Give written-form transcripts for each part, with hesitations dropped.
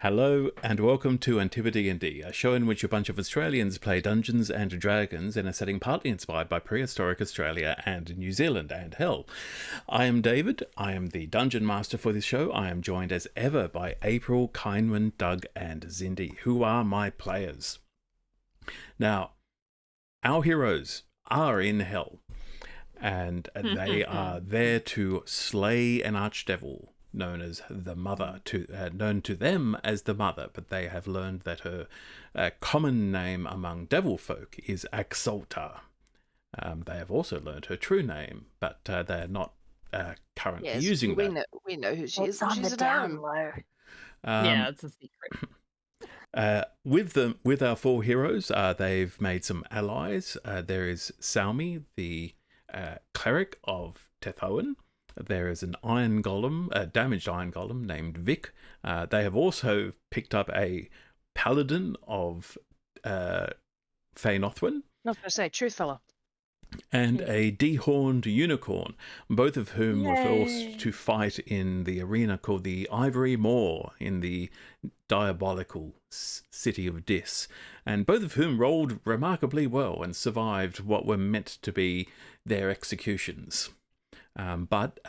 Hello and welcome to AntipoDnD, a show in which a bunch of Australians play Dungeons and Dragons in a setting partly inspired by prehistoric Australia and New Zealand and hell. I am David, I am the Dungeon Master for this show. I am joined as ever by April, Kindman, Doug and Zindy, who are my players. Now, our heroes are in hell, and they are there to slay an archdevil known as the Mother, known to them as the Mother, but they have learned that her common name among devil folk is Axalta. They have also learned her true name, but they are not currently using that. We know who she is. It's on She's the at down home. low. Yeah, it's a secret. With our four heroes, they've made some allies. There is Salmi, the cleric of Tethoan. There is an iron golem, a damaged iron golem named Vic. They have also picked up a paladin of Faenothwin. Not going to say, truth fella. And a dehorned unicorn, both of whom were forced to fight in the arena called the Ivory Moor in the diabolical city of Dis, and both of whom rolled remarkably well and survived what were meant to be their executions, but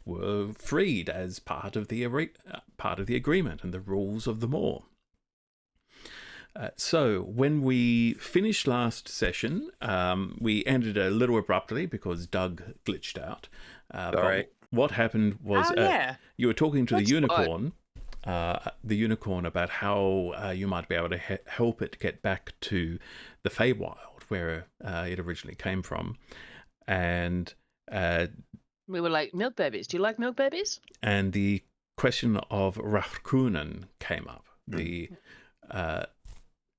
were freed as part of the agreement and the rules of the Moor. So when we finished last session, we ended a little abruptly because Doug glitched out. Sorry. What happened was you were talking to the unicorn about how you might be able to help it get back to the Feywild, where it originally came from. And we were like, milk babies. Do you like milk babies? And the question of Rathcrunan came up. The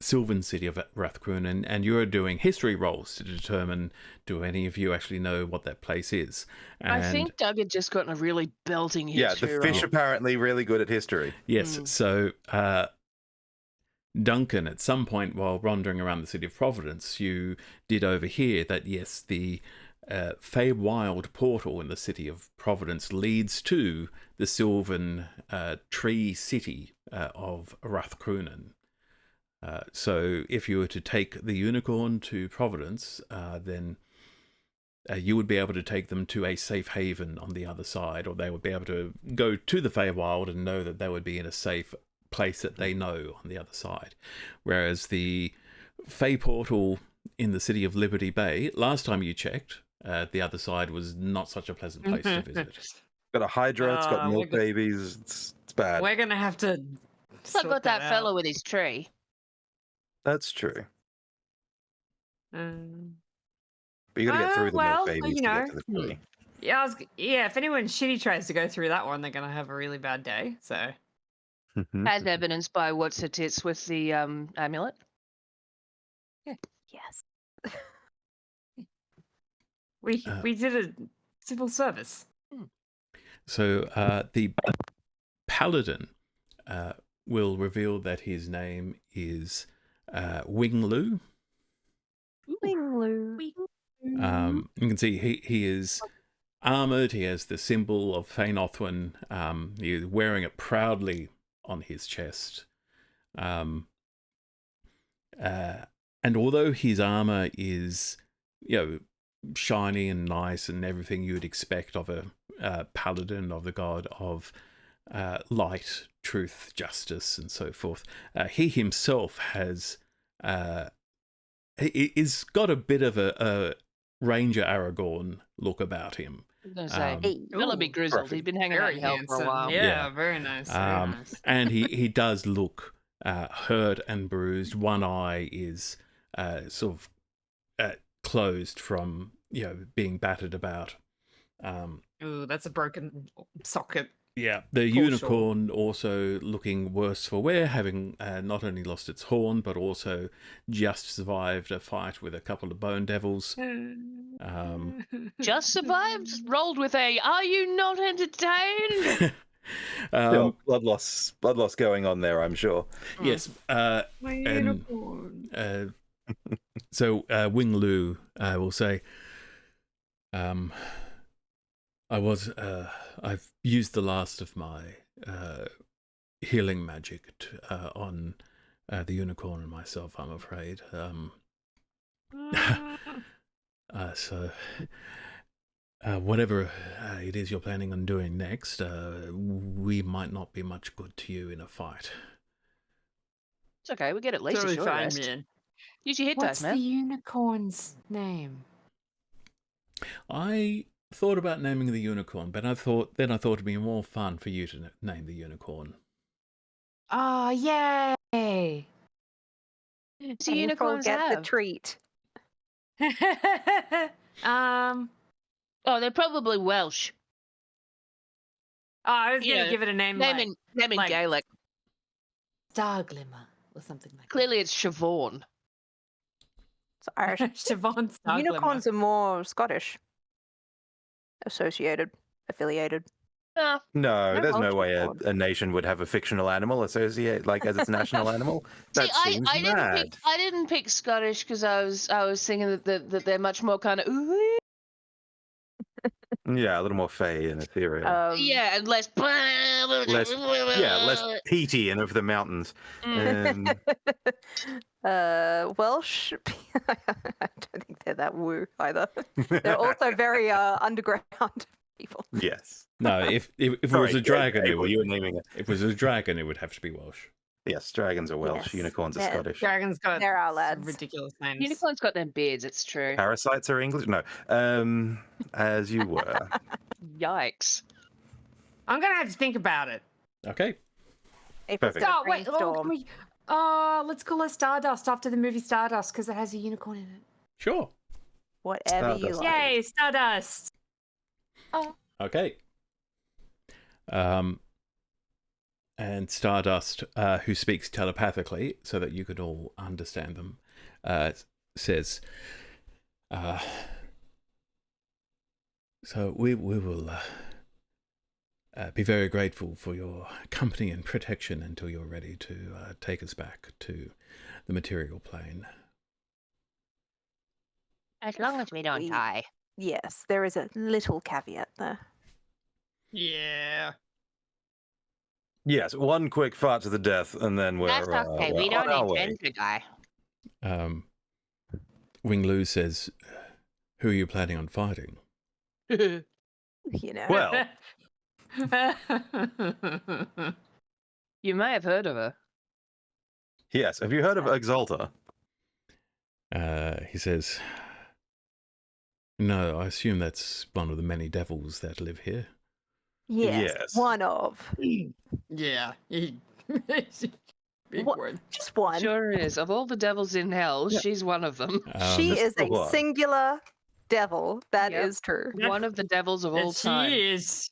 Sylvan city of Rathcrunan, and you're doing history rolls to determine, do any of you actually know what that place is? And I think Doug had just gotten a really belting history the fish roll. apparently really good at history. Yes, so Duncan, at some point while wandering around the city of Providence, you did overhear that, yes, the Feywild portal in the city of Providence leads to the Sylvan tree city of Rathcrunan. So if you were to take the unicorn to Providence, then you would be able to take them to a safe haven on the other side, or they would be able to go to the Feywild and know that they would be in a safe place that they know on the other side. Whereas the Fey portal in the city of Liberty Bay, last time you checked, the other side was not such a pleasant place to visit. It's got a Hydra, it's got milk babies, it's bad. We're gonna have to. Look at that fellow with his tree. That's true. But you gotta get through the milk babies to get to the tree. Yeah, if anyone shitty tries to go through that one, they're gonna have a really bad day. So, As evidenced by what's her tits with the amulet. Yes. we did a civil service. So the paladin will reveal that his name is Winglu. Winglu. You can see he is armoured. He has the symbol of Faenothwin. He is wearing it proudly on his chest. And although his armour is, shiny and nice and everything you would expect of a paladin of the god of light, truth, justice, and so forth, he himself has he's got a bit of a Ranger Aragorn look about him. I was going to say, he'll be grizzled. He's been hanging out in hell for a while. Yeah, very nice. Very nice. And he does look hurt and bruised. One eye is sort of closed from being battered about. Ooh, that's a broken socket. Yeah, the unicorn also looking worse for wear, having not only lost its horn, but also just survived a fight with a couple of bone devils. Just survived? Rolled with a, are you not entertained? Still, blood loss going on there, I'm sure. Yes. My unicorn. So Winglu will say, I've used the last of my healing magic on the unicorn and myself, I'm afraid. So whatever it is you're planning on doing next, we might not be much good to you in a fight. It's okay. We get at least Totally a short fine, rest. man. Use your hit What's dice, man. the unicorn's name? I thought about naming the unicorn, but I thought it'd be more fun for you to name the unicorn. Oh, yay! So unicorns get have the treat. um. Oh, they're probably Welsh. Oh, I was You gonna know, give it a name Name in like Gaelic. Star Glimmer or something like Clearly, it's Siobhan. It's Irish. that. Siobhan Star Unicorns are more Scottish. Affiliated. Oh, No, No there's no Welsh way unicorn. a nation would have a fictional animal associate like as its national animal. That see, seems I mad. didn't pick Scottish because I was thinking that they're much more kind of Yeah, a little more fey and ethereal. yeah, and less less peaty and of the mountains. Welsh. I don't think they're that woo either. They're also very underground people. Yes. No, if it was Sorry, a dragon, you were naming it. if it was a dragon, it would have to be Welsh. Yes, dragons are Welsh. Yes. Unicorns are Yeah. Scottish. Dragon's got They're our some lads. ridiculous names. Unicorns got them beards. It's true. Parasites are English. No, as you were. Yikes. I'm gonna have to think about it. Okay. Perfect. Oh wait, Brainstorm. let's call her Stardust after the movie Stardust because it has a unicorn in it. Sure. Whatever you Stardust. like. Yay, Stardust! Okay. And Stardust, who speaks telepathically so that you could all understand them, says, so we will be very grateful for your company and protection until you're ready to take us back to the material plane. As long as we don't die. Yes, there is a little caveat there. Yeah. Yes, one quick fart to the death, and then we're That's okay. We we're on don't our way. intend to die. Wing Lu says, who are you planning on fighting? You know. Well, You may have heard of her. yes. Have you heard of Exalta? He says, no, I assume that's one of the many devils that live here. Yes, Yes. one of. Yeah. Big What- word. Just one. Sure is. Of all the devils in hell, she's one of them. She Just is the a one. singular devil. That is Yep. true. One of the devils of all Yes, time. she is.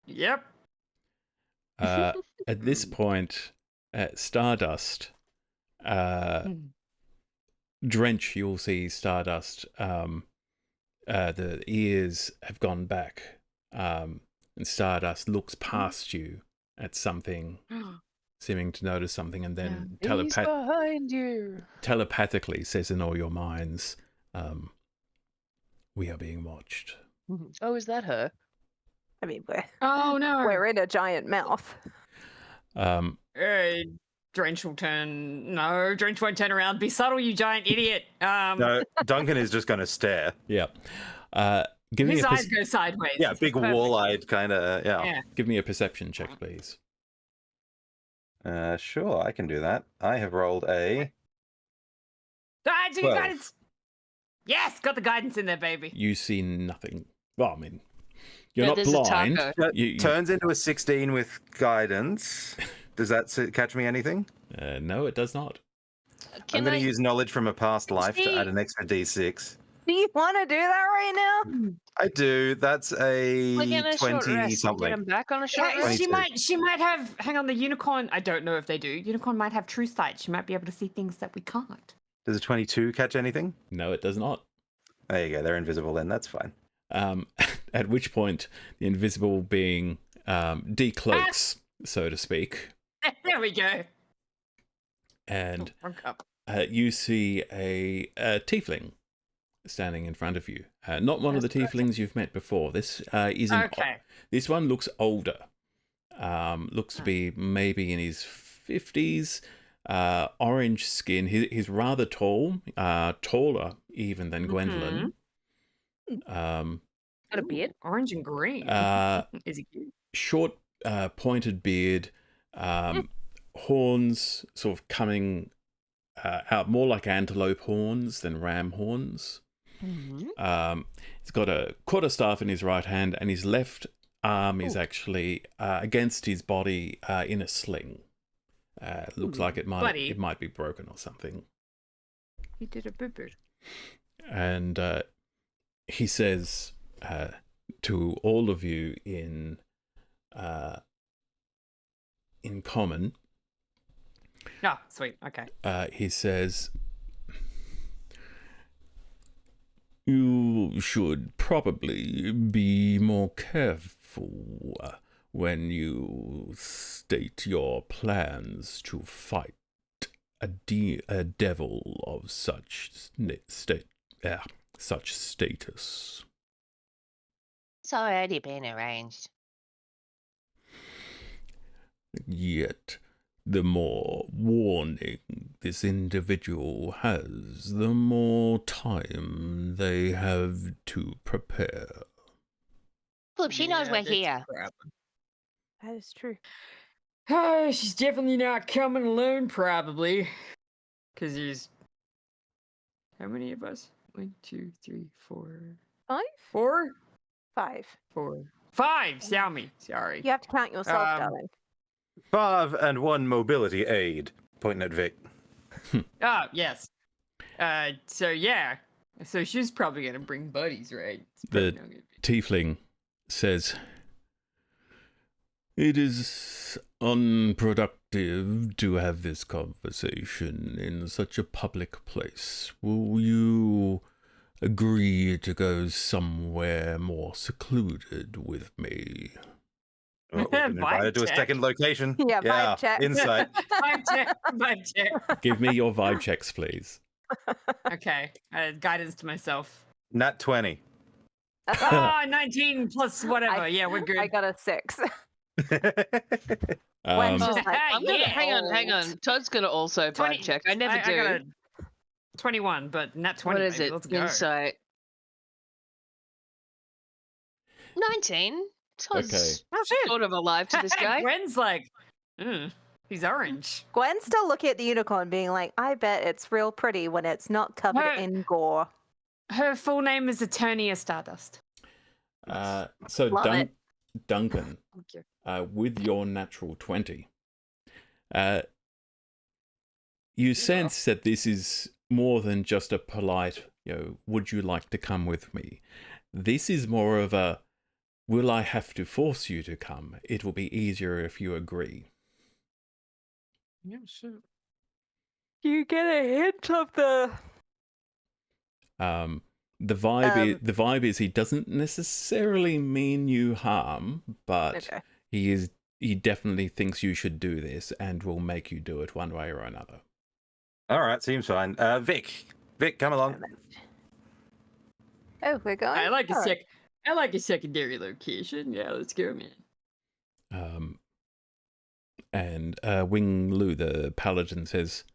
Yep. At this point, Stardust, Drench, you'll see Stardust, the ears have gone back, and Stardust looks past you at something, seeming to notice something, and then He's behind you. telepathically says in all your minds, we are being watched. Oh, is that her? I mean, Oh no! we're in a giant mouth. Drench will turn. No, Drench won't turn around. Be subtle, you giant idiot. No, Duncan is just going to stare. Yeah. Give me His a eyes go sideways. Yeah, It's big perfect. wall-eyed kind of. Yeah. give me a perception check, please. Sure, I can do that. I have rolled a. Guidance, 12. guidance. Yes, got the guidance in there, baby. You see nothing. Well, I mean, you're Yeah, not there's a blind. taco. You- Turns into a 16 with guidance. Does that catch me anything? no, it does not. I'm going to use knowledge from a past life to See- add an extra d6. Do you want to do that right now? I do. That's a We're getting a short 20 rest. We get something. him back on a short Yeah, rest. 22. she might have. Hang on, the unicorn. I don't know if they do. Unicorn might have true sight. She might be able to see things that we can't. Does a 22 catch anything? No, it does not. There you go. They're invisible then. That's fine. At which point, the invisible being decloaks, so to speak, There we go. and Wrong cup. you see a tiefling standing in front of you. Not one of the tieflings you've met before. This isn't. Okay. This one looks older. looks to be maybe in his 50s, orange skin. He's rather tall, taller even than Gwendolyn. Got a beard? Orange and green. Is he cute? Short, pointed beard, horns sort of coming out more like antelope horns than ram horns. He's got a quarterstaff in his right hand, and his left arm is actually against his body in a sling. Looks like it might be broken or something. He did a boo-boo. And he says to all of you in common. Oh, sweet. Okay. He says, you should probably be more careful when you state your plans to fight a devil of such status. It's already been arranged. Yet, the more warning this individual has, the more time they have to prepare. Flip, she knows we're here. That is true. She's definitely not coming alone, probably. Because there's... How many of us? 1, 2, 3, 4... 5? 4? 5. 4. 5, Xiaomi. Sorry. You have to count yourself, darling. 5 and 1 mobility aid. Pointing at Vic. Oh, yes. So, yeah. So she's probably going to bring buddies, right? The tiefling says, it is unproductive to have this conversation in such a public place. Will you agree to go somewhere more secluded with me? Oh, we've been invited to a second location. Yeah, vibe check. Insight. Vibe check. Give me your vibe checks, please. Okay. Guidance to myself. Nat 20. 19 plus whatever. Yeah, we're good. I got a 6. I'm gonna, hang on. Todd's gonna also vibe check. I never do. I got a 21, but nat 20. What is it? Let's go. Insight. 19. Todd's sort of alive to this guy. Gwen's like, he's orange. Gwen's still looking at the unicorn being like, I bet it's real pretty when it's not covered in gore. Her full name is Eternia Stardust. So Duncan, with your natural 20, you sense that this is more than just a polite, would you like to come with me? This is more of a, will I have to force you to come? It will be easier if you agree. Yeah, sure. You get a hint of the... The vibe is he doesn't necessarily mean you harm, but he definitely thinks you should do this and will make you do it one way or another. All right, seems fine. Vic, come along. Oh, we're going. I like a secondary location. Yeah, let's go, man. And Wing Lu, the paladin, says,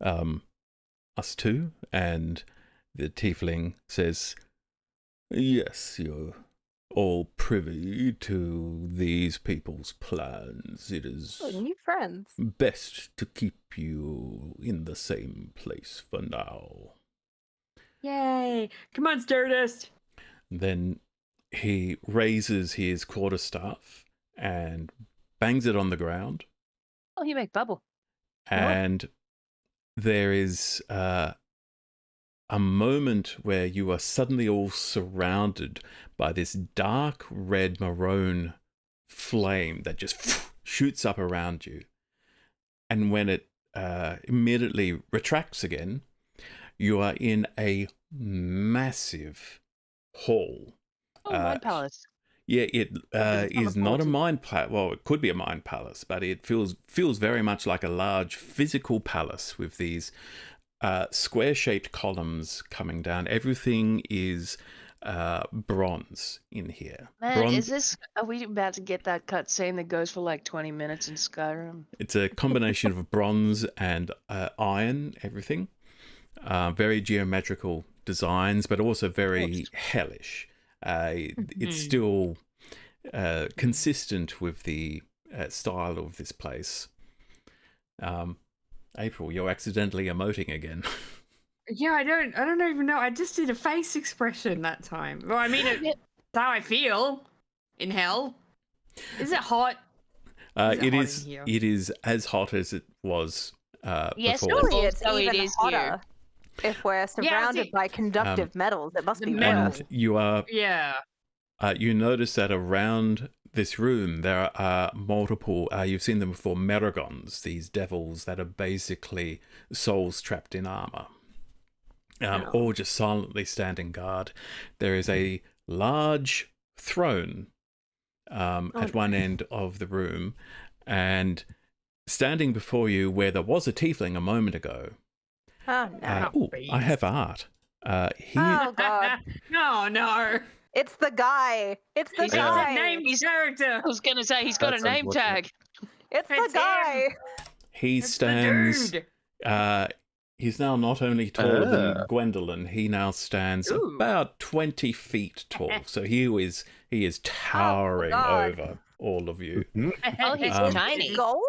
us too, and the tiefling says, yes, you're all privy to these people's plans. It is new friends. Best to keep you in the same place for now. Yay! Come on, Stardust! Then he raises his quarterstaff and bangs it on the ground. Oh, you make bubble. And there is a moment where you are suddenly all surrounded by this dark red maroon flame that just shoots up around you. And when it immediately retracts again, you are in a massive hall. Oh, mind palace. Yeah, it is not a mind palace. Well, it could be a mind palace, but it feels very much like a large physical palace with these square-shaped columns coming down. Everything is bronze in here. Man, are we about to get that cutscene that goes for like 20 minutes in Skyrim? It's a combination of bronze and iron, everything. Very geometrical designs, but also very hellish. It's still consistent with the style of this place. April, you're accidentally emoting again. Yeah, I don't even know. I just did a face expression that time. Well, I mean, it's how I feel in hell. Is it hot? It is as hot as it was yes, before. Surely it's even hotter. If we're surrounded by conductive metals, it must be worse. And you are... Yeah. You notice that around this room there are multiple, you've seen them before, meragons, these devils that are basically souls trapped in armor. All just silently standing guard. There is a large throne at one end of the room, and standing before you where there was a tiefling a moment ago. Oh, no. I have art. Oh, God. No. It's the guy. It's the guy. Named character. I was going to say, he's got a name tag. It's the guy. He stands... he's now not only taller than Gwendolyn, he now stands about 20 feet tall. So he is towering over all of you. Oh, he's tiny. Gold?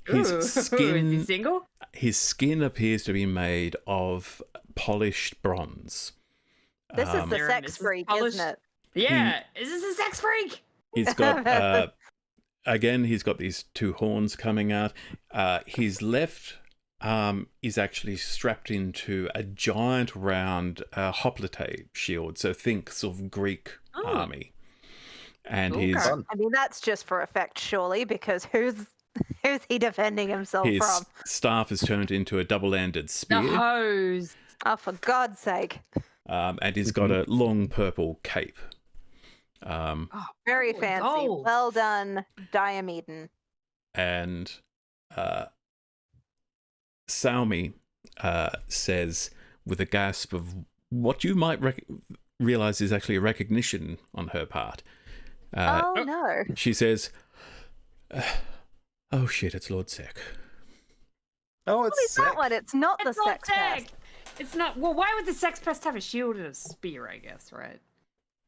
His skin, Is he single? His skin appears to be made of polished bronze. This is the sex freak, isn't it? Yeah, is this a sex freak? He's got, again, he's got these two horns coming out. His left arm is actually strapped into a giant round hoplite shield. So think sort of Greek army. And I mean, that's just for effect, surely, because who's he defending himself his from? staff is turned into a double-ended spear. The hose. Oh, for God's sake. And he's got a long purple cape. Very fancy. Gold. Well done, Diomeden. And Salmi says, with a gasp of what you might realize is actually a recognition on her part. No. She says, oh shit, it's Lord Seck. Oh, It's it's that one. It's not the sex pest. It's not. Well, why would the sex pest have a shield and a spear? I guess, right?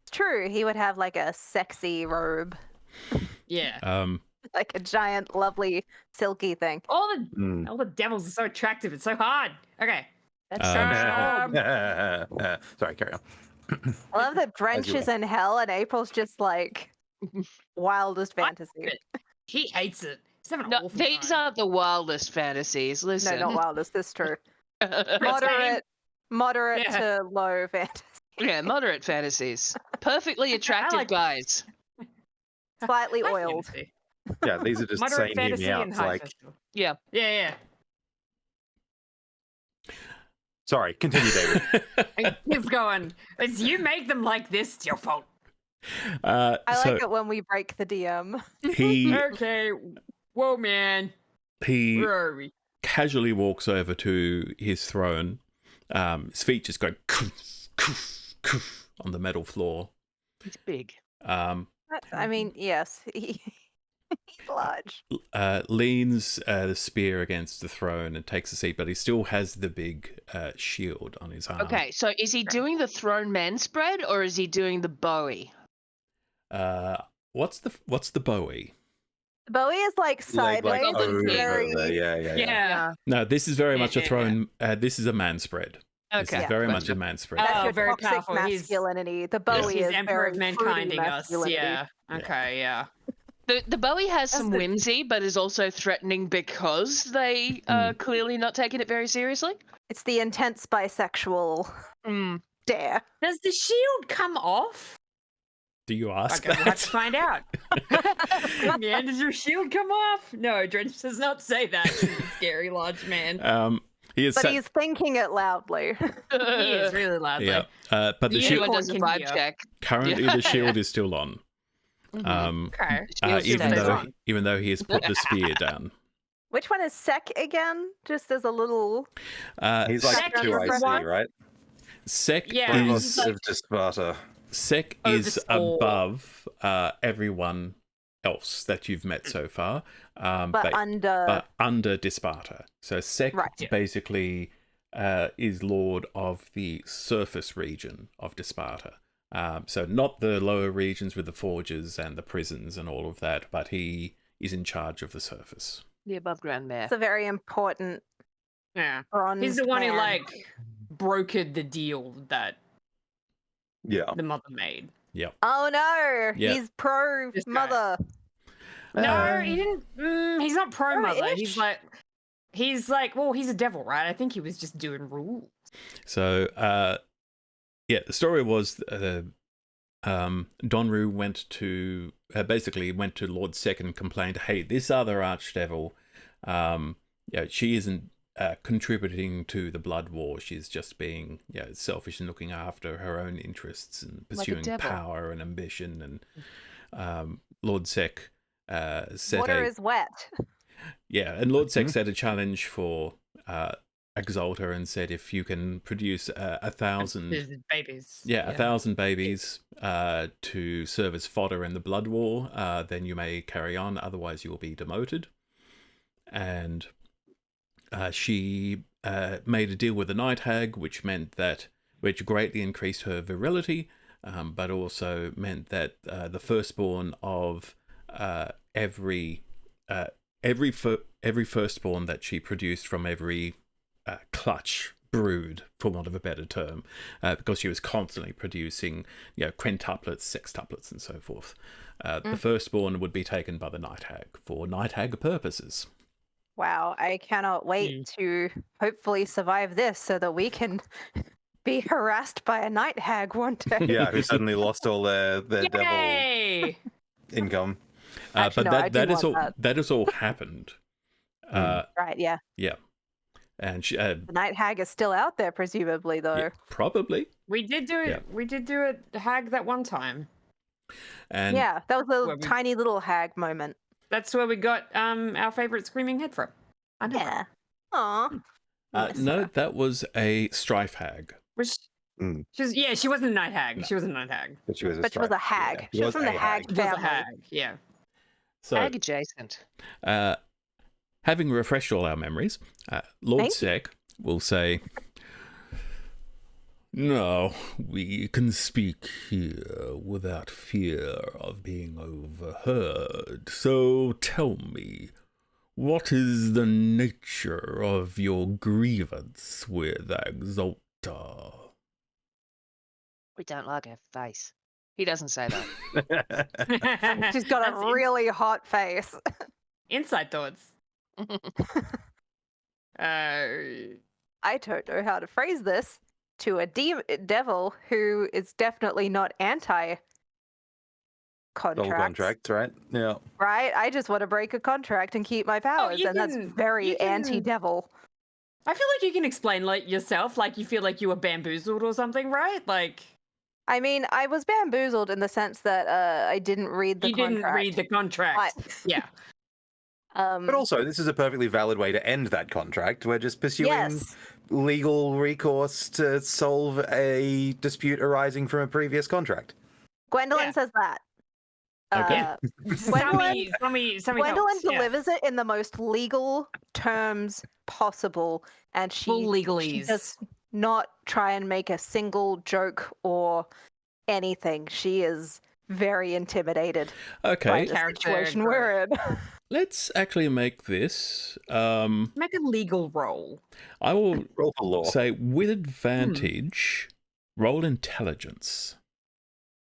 True. He would have like a sexy robe, Yeah. like a giant, lovely, silky thing. All the devils are so attractive. It's so hard. Okay. That's sorry, carry on. I love that Drench is in hell and April's just like wildest fantasy. He hates it. He's having an No, awful these time. aren't the wildest fantasies. Listen. No, not wildest. This is true. Moderate to low fantasy. Yeah, moderate fantasies. Perfectly attractive guys. Slightly High oiled. fantasy. Yeah, these are just Moderate saying fantasy me out. and It's high like, festival. Yeah. Yeah. sorry, continue, David. He's going. It's you make them like this. It's your fault. I like it when we break the DM. He Okay. Whoa, man. he Where are we? casually walks over to his throne. His feet just go on the metal floor. It's big. I mean, yes, he's large. Leans the spear against the throne and takes a seat, but he still has the big shield on his arm. Okay, so is he doing the throne man spread or is he doing the Bowie? What's the Bowie? Bowie is like sideways. like over very... there, yeah. No, this is very much a throne. This is a man spread. This Okay. is very much a man spread. That's your very toxic powerful. masculinity. The Bowie He's is Emperor of very Mankind fruity in us. masculinity. Yeah. Okay. Yeah. The Bowie has some the- whimsy, but is also threatening because they are clearly not taking it very seriously. It's the intense bisexual dare. Does the shield come off? Do you ask Okay, we'll have that? to find out. Man, does your shield come off? No, Drench does not say that. He's a scary large man. He is. But he's thinking it loudly. He is really loudly. Yeah. But the Anyone shield does a Unicorn vibe can hear. check. currently the shield is still on. Okay. Even stays though on. he has put the spear down. Which one is Seck again? Just as a little... He's like Seck 2 is the IC, one- right? Seck Yeah. is Of Sparta. Seck is above everyone else that you've met so far, but under Disparta. So Seck basically is lord of the surface region of Disparta. So not the lower regions with the forges and the prisons and all of that, but he is in charge of the surface. The above ground mayor. It's a very important. Yeah, he's the one who brokered the deal that the mother made. Yep. Oh no, he's pro mother. No, he didn't. He's not pro mother. He's like, well, he's a devil, right? I think he was just doing rules. So, the story was Donru went to Lord Seck and complained, hey, this other archdevil, she isn't contributing to the blood war. She's just being selfish and looking after her own interests and pursuing power and ambition. And Lord Seck set water is wet. Yeah, and Lord Seck set a challenge for Exalta and said, if you can produce 1,000 babies, 1,000 babies to serve as fodder in the blood war, then you may carry on. Otherwise, you will be demoted. And she made a deal with the Night Hag, which greatly increased her virility, but also meant that the firstborn of every firstborn that she produced from every clutch brood, for want of a better term, because she was constantly producing, quintuplets, sextuplets, and so forth. The firstborn would be taken by the Night Hag for Night Hag purposes. Wow, I cannot wait to hopefully survive this so that we can be harassed by a Night Hag one day. Yeah, who suddenly lost all their devil income. Actually, but no, that has all happened. Right, yeah. Yeah. And she, the Night Hag is still out there, presumably, though. Yeah, probably. We did do it. Yeah. We did do a hag that one time. And that was a tiny little hag moment. That's where we got our favorite screaming head from. Yeah. Aww. No, that was a strife hag. She wasn't a night hag. No. She was a night hag. But she was a hag. Yeah. She was from the hag family. She was a hag, yeah. So, hag adjacent. Having refreshed all our memories, Lord Seck will say, "Now we can speak here without fear of being overheard. So tell me, what is the nature of your grievance with Exalta?" We don't like her face. He doesn't say that. She's got a really hot face. Inside thoughts. I don't know how to phrase this to a devil who is definitely not anti-contract, right? Yeah. Right? I just want to break a contract and keep my powers, and that's very anti-devil. I feel like you can explain yourself, you feel like you were bamboozled or something, right? I mean, I was bamboozled in the sense that I didn't read the contract. You didn't read the contract. Yeah. But also, this is a perfectly valid way to end that contract. We're just pursuing legal recourse to solve a dispute arising from a previous contract. Gwendolyn says that. Okay. Gwendolyn delivers it in the most legal terms possible, and she does not try and make a single joke or anything. She is very intimidated by the situation we're in. Let's actually make this... make a legal roll. I will roll for law. Say, with advantage, roll intelligence.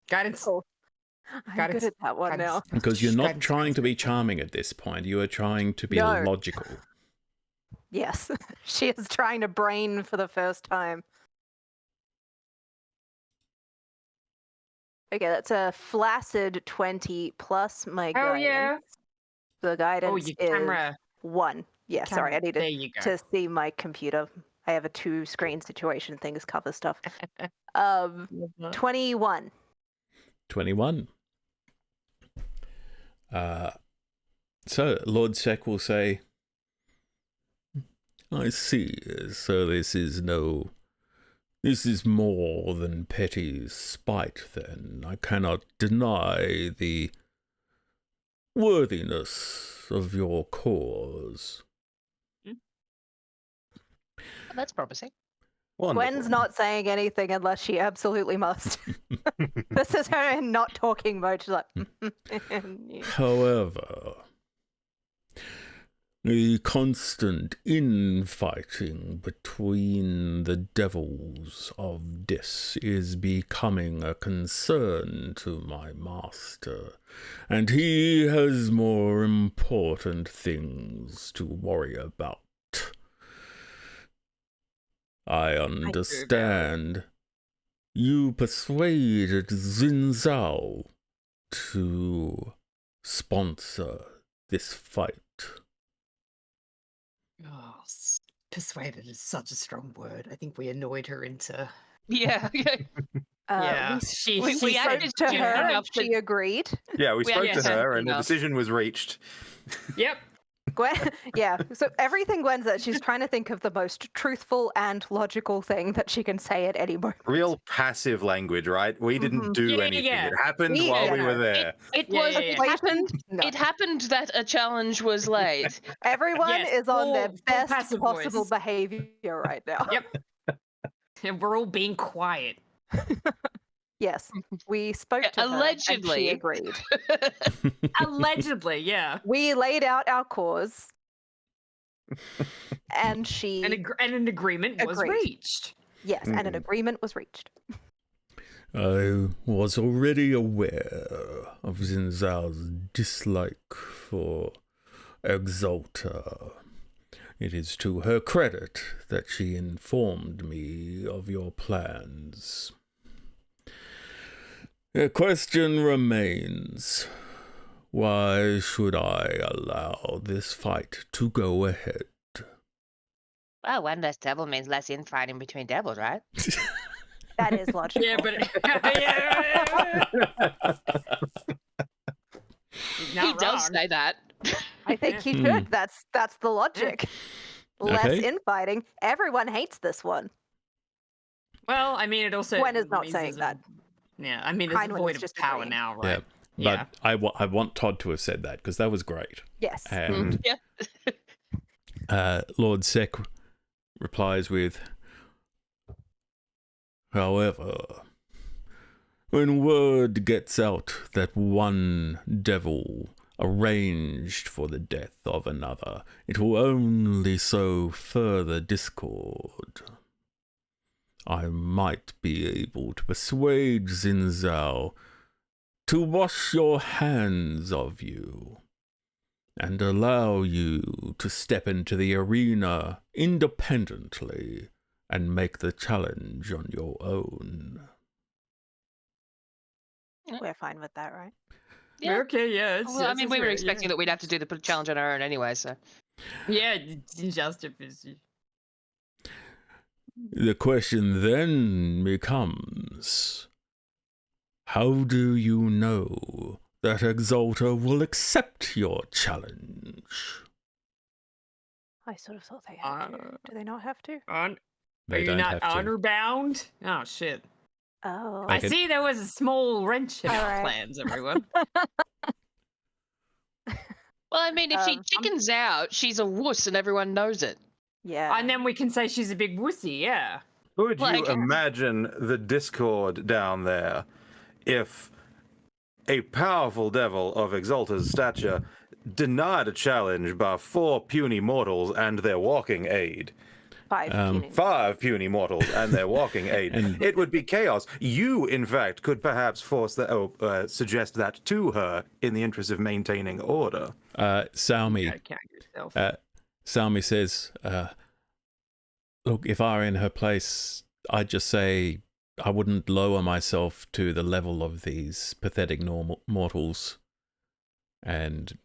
Guidance. I'm good at that one now. Because you're not trying to be charming at this point. You are trying to be logical. Yes. She is trying to brain for the first time. Okay, that's a flaccid 20 plus my guidance. Yeah. The guidance is camera. 1. Yeah, sorry, I needed to see my computer. I have a 2-screen situation. Things cover stuff. 21. 21. So Lord Seck will say, "I see. So this is no This is more than petty spite, then. I cannot deny the worthiness of your cause. That's promising. Wonderful. Gwen's not saying anything unless she absolutely must. This is her in not talking mode. She's like, yeah. However, the constant infighting between the devils of Dis is becoming a concern to my master, and he has more important things to worry about. I understand you persuaded Xin Zhao to sponsor this fight. Oh, persuaded is such a strong word. I think we annoyed her into. Yeah. Yeah, we we spoke acted to soon her and enough she agreed. Yeah, we spoke to acted her soon and the enough. decision was reached. Yep. Gwen, yeah. So everything Gwen said, she's trying to think of the most truthful and logical thing that she can say at any moment. Real passive language, right? We didn't do Yeah, anything. yeah. It happened We- while yeah, we no. were there. It Yeah, was. yeah, yeah. It happened. No. It happened that a challenge was laid. Everyone Yes, is on their full best passive possible voice. behavior right now. Yep. And we're all being quiet. Yes, we spoke to her and Allegedly. she agreed. Allegedly, yeah. We laid out our cause, and she And an agreement was Agreed. reached. yes, and an agreement was reached. I was already aware of Xin Zhao's dislike for Exalta. It is to her credit that she informed me of your plans. The question remains, why should I allow this fight to go ahead? Well, one less devil means less infighting between devils, right? That is logical. Yeah, but yeah. He's He not does wrong. say that. I think he should. That's the logic. Less Okay. infighting. Everyone hates this one. Well, I mean, it also. Gwen is not means saying there's a- Yeah, I mean, there's a Heinlein void is of just power agreeing. now, Yeah, right? but Yeah. I want Todd to have said that because that was great. Yes. And Yeah. Lord Seck replies with, however, when word gets out that one devil arranged for the death of another, it will only sow further discord. I might be able to persuade Xin Zhao to wash your hands of you and allow you to step into the arena independently and make the challenge on your own. We're fine with that, right? Yeah. Okay, yeah. It's, Well, I mean, we were right, expecting that we'd have to do the challenge on our own anyway, so. Yeah, it's injustice. The question then becomes, how do you know that Exalta will accept your challenge? I sort of thought they had to. Do they not have to? Are They you don't not have to. honor bound? Oh shit! Oh. I I can- see there was a small wrench in our Alright. plans, everyone. Well, I mean, if she Um, chickens out, she's a wuss and everyone knows it. Yeah. And then we can say she's a big wussy, yeah. Could you Like- imagine the discord down there if a powerful devil of Exalta's stature denied a challenge by 4 puny mortals and their walking aid? 5 puny. 5 puny mortals and their walking aid. And- It would be chaos. You, in fact, could perhaps force that, suggest that to her in the interest of maintaining order. Salmi, Gotta count yourself. Salmi says, look, if I were in her place, I'd just say I wouldn't lower myself to the level of these pathetic mortals. And,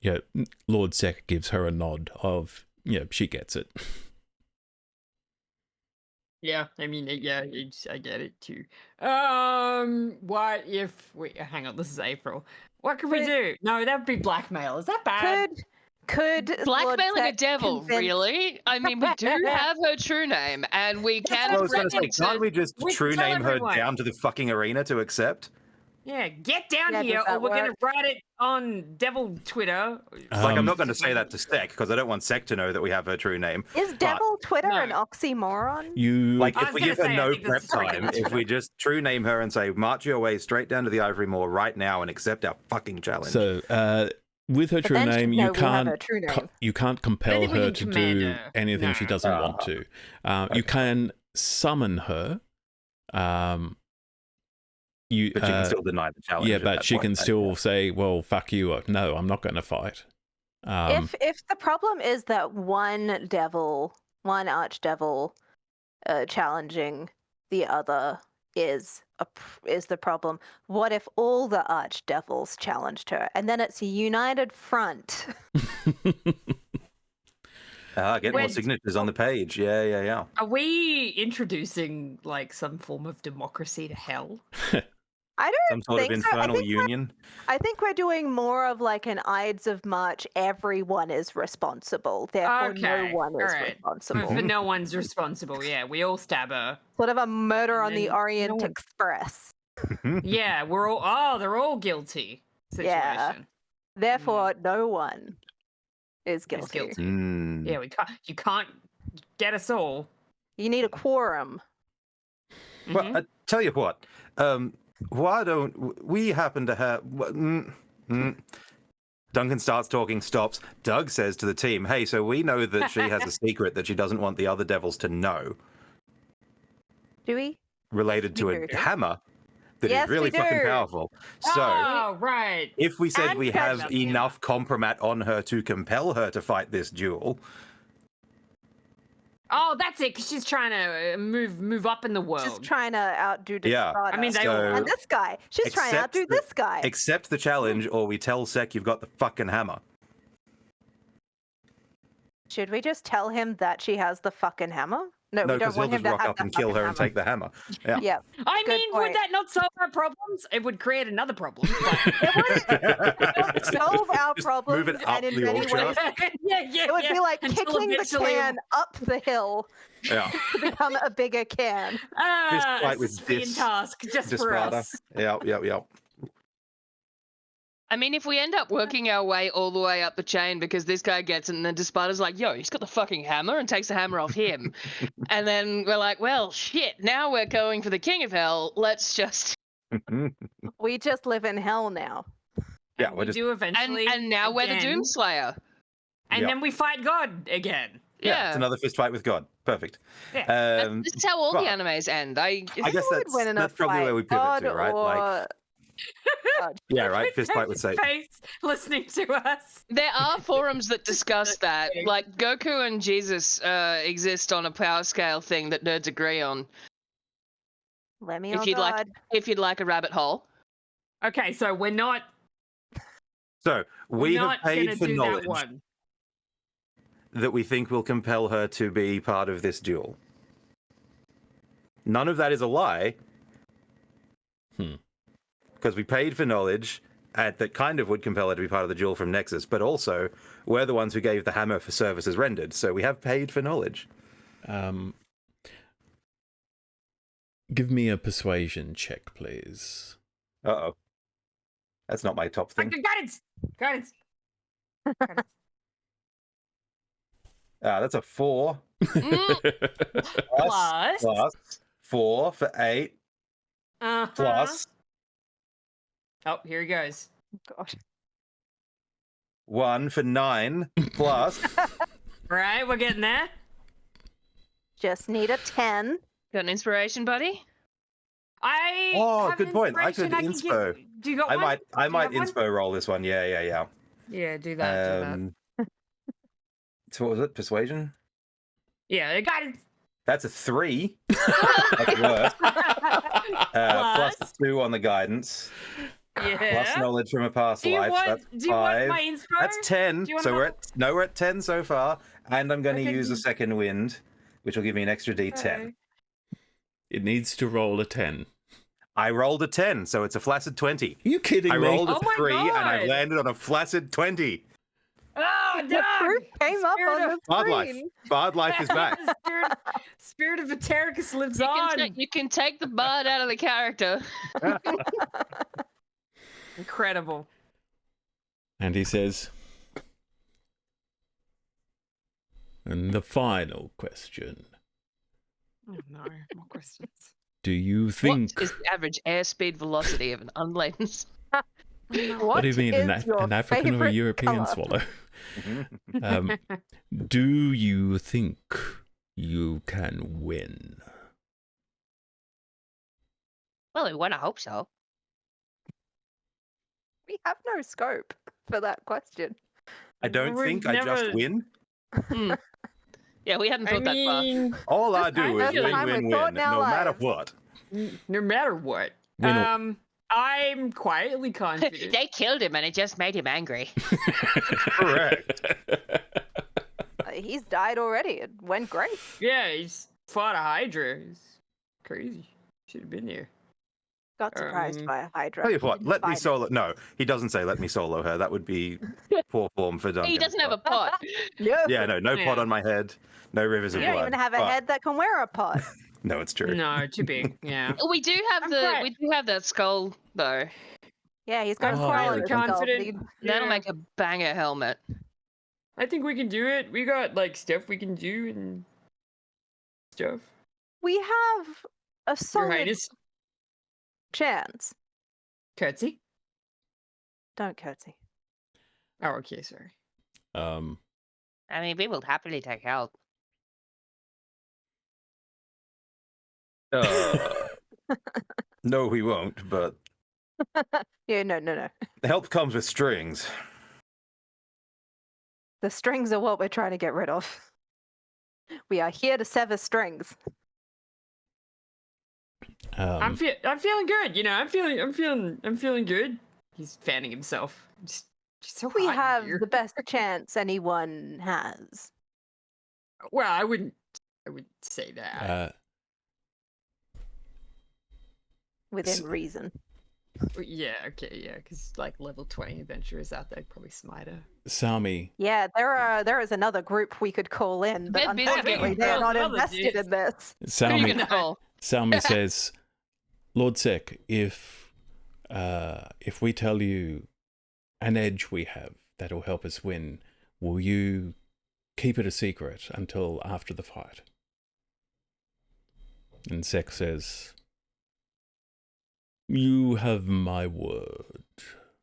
Lord Seck gives her a nod of, she gets it. Yeah, I mean, yeah, I get it too. What if wait? Hang on, this is April. What can we Could- do? No, that'd be blackmail. Is that bad? Could Lord Blackmailing a Seck devil, convince- really? I mean, we do have her true name, and we can. Well, I was going to say, can't we just We true tell name her everyone. down to the fucking arena to accept? Yeah, get down Yeah, here, does or that we're gonna work? write it on Devil Twitter. Like, I'm not going to say that to Seck because I don't want Seck to know that we have her true name. Is But, Devil Twitter No. an oxymoron? You like, I if was we gonna give her say, I no think prep that's just time, regular if we just true name her and say, march your way straight down to the Ivory Moor right now and accept our fucking challenge. so with her But true then she'd name, know you we have her can't true name. you can't I compel think we her can to command do her. anything she No. doesn't want to. You can summon her. You But she can still deny the challenge. yeah, at but that she point, can right? still say, "Well, fuck you." Or, no, I'm not going to fight. If the problem is that one archdevil, challenging the other is the problem, what if all the archdevils challenged her, and then it's a united front? Get more When- signatures on the page. Yeah. Are we introducing like some form of democracy to hell? I don't Some sort of think so. infernal union. I think we're doing more of like an Ides of March. Everyone is responsible, therefore no Okay, one is alright. responsible. For no one's responsible. Yeah, we all stab her. Sort of a murder on And the then Orient no one- Express. Yeah, we're all. Oh, they're all guilty. Situation. Yeah. Therefore, no one is Is guilty. guilty. Mm. Yeah, we can't. You can't get us all. You need a quorum. Well, Mhm. I tell you what. Why don't we happen to have? Duncan starts talking, stops. Doug says to the team, "Hey, so we know that she has a secret that she doesn't want the other devils to know, Do we? related to We a do. hammer that Yes, is really we fucking do. powerful." So, Oh, right. if we said And we said have about the enough compromat on her to compel her to fight this duel, Oh, that's it. Because she's trying to move up in the world. She's trying to outdo Yeah. Desperado. I mean, they So- all. And this guy. She's trying to Accept outdo the- this guy. accept the challenge, or we tell Seck you've got the fucking hammer. Should we just tell him that she has the fucking hammer? No, No, we don't because he'll want him just to rock have up the and kill fucking her and hammer. take the hammer. Yeah. Yeah. I Good mean, point. would that not solve our problems? It would create another problem. But... It would solve our Just problems, move it up and in the many orchard. ways, yeah. it would be like Until kicking the eventually- can up the hill Yeah. to become a bigger can. Ah, fight it's a with Sicilian task just for Desperado. us. Yeah. I mean, if we end up working our way all the way up the chain because this guy gets it and then Despada's like, yo, he's got the fucking hammer and takes the hammer off him. And then we're like, well, shit, now we're going for the king of hell. Let's just... We just live in hell now. Yeah, And we're we just- do eventually. And now we're the again, Doomslayer. And Yeah. then we fight God again. Yeah. It's another fist fight with God. Perfect. Yeah. This is how all but- the animes end. I I guess Who would win in a that's probably fight, where we pivot God to, right? Like, or- yeah, right. Fist fight with David's Satan. face listening to us. There are forums that discuss that. Like, Goku and Jesus exist on a power scale thing that nerds agree on. Let me If on you'd God. like, if you'd like a rabbit hole. Okay, so we're not. So we have not paid gonna for do knowledge that one. that we think will compel her to be part of this duel. None of that is a lie. Because we paid for knowledge that kind of would compel her to be part of the duel from Nexus, but also we're the ones who gave the hammer for services rendered, so we have paid for knowledge. Give me a persuasion check, please. Uh-oh. That's not my top thing. Guidance. That's a 4. Plus. Plus 4 for 8. Uh-huh. Plus Oh, here he goes. Gosh. 1 for 9. Plus Right, we're getting there. Just need a 10. Got an inspiration, buddy? I. Oh, have good an point. I inspiration could can inspo. give- Do you got I one? might Do you have one? inspo roll this one. Yeah. Yeah, do that. So what was it? Persuasion? Yeah, guidance. That's a 3. That's worse. Plus 2 on the guidance. Yeah. Plus knowledge from a past Do you life. want? That's Do you want 5. my inspo? That's 10. Do you want So my- we're at 10 so far, and I'm going to Okay. use a second wind, which will give me an extra D10. Okay. It needs to roll a 10. I rolled a 10, so it's a flaccid 20. Are you kidding I me? rolled a Oh my 3, and I God. landed on a flaccid 20. Oh Oh, The proof came up on the Bard life. screen. Bard life is back. Spirit of Atericus lives You on. you can take the bard out of the character. Incredible. And he says, and the final question. Oh no, more questions. Do you think... What is the average airspeed velocity of an unladen? What do you mean, is your an African or a favourite European colour? swallow? Do you think you can win? Well, we want to hope so. We have no scope for that question. I don't We've think I just never- win. Yeah, we hadn't I thought that far. mean, All I Just do is first win, time win, we've thought win, in our no matter lives. what. no matter what. Win or- I'm quietly confident. They killed him and it just made him angry. Correct. He's died already. It went great. Yeah, he's fought a Hydra. It's crazy. Should have been there. Got surprised by a Hydra. Tell you what, Didn't let me fight it. solo. No, he doesn't say let me solo her. That would be poor form for Duncan. He doesn't have a pot. Yeah. Yeah, no Yeah. pot on my head. No rivers of You don't blood. even have a but- head that can wear a pot. No, it's true. No, too big. Yeah. We do have that skull though. Yeah, he's got a Oh, skull on really his skull. confident. That'll Yeah. make a banger helmet. I think we can do it. We got like stuff we can do and stuff. We have a Your solid Highness, chance. curtsy. Don't curtsy. Oh, okay, sorry. I mean, we will happily take help. No, we won't. But Yeah, no. help comes with strings. The strings are what we're trying to get rid of. We are here to sever strings. I'm feeling good. You know, I'm feeling good. He's fanning himself. Just so We hot in have here. the best chance anyone has. Well, I wouldn't say that. Within reason. Yeah, okay, yeah, because like level 20 adventurers out there probably smiter. Salmi, Yeah, there is another group we could call in, but They're busy unfortunately being they're not called invested dudes. in this. Who are you Salmi, gonna call? Salmi says, Lord Seck, if we tell you an edge we have that'll help us win, will you keep it a secret until after the fight? And Seck says, you have my word.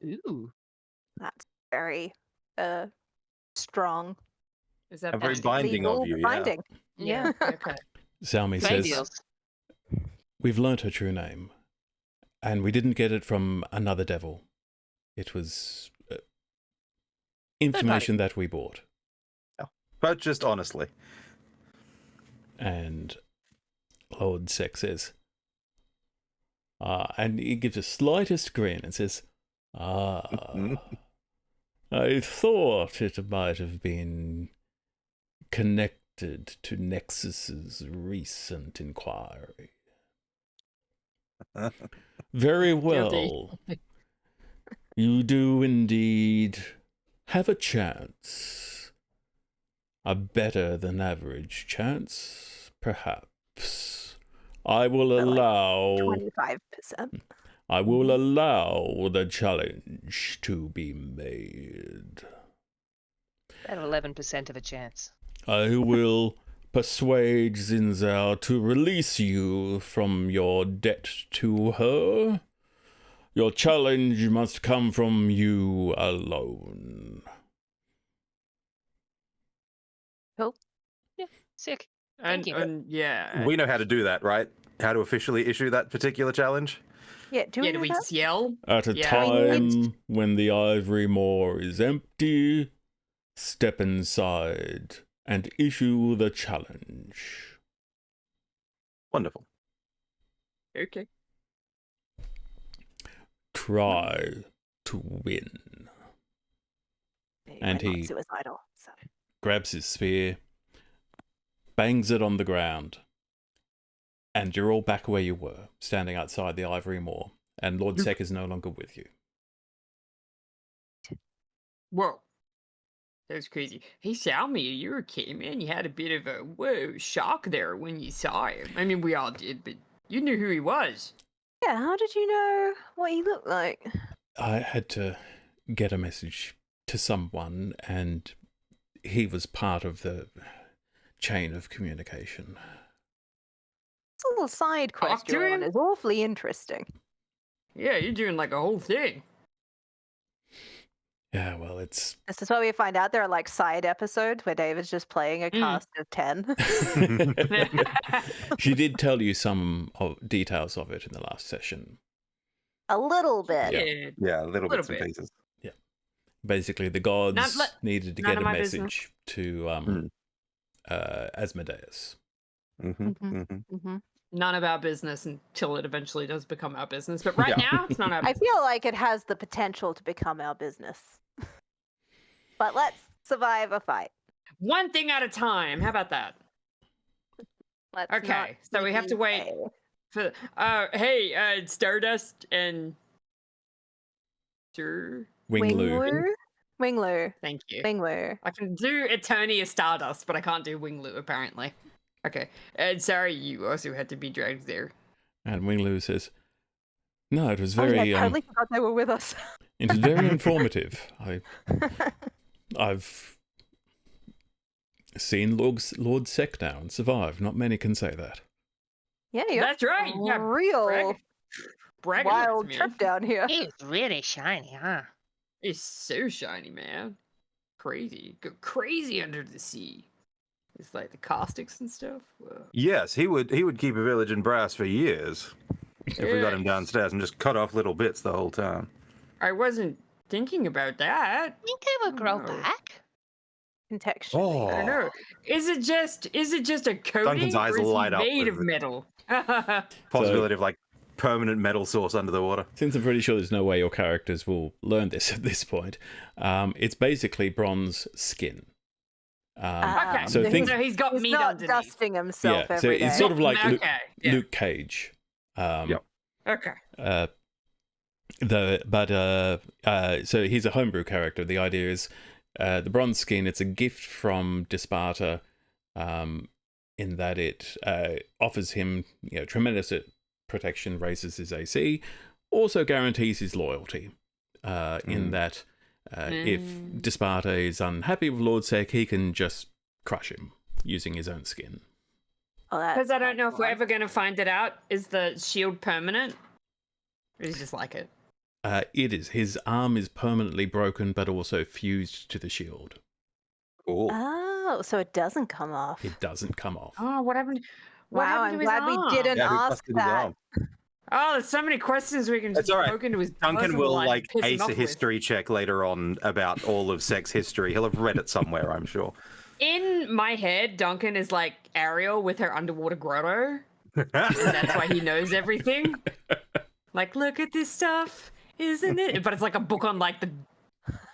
Ooh. That's very strong. Is that A very binding? binding of legal you, yeah. binding. Yeah. Okay. Salmi Trade says, deals. we've learnt her true name, and we didn't get it from another devil. It was information that we bought. Purchased honestly. And Lord Seck says, and he gives a slightest grin and says, I thought it might have been connected to Nexus's recent inquiry. Very well. You do indeed have a chance. A better than average chance, perhaps. I will But, like, allow 25%. I will allow the challenge to be made. At 11% of a chance. I will persuade Zinzao to release you from your debt to her. Your challenge must come from you alone. Sick. And, you. yeah. We know how to do that, right? How to officially issue that particular challenge? Yeah, do we Yeah, do know we that? just yell? At a Yeah, time when the ivory moor is empty, step inside and issue the challenge. Wonderful. Okay. Try to win. Maybe And we're not he- suicidal. So. Grabs his spear, bangs it on the ground, and you're all back where you were, standing outside the ivory moor, and Lord Seck is no longer with you. Whoa. That was crazy. Hey, Salmi, you're okay, man. You had a bit of a shock there when you saw him. I mean, we all did, but you knew who he was. Yeah, how did you know what he looked like? I had to get a message to someone, and he was part of the chain of communication. It's a little side quest to you're on. him? It's awfully interesting. Yeah, you're doing like a whole thing. Yeah, well, it's... This is where we find out there are like side episodes where David's just playing a cast of 10. She did tell you some details of it in the last session. A little bit. Yeah. Yeah, little bits and bit. pieces. Basically, the gods needed to none get of a my message to Asmodeus. None of our business until it eventually does become our business. But right now, it's not our I business. feel like it has the potential to become our business. But let's survive a fight. One thing at a time. How about that? Let's Okay, so we have to wait for. Hey, Stardust and. Sure. Winglu. Winglu. Thank you. Winglu. I can do Eternia Stardust, but I can't do Winglu apparently. Okay. And sorry, you also had to be dragged there. And Winglu says, "No, it was Oh, very yeah, I totally forgot they were with us. it was very informative. I've seen Lord Seck now and survived. Not many can say that." Yeah, you're That's right. Yeah, real bragging wild rights, trip man. down here. He's really shiny, huh? It's so shiny, man. Crazy. Go crazy under the sea. It's like the caustics and stuff. Whoa. Yes, he would keep a village in brass for years if we got him downstairs and just cut off little bits the whole time. I wasn't thinking about that. I think they would grow No. back. Contextually. Oh, I don't know. Is it just a coating Duncan's eyes or is light he up made with of it. metal? possibility of like permanent metal source under the water. Since I'm pretty sure there's no way your characters will learn this at this point, it's basically bronze skin. Okay, So think- he's got He's meat not underneath. dusting himself Yeah, so every day. it's sort of like Okay, yeah. Luke Cage. Yep. Okay. So he's a homebrew character. The idea is the bronze skin. It's a gift from Desparta, in that it offers him tremendous protection, raises his AC, also guarantees his loyalty. In that if Desparta is unhappy with Lord Seck, he can just crush him using his own skin. Because I don't know if we're ever going to find it out. Is the shield permanent? Or is he just like it? It is. His arm is permanently broken, but also fused to the shield. Cool. Oh, so it doesn't come off. It doesn't come off. Oh, what happened? What Wow, happened I'm to his glad we arm? didn't Yeah, who ask busted his that. arm? Oh, there's so many questions we can It's just all right. poke into his Duncan personal will life like and piss him ace off a with. history check later on about all of Seck's history. He'll have read it somewhere, I'm sure. In my head, Duncan is like Ariel with her underwater grotto, and that's why he knows everything. Like, look at this stuff, isn't it? But it's like a book on like the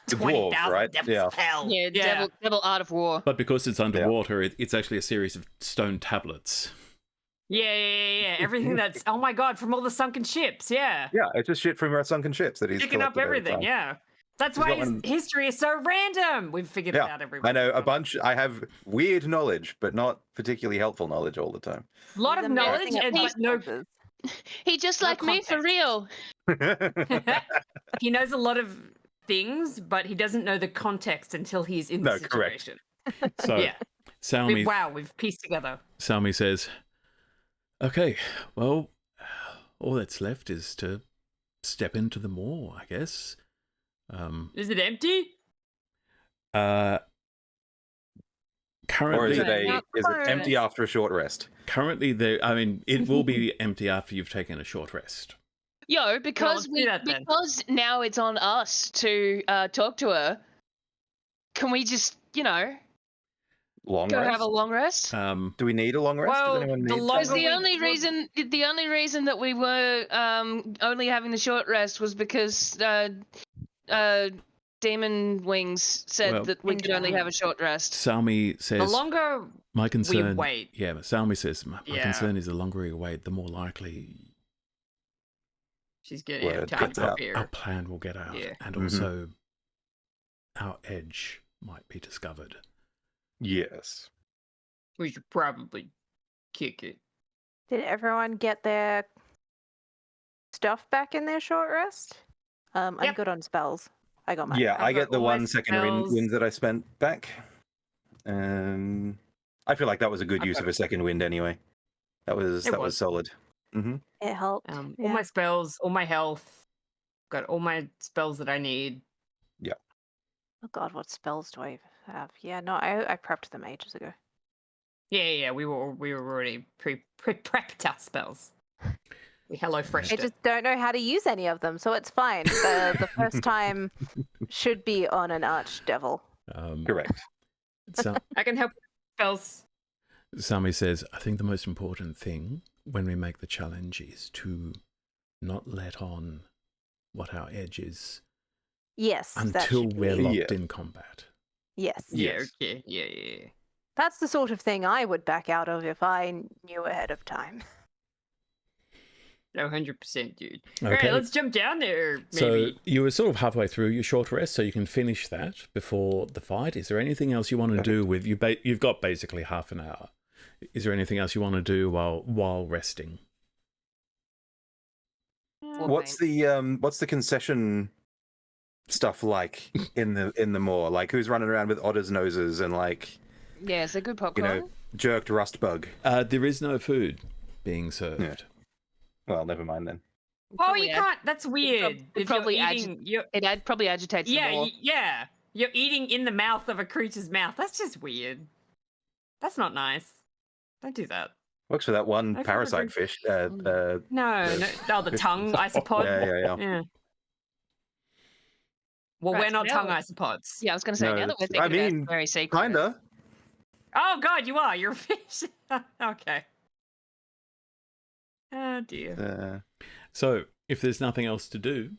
The 20,000 dwarves, right? depths Yeah. of hell. Yeah, Devil Art of War. But because it's underwater, it's actually a series of stone tablets. Yeah. Everything that's oh my god, from all the sunken ships. Yeah, Yeah, it's just shit from our sunken ships that he's picking up collected over everything. time. Yeah, that's He's why got his one- history is so random. We've figured it Yeah, out. I know a bunch. I have weird knowledge, but not particularly helpful knowledge all the time. A lot of He's knowledge amazing at and but no. places. He just No like me for context. real. He knows a lot of things, but he doesn't know the context until he's in No, the correct. situation. So Yeah. Salmi We've pieced together. Salmi says, "Okay, well, all that's left is to step into the maw, I guess." Is it empty? Currently, Or is it Not empty close. after a short rest? Currently, it will be empty after you've taken a short rest. Yo, because let's do that then. because now it's on us to talk to her. Can we just, Long go rest? have a long rest? Do we need a long rest? Well, Does anyone the need longer Because something? the only reason that we were only having the short rest was because Demon Wings said Well- that we could only have a short rest. Salmi The says, longer "My concern." we wait. Yeah, but Salmi says, "My Yeah. concern is the longer we wait, the more likely she's getting Word attacked gets up out. here. our plan will get out, Yeah. and Mhm. also our edge might be discovered. Yes. We should probably kick it. Did everyone get their stuff back in their short rest? I'm Yep. good on spells. I got mine. Yeah, I I've got get the all my 1 second spells. wind that I spent back. I feel like that was a good I've use got of a second wind anyway. That was It was. solid. Mm-hmm. It helped. All yeah. my spells, all my health. Got all my spells that I need. Oh god, what spells do I have? Yeah, no, I prepped them ages ago. Yeah. We were already prepped our spells. We hello fresh I just don't know how to use any of them, so it's fine. The first time should be on an archdevil. Correct. So, I can help with spells. Sami says, I think the most important thing when we make the challenge is to not let on what our edge is Yes. that until should we're be- locked Yeah. in combat. Yes. Yes. Yeah. Okay. Yeah. That's the sort of thing I would back out of if I knew ahead of time. No, 100%, dude. Okay. All right, let's jump down there. Maybe. So you were sort of halfway through your short rest, so you can finish that before the fight. Is there anything else you want to do with you? You've got basically half an hour. Is there anything else you want to do while resting? What's the concession stuff like in the moor? Like who's running around with otters' noses and like Yeah, is there good popcorn? jerked rust bug? There is no food being served. Yeah. Well, never mind then. Oh, you can't. That's weird. It If probably you're eating, It probably agitates them more. yeah. You're eating in the mouth of a creature's mouth. That's just weird. That's not nice. Don't do that. Works for that one I parasite figured- fish. No. Oh, the tongue isopod. Yeah. Yeah. Well, Right, we're not now tongue we're- isopods. Yeah, I was going to say, No, now that we're it's- thinking I about mean, it, very secret. Kinda. Oh God, you are. You're a fish. Okay. Oh dear. So if there's nothing else to do,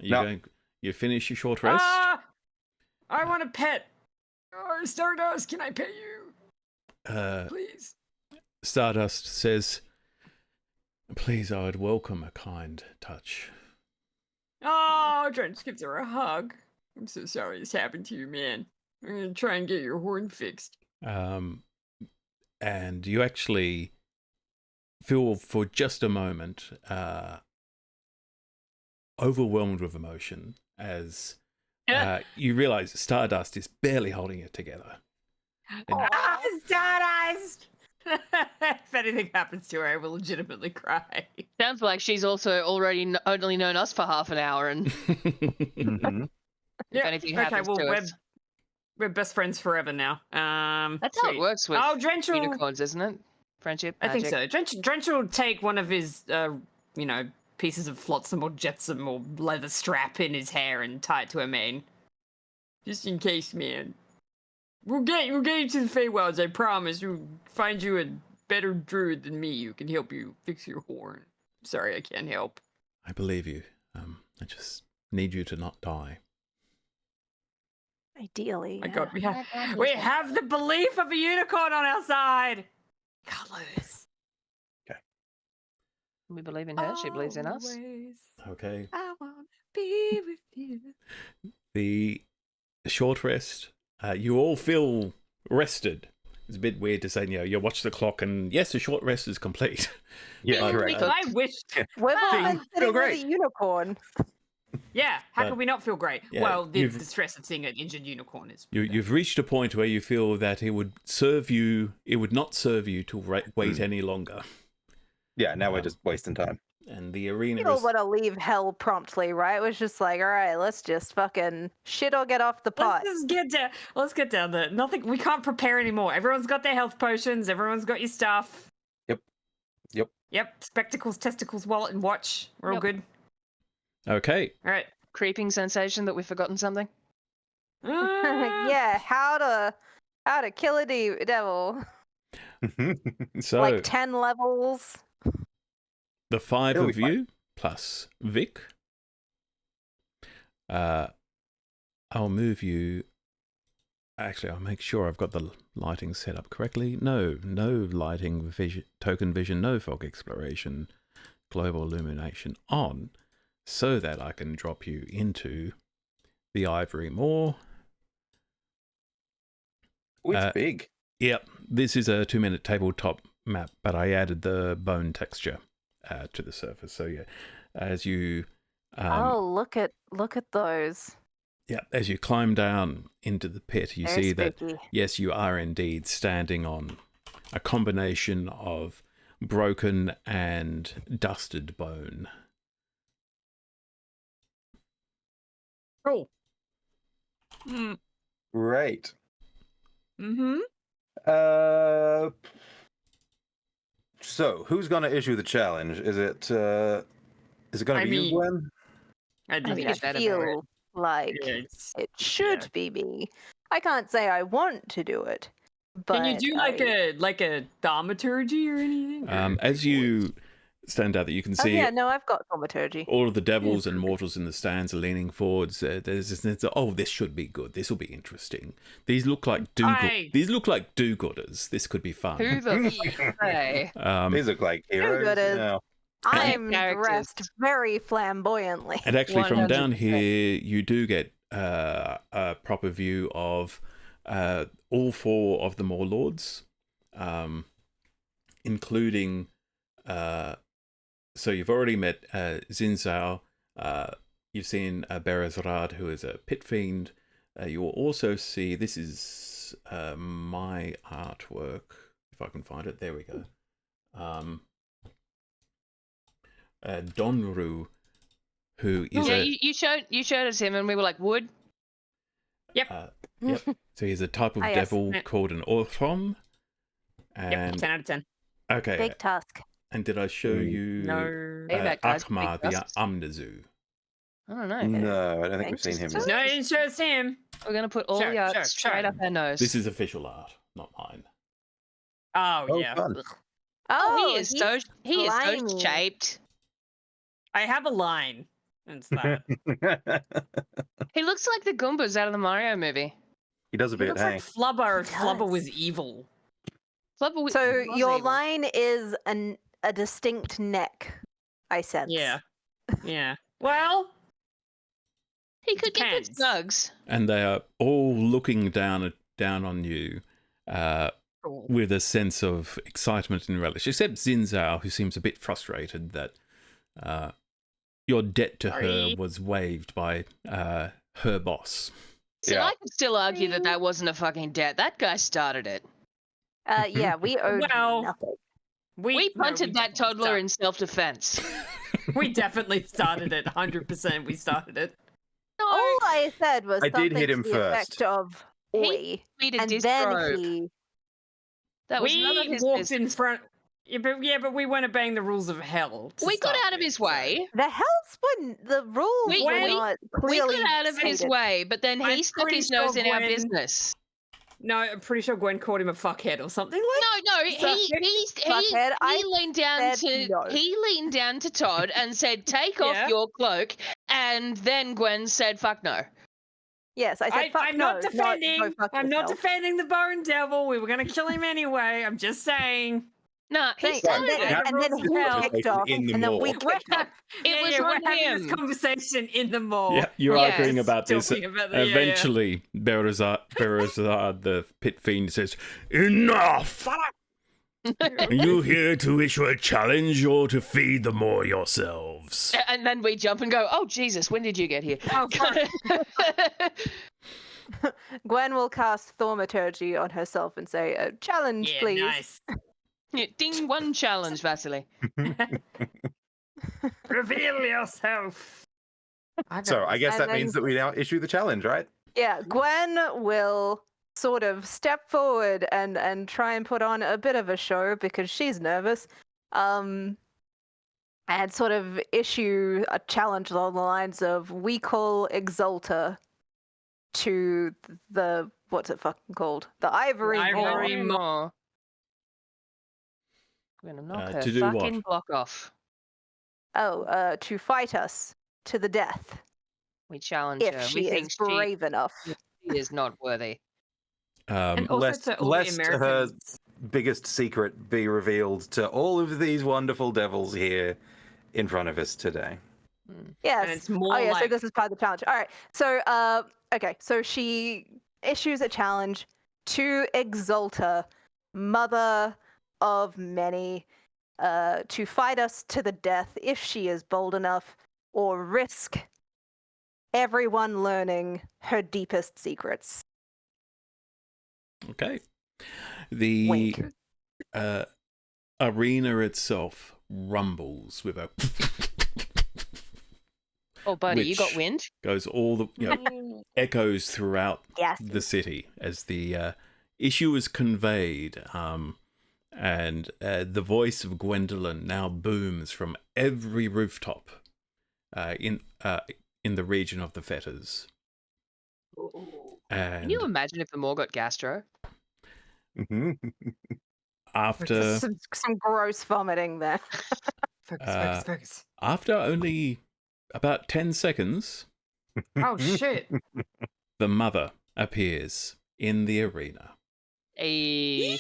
are you No. going? You finish your short rest. I want a pet. Oh, Stardust, can I pet you, please? Stardust says, "Please, I would welcome a kind touch." Oh, Drench gives her a hug. I'm so sorry this happened to you, man. I'm gonna try and get your horn fixed. And you actually feel for just a moment overwhelmed with emotion as you realize Stardust is barely holding it together. And Stardust! If anything happens to her, I will legitimately cry. Sounds like she's also already only known us for half an hour, and Mhm. if anything happens to us. We're best friends forever now. That's how it works with Drench will, unicorns, isn't it? Friendship, I think magic. so. Drench will take one of his, pieces of flotsam or jetsam or leather strap in his hair and tie it to her mane. Just in case, man. We'll get you to the Feywilds, I promise. We'll find you a better druid than me who can help you fix your horn. Sorry, I can't help. I believe you. I just need you to not die. Ideally. My yeah. God, we have the belief of a unicorn on our side. Can't lose. We believe in her. She believes in us. Always, Okay. I wanna be with you. The short rest, you all feel rested. It's a bit weird to say, you watch the clock and yes, the short rest is complete. Yeah, correct. I wish. We've all been Feel sitting with great. a unicorn. Yeah, how But- can we not feel great? Yeah, Well, the you've- stress of seeing an injured unicorn is. You've reached a point where you feel that it would not serve you to wait any longer. Yeah, now we're just wasting time. And the arena People is... want to leave hell promptly, right? It was just like, all right, let's just fucking shit or get off the pot. Let's just get down. Let's get down there. Nothing. We can't prepare anymore. Everyone's got their health potions. Everyone's got your stuff. Yep. Spectacles, testicles, wallet, and watch. We're all Yep. good. Okay. All right. Creeping sensation that we've forgotten something. Yeah, how to kill a devil. So Like 10 levels. the five It'll of be fine. you plus Vic. I'll move you. Actually, I'll make sure I've got the lighting set up correctly. No lighting, token vision, no fog exploration, global illumination on, so that I can drop you into the Ivory Moor Oh, it's big. Yep, this is a 2-minute tabletop map, but I added the bone texture to the surface. So yeah, as you look at those. yeah, as you climb down into the pit, you Very see spooky. that yes, you are indeed standing on a combination of broken and dusted bone. Cool. Great. Mm-hmm. So who's gonna issue the challenge? Is it gonna be you, Gwen? I I think mean, it's I better. feel like it should be me. I can't say I want to do it, but Can you do like a thaumaturgy or anything? As you stand out, that you can see. yeah, no, I've got thaumaturgy. All of the devils and mortals in the stands are leaning forwards. There's this should be good. This will be interesting. These look like These look like do-gooders. This could be fun. Who the fuck are they? These look like heroes. Do-gooders. Yeah. I'm Characters. dressed very flamboyantly. And actually, from down 100%. here, you do get a proper view of all 4 of the Morlords, including. So you've already met Zinzao. You've seen Berazrad, who is a pit fiend. You will also see, this is my artwork, if I can find it. There we go. Donru, who is you showed us him, and we were like, wood. Yep. So he's a type of Ah, yes. devil called an Orthrom. Yep, And 10 out of 10. okay. Big tusk. And did I show you No. Hey, that guy's Akhmar, big the tusks. Amnazu? I don't know. No, I don't think we've seen him. Interesting. No, I didn't show us him. We're gonna put all Sure, the art sure, straight sure. up our nose. This is official art, not mine. Oh, Oh, yeah. fun. Oh, he is so slimy. shaped. I have a line. It's that. He looks like the Goombas out of the Mario movie. He does a He bit, looks hey. like Flubber if He Flubber does. was evil. Flubber So was your evil. line is a distinct neck, I sense. Yeah. Yeah. Well, He could get good Depends. snugs. And they are all looking down on you cool. with a sense of excitement and relish, except Zinzao, who seems a bit frustrated that your debt to her Sorry. was waived by her boss. See, Yeah. I could still argue that that wasn't a fucking debt. That guy started it. Yeah, we owed Well, nothing. We punted that toddler in self-defense. We definitely started it. 100% we started it. No, All I said was I did something hit him to the effect first. of oi, beat a and disrobe. then he. That was none of We his walked business. in front. Yeah, but we weren't obeying the rules of hell. to We got start out of with, his so- way. The hells wouldn't. The rules We- were we- not We clearly got out of his stated. way, but then he I'm stuck pretty his nose sure in our Gwen- business. No, I'm pretty sure Gwen called him a fuckhead or something like. No, So- he Fuckhead, I leaned down said to no. he leaned down to Todd and said, "Take off Yeah. your cloak," and then Gwen said, "Fuck no." Yes, I said. Fuck I'm no, not defending. No, fuck I'm not yourself. defending the Bone Devil. We were gonna kill him anyway. I'm just saying. Nah, he Thank- started and then, it. and then Rules he of hell. kicked off, In the and then we mall. kicked off. It was we're on having him. this conversation in the mall. Yeah, you're Yes. arguing about this. Talking about the- yeah, yeah. Eventually, Berazard, the pit fiend, says, "Enough! Are you here to issue a challenge or to feed the more yourselves?" And then we jump and go, "Oh Jesus, when did you get here?" Oh, fuck. Gwen will cast thaumaturgy on herself and say, "Challenge, Yeah, please." nice. Yeah, ding, one challenge, Vasily. Reveal yourself. So I guess And that means that we now issue the challenge, right? Yeah, Gwen will sort of step forward and try and put on a bit of a show because she's nervous. And sort of issue a challenge along the lines of, we call Exalta to the, what's it fucking called? The Ivory Maw. Ivory Maw. more. I'm gonna knock her to do what? fucking block off. Oh, to fight us to the death We challenge if her. she We is think brave enough. she is not worthy. And also lest to all the lest her Americans. biggest secret be revealed to all of these wonderful devils here in front of us today. Yes. And it's more Oh yeah, so like this is part of the challenge. All right. So okay, so she issues a challenge to Exalta, mother of many, to fight us to the death if she is bold enough, or risk everyone learning her deepest secrets. Okay. The Wink. arena itself rumbles with a Oh, buddy, you got which wind? goes all the echoes throughout Yes. the city as the issue is conveyed, and the voice of Gwendolyn now booms from every rooftop in the region of the fetters. And Can you imagine if the Moor got gastro? after Some gross vomiting there. Focus. after only about 10 seconds, Oh shit! the mother appears in the arena. A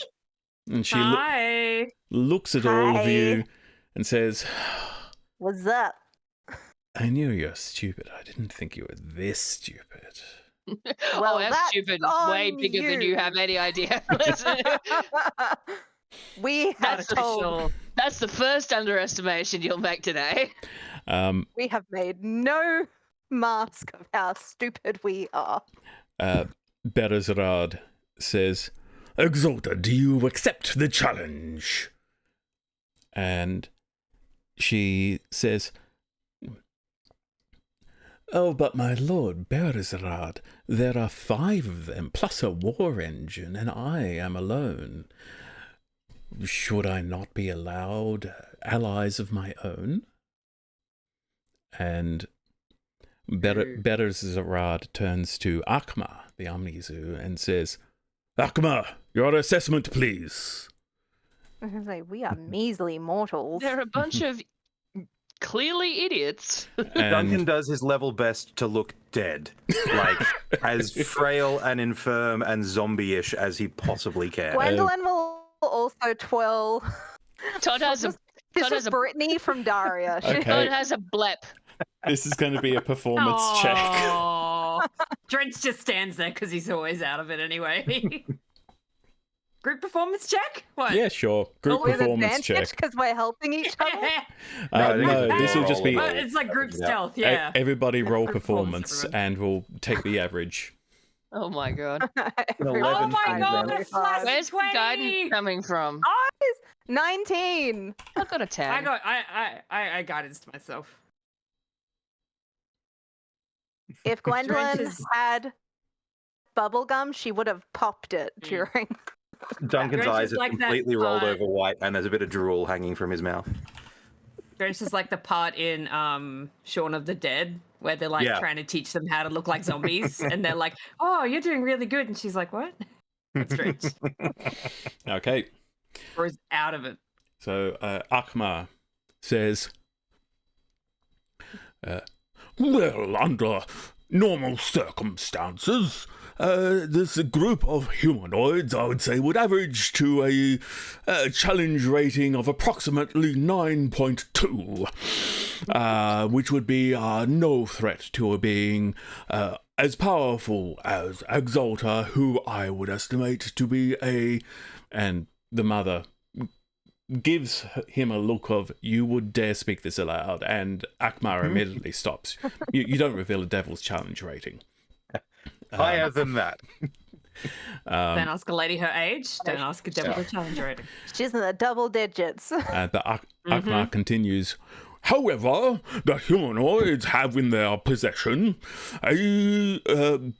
And she Hi. looks at all of Hi. you and says, What's up? I knew you're stupid. I didn't think you were this stupid. Well, oh, that's that's stupid. on Way bigger than you you. have any idea. We have That's told. That's the first underestimation you'll make today. We have made no mask of how stupid we are. Berazarad says, Exalta, do you accept the challenge? And she says, Oh, but my lord Berazarad, there are 5 of them, plus a war engine, and I am alone. Should I not be allowed allies of my own? And Berazarad turns to Akma, the Omnizu, and says, Akma, your assessment, please. I was gonna say, we are measly mortals. They're a bunch of clearly idiots. Duncan And does his level best to look dead, like as frail and infirm and zombie-ish as he possibly can. Gwendolyn will also twirl. Todd has a This Todd was has a Brittany from Daria. She- Okay. Todd has a blep. this is going to be a performance check. Aw. Drench just stands there because he's always out of it anyway. Group performance check? What? Yeah, sure. Group with performance advantage check. because we're helping each other. I think No, it's this will just be roll. It's like group Yeah. stealth, yeah. everybody roll Group performance, everyone. and we'll take the average. Oh my god. Everyone Oh 11 my times god, round. the flash Where's the 20! guidance coming from? 19. I got a 10. I guidance to myself. If Gwendolyn Drench is- had bubblegum, she would have popped it during. Duncan's Drench eyes is are like that completely rolled part- over white, and there's a bit of drool hanging from his mouth. Drench is like the part in Shaun of the Dead where they're like Yeah. trying to teach them how to look like zombies, and they're like, "Oh, you're doing really good," and she's like, "What?" That's Drench. Okay, Or is out of it. so Akma says, well, under normal circumstances, this group of humanoids, I would say, would average to a challenge rating of approximately 9.2, which would be no threat to a being as powerful as Exalta, who I would estimate to be a... And the mother gives him a look of, you would dare speak this aloud, and Akmar immediately stops. You don't reveal a devil's challenge rating. Higher than that. Don't ask a lady her age. Don't ask a devil the challenge rating. She's in the double digits. But Akmar continues, however, the humanoids have in their possession a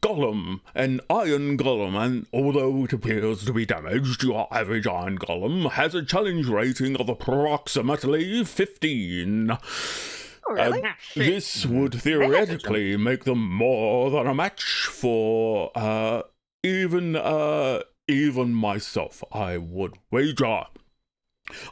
golem, an iron golem, and although it appears to be damaged, your average iron golem has a challenge rating of approximately 15. Oh, really? This would theoretically make them more than a match for even myself, I would wager.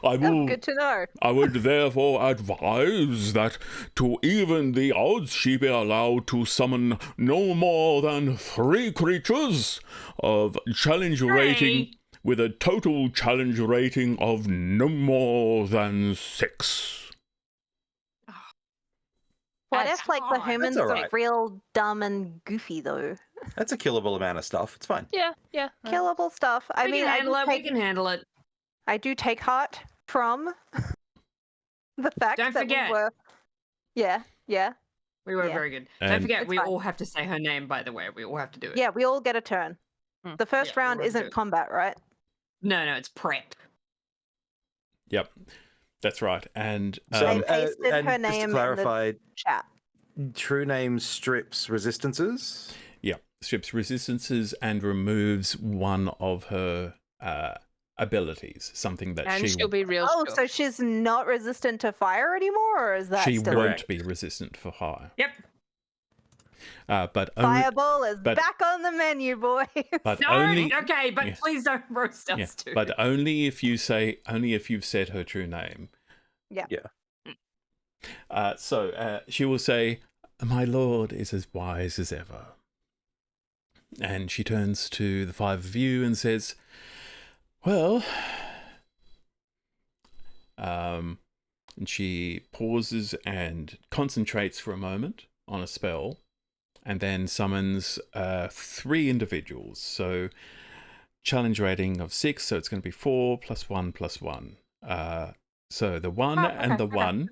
Oh, good to know. I would therefore advise that to even the odds, she be allowed to summon no more than 3 creatures of challenge rating, with a total challenge rating of no more than 6. What That's if like the hard. humans That's are alright. real dumb and goofy though? That's a killable amount of stuff. It's fine. Yeah. Killable stuff. I We mean, can I handle do it. We take can handle it. I do take heart from the fact Don't that forget. we were. Yeah. We were Yeah. very good. Don't And- forget, It's we fine. all have to say her name, by the way. We all have to do it. Yeah, we all get a turn. Hmm. The first Yeah, we round will do isn't it. combat, right? No, it's prep. Yep, that's right. And So, I pasted and her just name to in clarify, Chat. true name strips resistances. yeah, strips resistances and removes one of her abilities, something that And she she'll be real. Oh, sure. so she's not resistant to fire anymore, or is that she still won't Correct. be resistant for fire. Yep. But only, Fireball is but- back on the menu, boys. but No, only, okay, but yeah. please don't roast us yeah, too. but only if you've said her true name. Yeah. So she will say, "My lord is as wise as ever," and she turns to the five of you and says, "Well," and she pauses and concentrates for a moment on a spell, and then summons 3 individuals. So challenge rating of 6, so it's going to be 4 + 1 + 1. So the 1 and the 1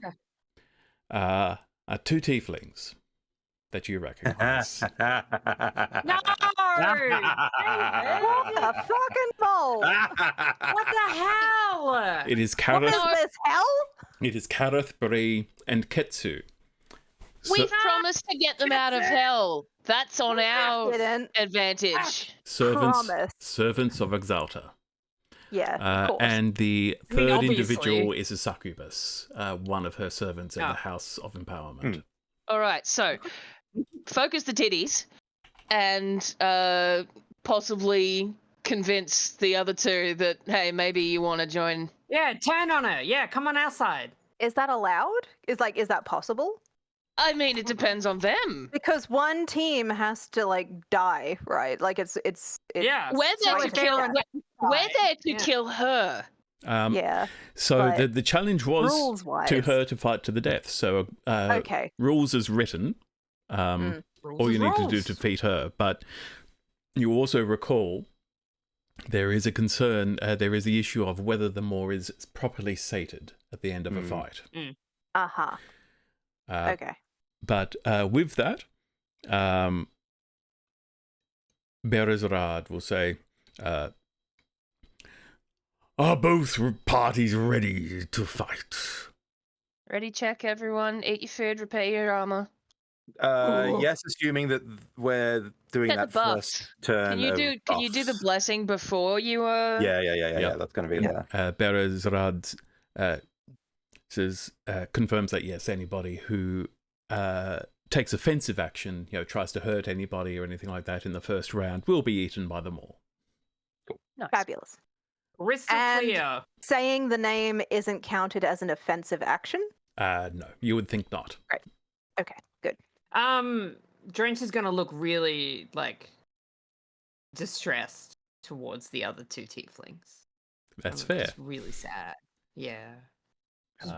are 2 tieflings that you recognize. No! What the fucking ball? What the hell? It is What is Kareth, this hell? Bree, and Ketsu. We So- promised to get them out of hell. That's on our Didn't. advantage. Promise. servants of Exalta. Yeah, of course. And the I mean, third obviously. individual is a succubus, one of her servants in Oh. the House of Empowerment. All right, so focus the titties and possibly convince the other 2 that, hey, maybe you want to join. Yeah, turn on her. Yeah, come on our side. Is that allowed? Is that possible? I mean, it depends on them. Because one team has to like die, right? Like it's Yeah. We're there so to if kill. they're We're there to Yeah. kill her. yeah. So but the challenge was rules-wise. to her to fight to the death. So Okay. rules as written, Mm. all you need to do to defeat her. But you also recall there is a concern, there is the issue of whether the maw is properly sated at the end of a fight. Uh-huh. Okay. But with that, Berizrad will say, "Are both parties ready to fight?" Ready, check, everyone. Eat your food, repair your armor. Yes, assuming that we're doing Get the that buff. first turn. Can you of do the buffs. blessing before you Yeah. That's going to be there. Berizrad says, confirms that yes, anybody who takes offensive action, tries to hurt anybody or anything like that in the first round, will be eaten by them all. Nice. Fabulous. Crystal And- clear. Saying the name isn't counted as an offensive action? No, you would think not. Okay, good. Drench is gonna look really distressed towards the other 2 tieflings. That's It's fair. really sad. Yeah.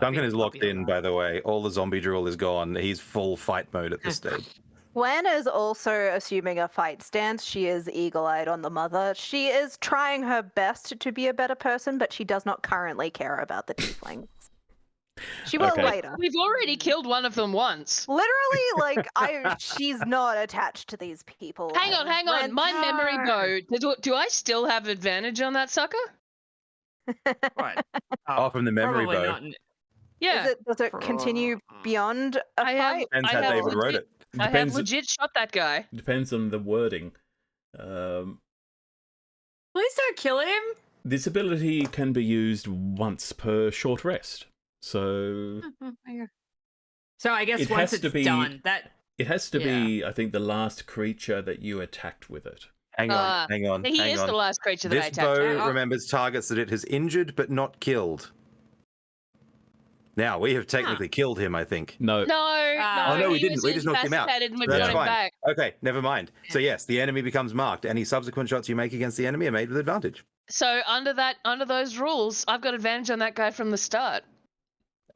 Duncan is locked Puppy in, on by the way. All the zombie drool is gone. He's full fight mode at this stage. Gwen is also assuming a fight stance. She is eagle-eyed on the mother. She is trying her best to be a better person, but she does not currently care about the tieflings. She will Okay. later. We've already killed one of them once. Literally, she's not attached to these people. Hang on. My memory No. bow. Do I still have advantage on that sucker? What? Oh, from the memory probably bow. not. Yeah. Does it continue beyond a I have- fight? Depends I how have David wrote legit- it. I have Depends- legit shot that guy. Depends on the wording. Please don't kill him. This ability can be used once per short rest. So So I guess It once has to it's be- done, that it has to be, I think, the last creature that you attacked with it. Hang on. He hang is on. the last creature that I This attacked. bow Oh. remembers targets that it has injured but not killed. Now, we have technically killed him, I think. No. No, Oh, no, we he didn't. was We just knocked him out. incapacitated and we That's brought him fine. back. Okay, never mind. So yes, the enemy becomes marked. Any subsequent shots you make against the enemy are made with advantage. So under those rules, I've got advantage on that guy from the start.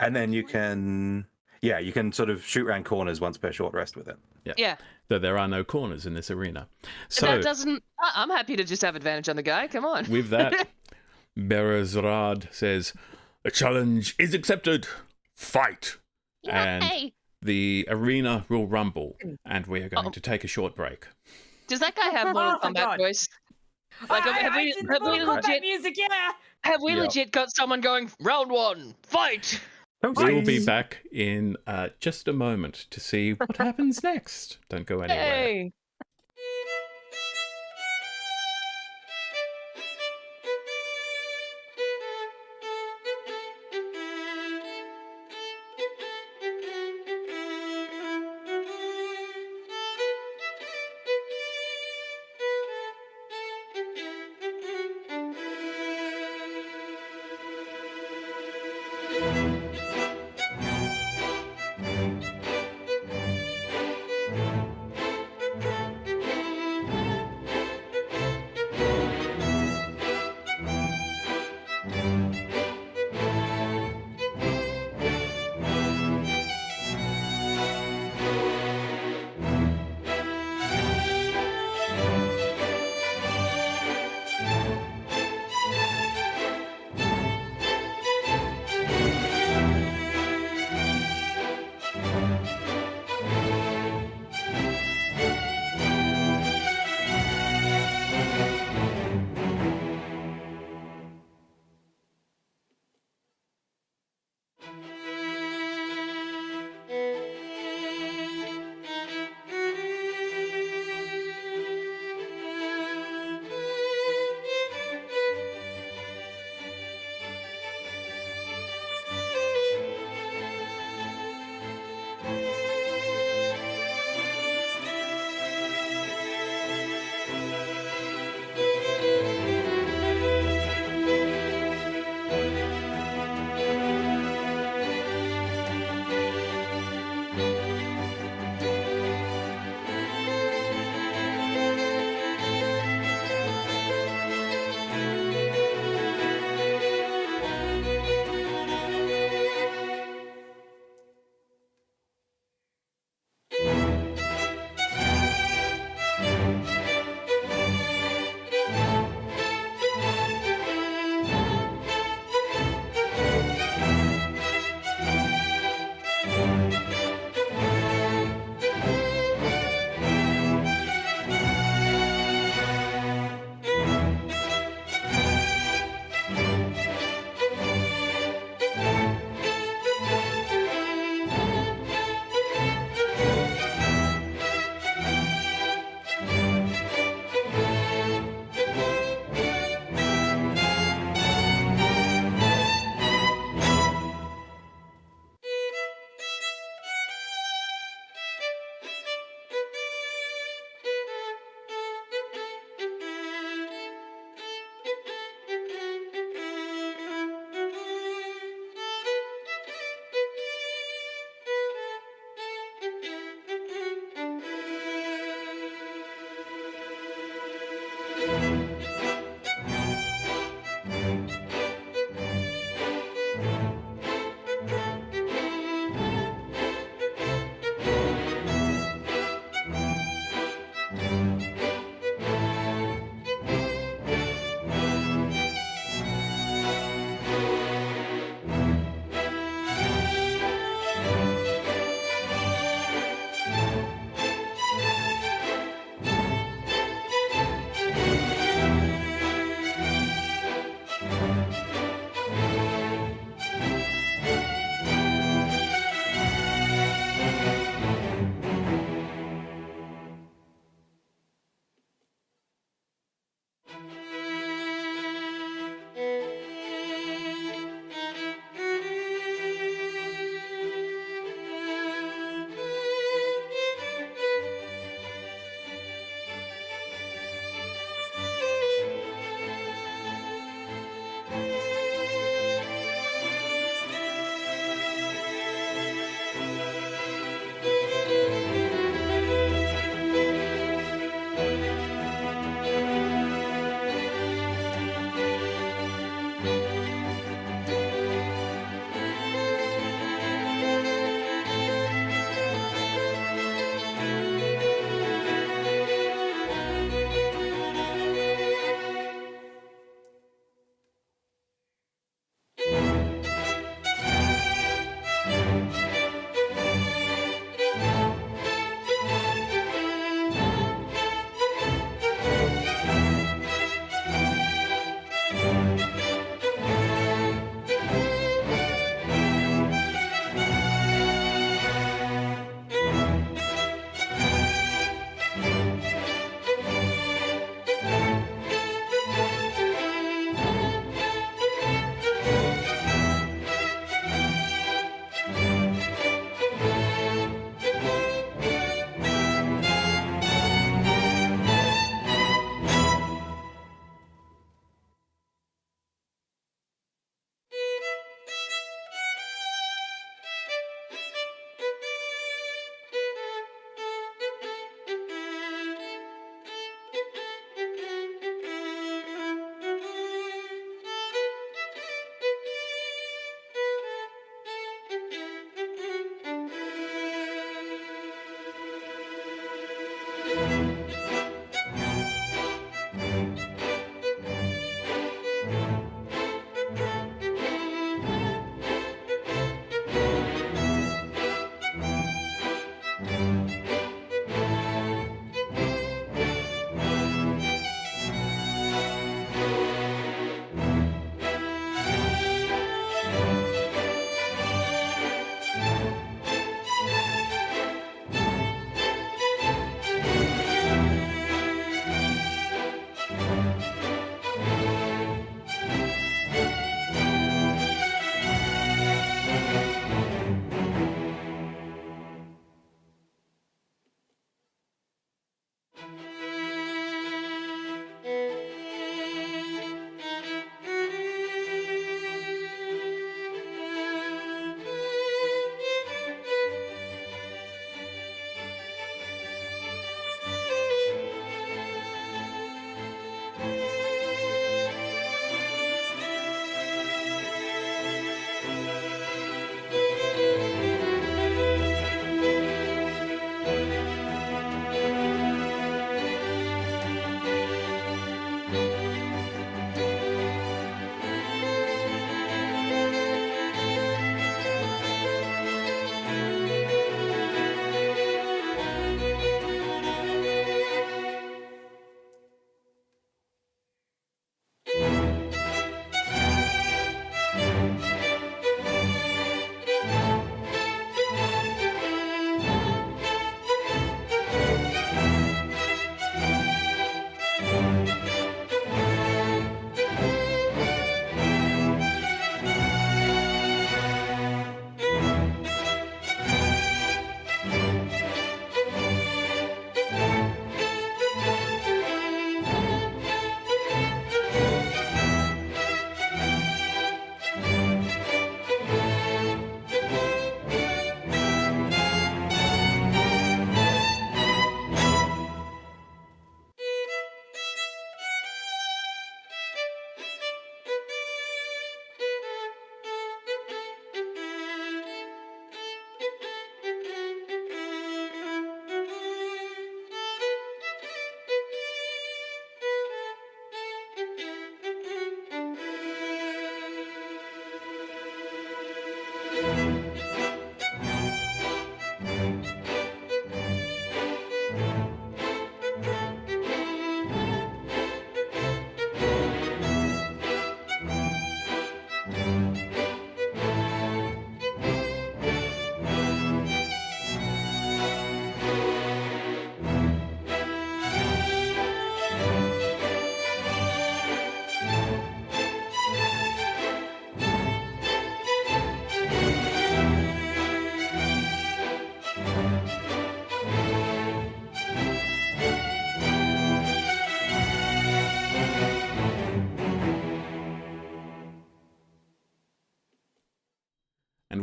And then you can... Yeah, you can sort of shoot around corners once per short rest with it. Yeah. Though there are no corners in this arena. So That doesn't. I'm happy to just have advantage on the guy. Come on. with that, Berazrad says, "The challenge is accepted. Fight!" And Yay! the arena will rumble, and we are going to take a short break. Does that guy have Mortal Oh, Kombat God. voice? Like, have we legit? music, yeah. Have we Yep. legit got someone going round one, fight? We will be back in just a moment to see what happens next. Don't go anywhere. Hey.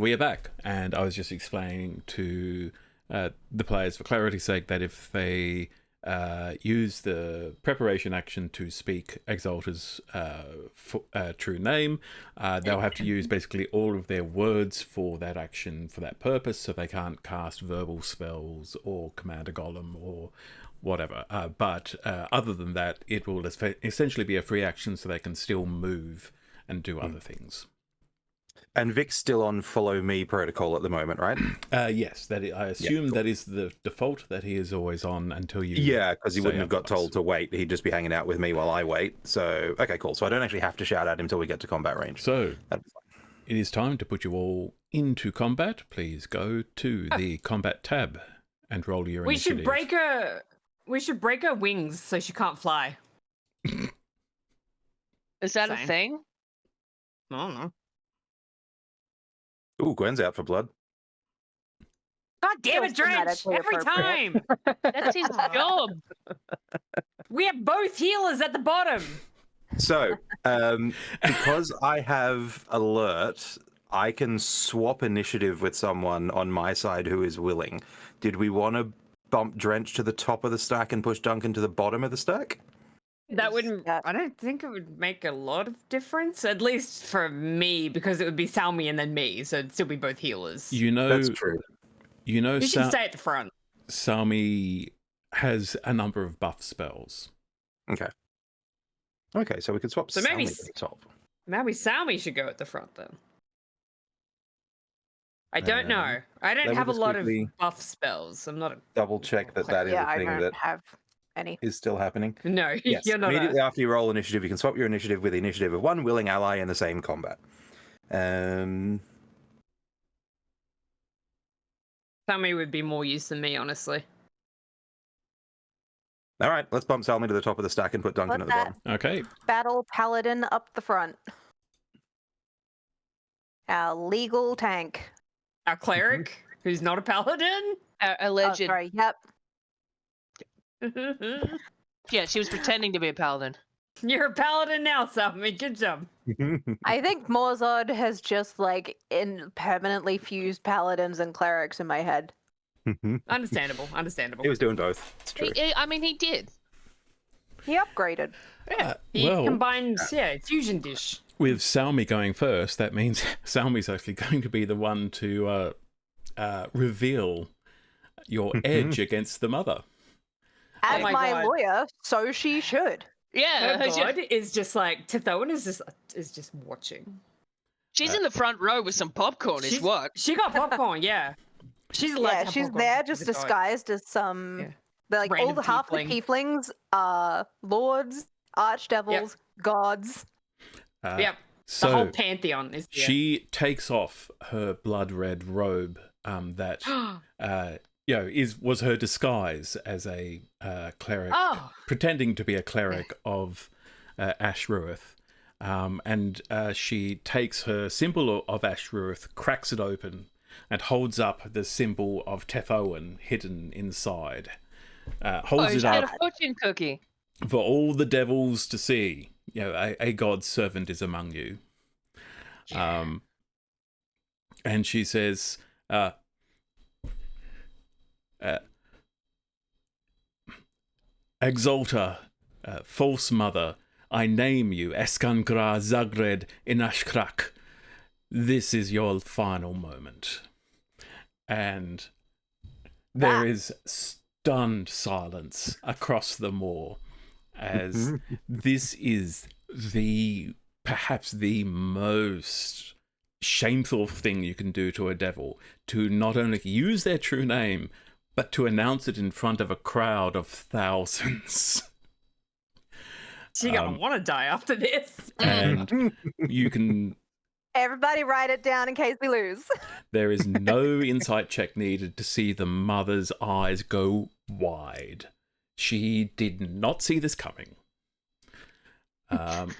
we are back, and I was just explaining to the players, for clarity's sake, that if they use the preparation action to speak Exalta's true name, they'll have to use basically all of their words for that action for that purpose, so they can't cast verbal spells or command a golem or whatever. But other than that, it will essentially be a free action, so they can still move and do other things. And Vic's still on follow me protocol at the moment, right? Yes, I assume that is the default, that he is always on until you... Yeah, because he wouldn't have got otherwise. told to wait. He'd just be hanging out with me while I wait. So, okay, cool. So I don't actually have to shout at him until we get to combat range. So, That'd be fine. it is time to put you all into combat. Please go to the combat tab and roll your initiative. We should break her wings so she can't fly. Is that a Same. thing? I don't know. Ooh, Gwen's out for blood. God damn it, Feels Drench! thematically Every appropriate. time! That's his job. We have both healers at the bottom! So, because I have alert, I can swap initiative with someone on my side who is willing. Did we want to bump Drench to the top of the stack and push Duncan to the bottom of the stack? That wouldn't... Yeah. I don't think it would make a lot of difference, at least for me, because it would be Salmi and then me, so it'd still be both healers. You know, That's true. You know, You should stay at the front. Salmi has a number of buff spells. Okay. Okay, so we could swap So maybe Salmi to the top. Maybe Salmi should go at the front then. I don't know. I let don't me have a just lot quickly of buff spells. I'm not a... Double check that that is Yeah, a I thing don't that have any. is still happening. No, Yes, you're not immediately after you roll initiative, you can swap your initiative with the initiative of one willing ally in the same combat. Salmi would be more use than me, honestly. All right, let's bump Salmi to the top of the stack and put Duncan Put at the bottom. Okay. Battle paladin up the front. Our legal tank. Our cleric, who's not a paladin? Alleged. Oh, sorry. Yep. Yeah, she was pretending to be a paladin. You're a paladin now, Salmi. Good job. I think Morzod has just permanently fused paladins and clerics in my head. Understandable. Understandable. He was doing both. It's true. I mean, he did. He upgraded. Yeah. He well- combines, fusion dish. With Salmi going first, that means Salmi's actually going to be the one to reveal your edge against the mother. As Oh my my God. lawyer, so she should. Yeah, Her god is just like, Tithone is just watching. she's in the front row with some popcorn. Is what? She got popcorn, yeah. She's allowed to Yeah, have she's popcorn. there She's just a god. disguised as some. Yeah. They're like all Random the half the tiefling. tieflings are lords, archdevils, gods. Yep. So The whole pantheon is there. she takes off her blood red robe that was her disguise as a cleric, Oh. pretending to be a cleric of Ashruith. And she takes her symbol of Ashruith, cracks it open, and holds up the symbol of Tethoan hidden inside. Holds Oh, it she had up a fortune cookie. for all the devils to see. You know, a God's servant is among you. And she says, Exalta, false mother, I name you, Eskangra Zagred Inashkrak. This is your final moment. And there is stunned silence across the moor as this is perhaps the most shameful thing you can do to a devil, to not only use their true name, but to announce it in front of a crowd of thousands. She gonna want to die after this. And you can... Everybody write it down in case we lose. There is no insight check needed to see the mother's eyes go wide. She did not see this coming. Gotcha,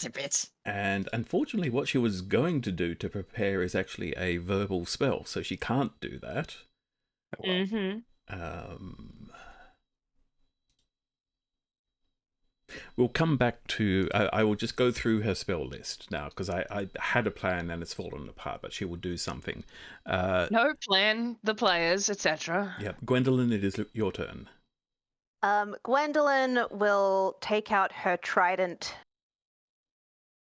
bitch. And unfortunately, what she was going to do to prepare is actually a verbal spell, so she can't do that. Mm-hmm. We'll come back to... I will just go through her spell list now, because I had a plan and it's fallen apart, but she will do something. No plan, the players, etc. Yep. Gwendolyn, it is your turn. Gwendolyn will take out her trident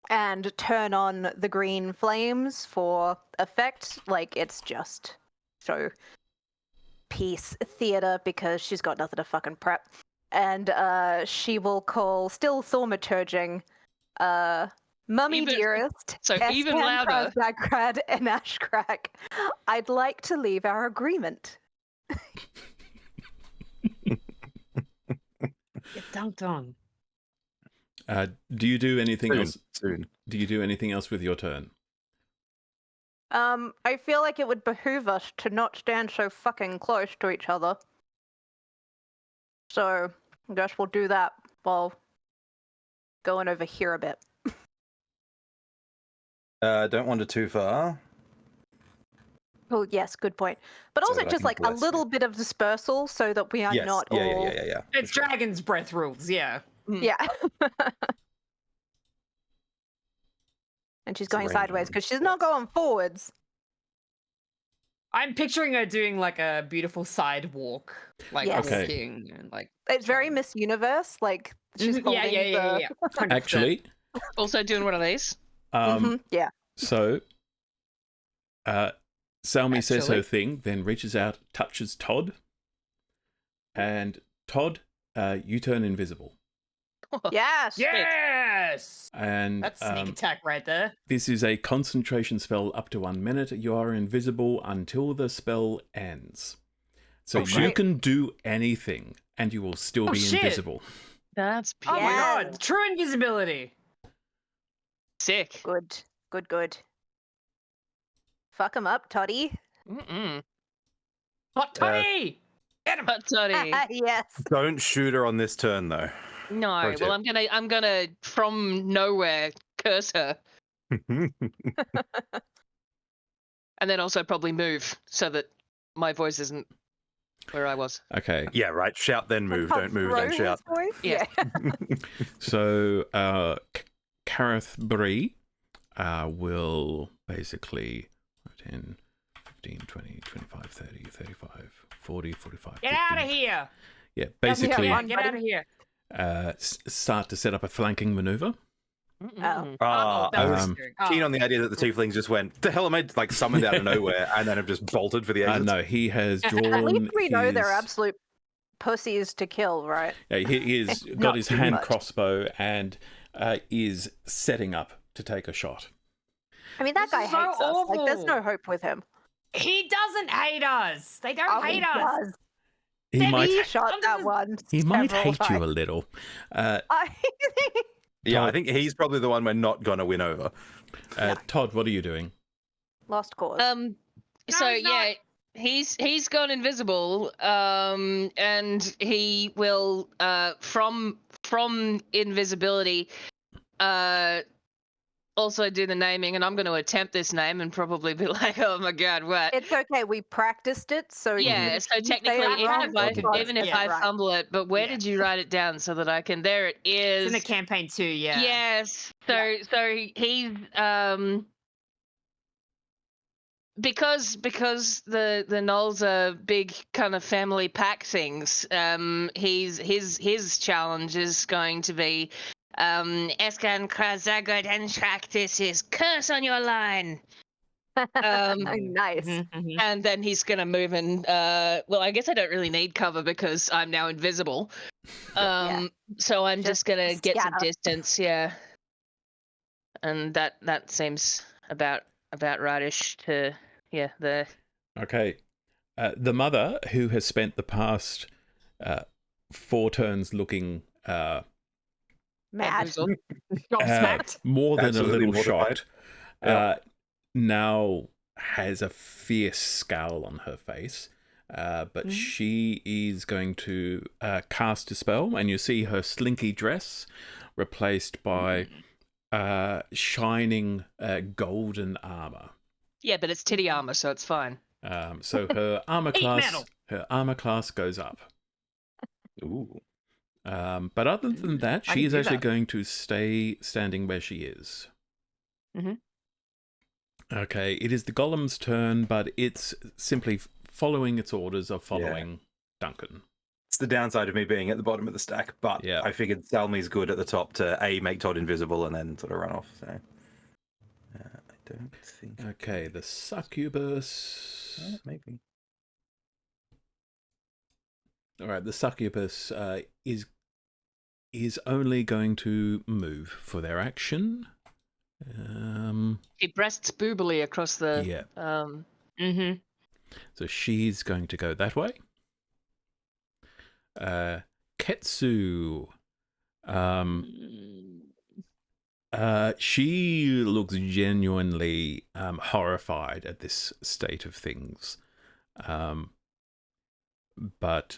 and turn on the green flames for effect. Like, it's just so peace theater because she's got nothing to fucking prep. And she will call, still thaumaturging, Mummy Dearest, So even louder. Bagrad and Ashcrack. I'd like to leave our agreement. Get dunked on. Do you do anything else? Soon. Do you do anything else with your turn? I feel like it would behoove us to not stand so fucking close to each other. So, I guess we'll do that while going over here a bit. Don't wander too far. Oh, yes, good point. But So also that I just can like a bless little you. bit of dispersal so that we are Yes. not yeah, all... yeah. It's Dragon's Breath rules, yeah. Yeah. And she's It's a going range sideways one. because she's not going forwards. I'm picturing her doing like a beautiful sidewalk, like Yes. Okay. walking and like. It's very Miss Universe, like she's holding Yeah. 100%. Actually, Also doing one of these. Yeah. So, Salmi says her Actually. thing, then reaches out, touches Todd, and Todd, you turn invisible. Yes. Yes, And that's sneak attack right there. this is a concentration spell up to 1 minute. You are invisible until the spell ends. So Oh, you shit. can do anything, and you will still Oh, be shit. invisible. That's Oh my Yeah. god, true invisibility. sick. Good. Good. Fuck him up, Toddy. Mm-mm. Hot toddy. Get him. But sorry. Yes. Don't shoot her on this turn, though. No, Pro tip. well I'm gonna from nowhere curse her. And then also probably move so that my voice isn't where I was. Okay, Yeah, right. Shout, then move. Can't Don't move, throw then his shout. voice? Yeah. so Kareth Bree will basically 10, 15, 20, 25, 30, 35, 40, 45, Get 50. out of here. Yeah, Yeah, basically one- Get out of here. start to set up a flanking maneuver. Mm-mm. Ah, that I was was oh. keen on the idea that the tieflings just went, the hell am I, like, summoned out of nowhere and then have just bolted for the exit. No, he has drawn. At least we know they're his- absolute pussies to kill, right? Yeah, he is got Not his too hand much. crossbow and is setting up to take a shot. I mean, that This guy is so hates us. Like, there's no awful. hope with him. He doesn't hate us. They don't Oh, hate he us. does. He Then might He shot under that the- one. he might several hate you a times. little. Yeah, I Todd- think he's probably the one we're not going to win over. Todd, what are you doing? Lost cause. So he's not. yeah, he's gone invisible. And he will from invisibility also do the naming, and I'm going to attempt this name and probably be like, oh my god, what? It's okay. We practiced it, so Yeah, even if so you say technically, it even wrong, if I it's fine. even if Yeah, I right. fumble it, but where Yeah. did you write it down so that I can? There it is. It's in the campaign too, yeah. Yes. So he's because the Knolls are big kind of family pack things. His challenge is going to be Eskan Krazagod and This is curse on your line. Nice. Mhm. And then he's gonna move and well, I guess I don't really need cover because I'm now invisible. Yeah. So I'm just gonna get some scatter. distance, yeah. And that seems about rightish to the Okay. The mother, who has spent the past 4 turns looking Mad. Gobsmacked. more than Absolutely a little mortified. shocked, Yeah. now has a fierce scowl on her face. But she is going to cast a spell, and you see her slinky dress replaced by shining golden armor. yeah, but it's titty armor, so it's fine. So her armor Heat class, metal. goes up. Ooh. But other than that, I she can is do actually that. going to stay standing where she is. Mhm. Okay, it is the golem's turn, but it's simply following its orders of following Duncan. It's the downside of me being at the bottom of the stack, but Yeah. I figured Salmi's good at the top to A, make Todd invisible, and then sort of run off. So I don't think. Okay, the succubus. Maybe. All right, the succubus is only going to move for their action. She breasts boobily across the. Yeah. Mm-hmm. So she's going to go that way. Ketsu. She looks genuinely horrified at this state of things. But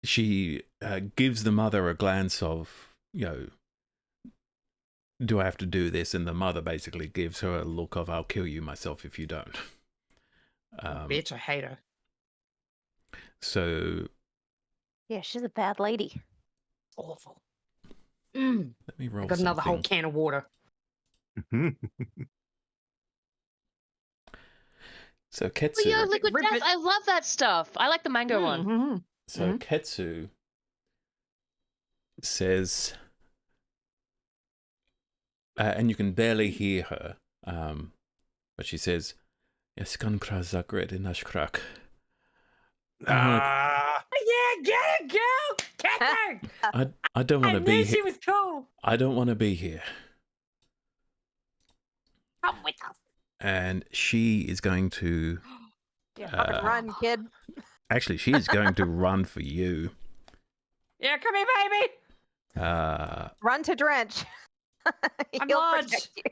she gives the mother a glance of, do I have to do this? And the mother basically gives her a look of, I'll kill you myself if you don't. Bitch, I hate her. So Yeah, she's a bad lady. Awful. let me roll Got another whole something. can of water. So Ketsu. Oh, yeah, liquid Rip death. it. I love that stuff. I like the mango one. Mm-hmm. So Ketsu says, and you can barely hear her, but she says, "Eskan krazagred inashkrak." Yeah, get it, girl! Get her! I don't want I to be knew she here. was cool. I don't want to be here. Come with us. And she is going to. Yeah, run, kid. Actually, she is going to run for you. Yeah, come here, baby. Run to Drench. I'm He'll large. protect you.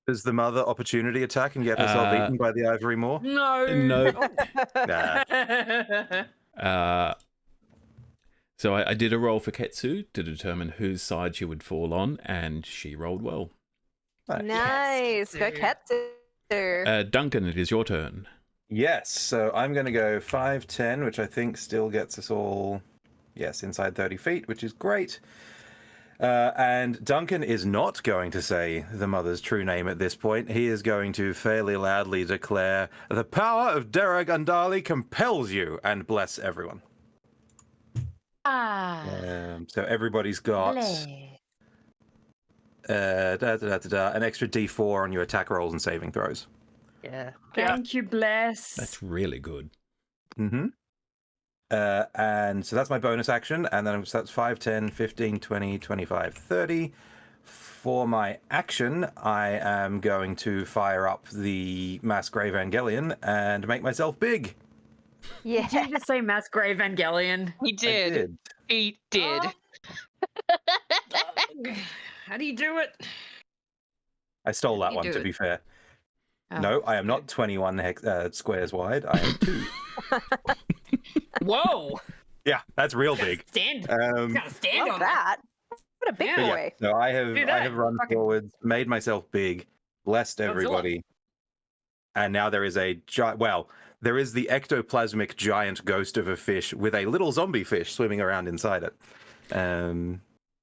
Does the mother opportunity attack and get herself eaten by the ivory maw? No. No. Nah. So I did a roll for Ketsu to determine whose side she would fall on, and she rolled well. Nice. Go Ketsu. Duncan, it is your turn. Yes, so I'm going to go 5'10", which I think still gets us all, inside 30 feet, which is great. And Duncan is not going to say the mother's true name at this point. He is going to fairly loudly declare, "The power of Derek Undali compels you," and bless everyone. So everybody's got an extra D4 on your attack rolls and saving throws. Yeah. Thank you, bless. That's really good. Mm-hmm. And so that's my bonus action, and then that's 5, 10, 15, 20, 25, 30. For my action, I am going to fire up the Mass Grave Evangelion and make myself big. Yeah. Did you just say Mass Grave Evangelion? He did. He did. How do you do it? I stole that You one, do to it. be fair. Oh, No, I am not 21 squares wide. I am 2. Whoa! Yeah, that's real big. Stand. Um, Gotta stand Love on that. What a big Yeah. But boy. yeah, so I have Do that. run Fucking- forwards, made myself big, blessed Godzilla. everybody, and now there is there is the ectoplasmic giant ghost of a fish with a little zombie fish swimming around inside it,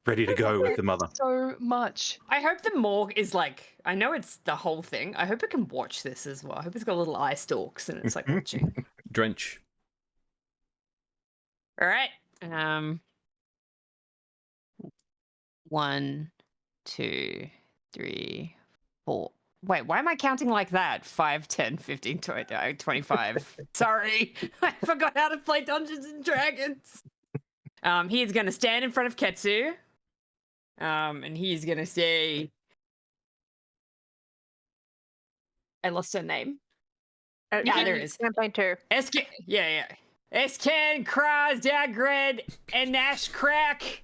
ready to go with the mother. So much. I hope the morgue is like, I know it's the whole thing. I hope it can watch this as well. I hope it's got little eye stalks and it's like watching. Drench. All right. 1, 2, 3, 4. Wait, why am I counting like that? 5, 10, 15, 20, 25. Sorry. I forgot how to play Dungeons and Dragons. He is going to stand in front of Ketsu. And he's going to say, I lost her name. Yeah, there it is. Campaign 2. Yeah. Esken, Kraz, Dagred, and Nash Crack.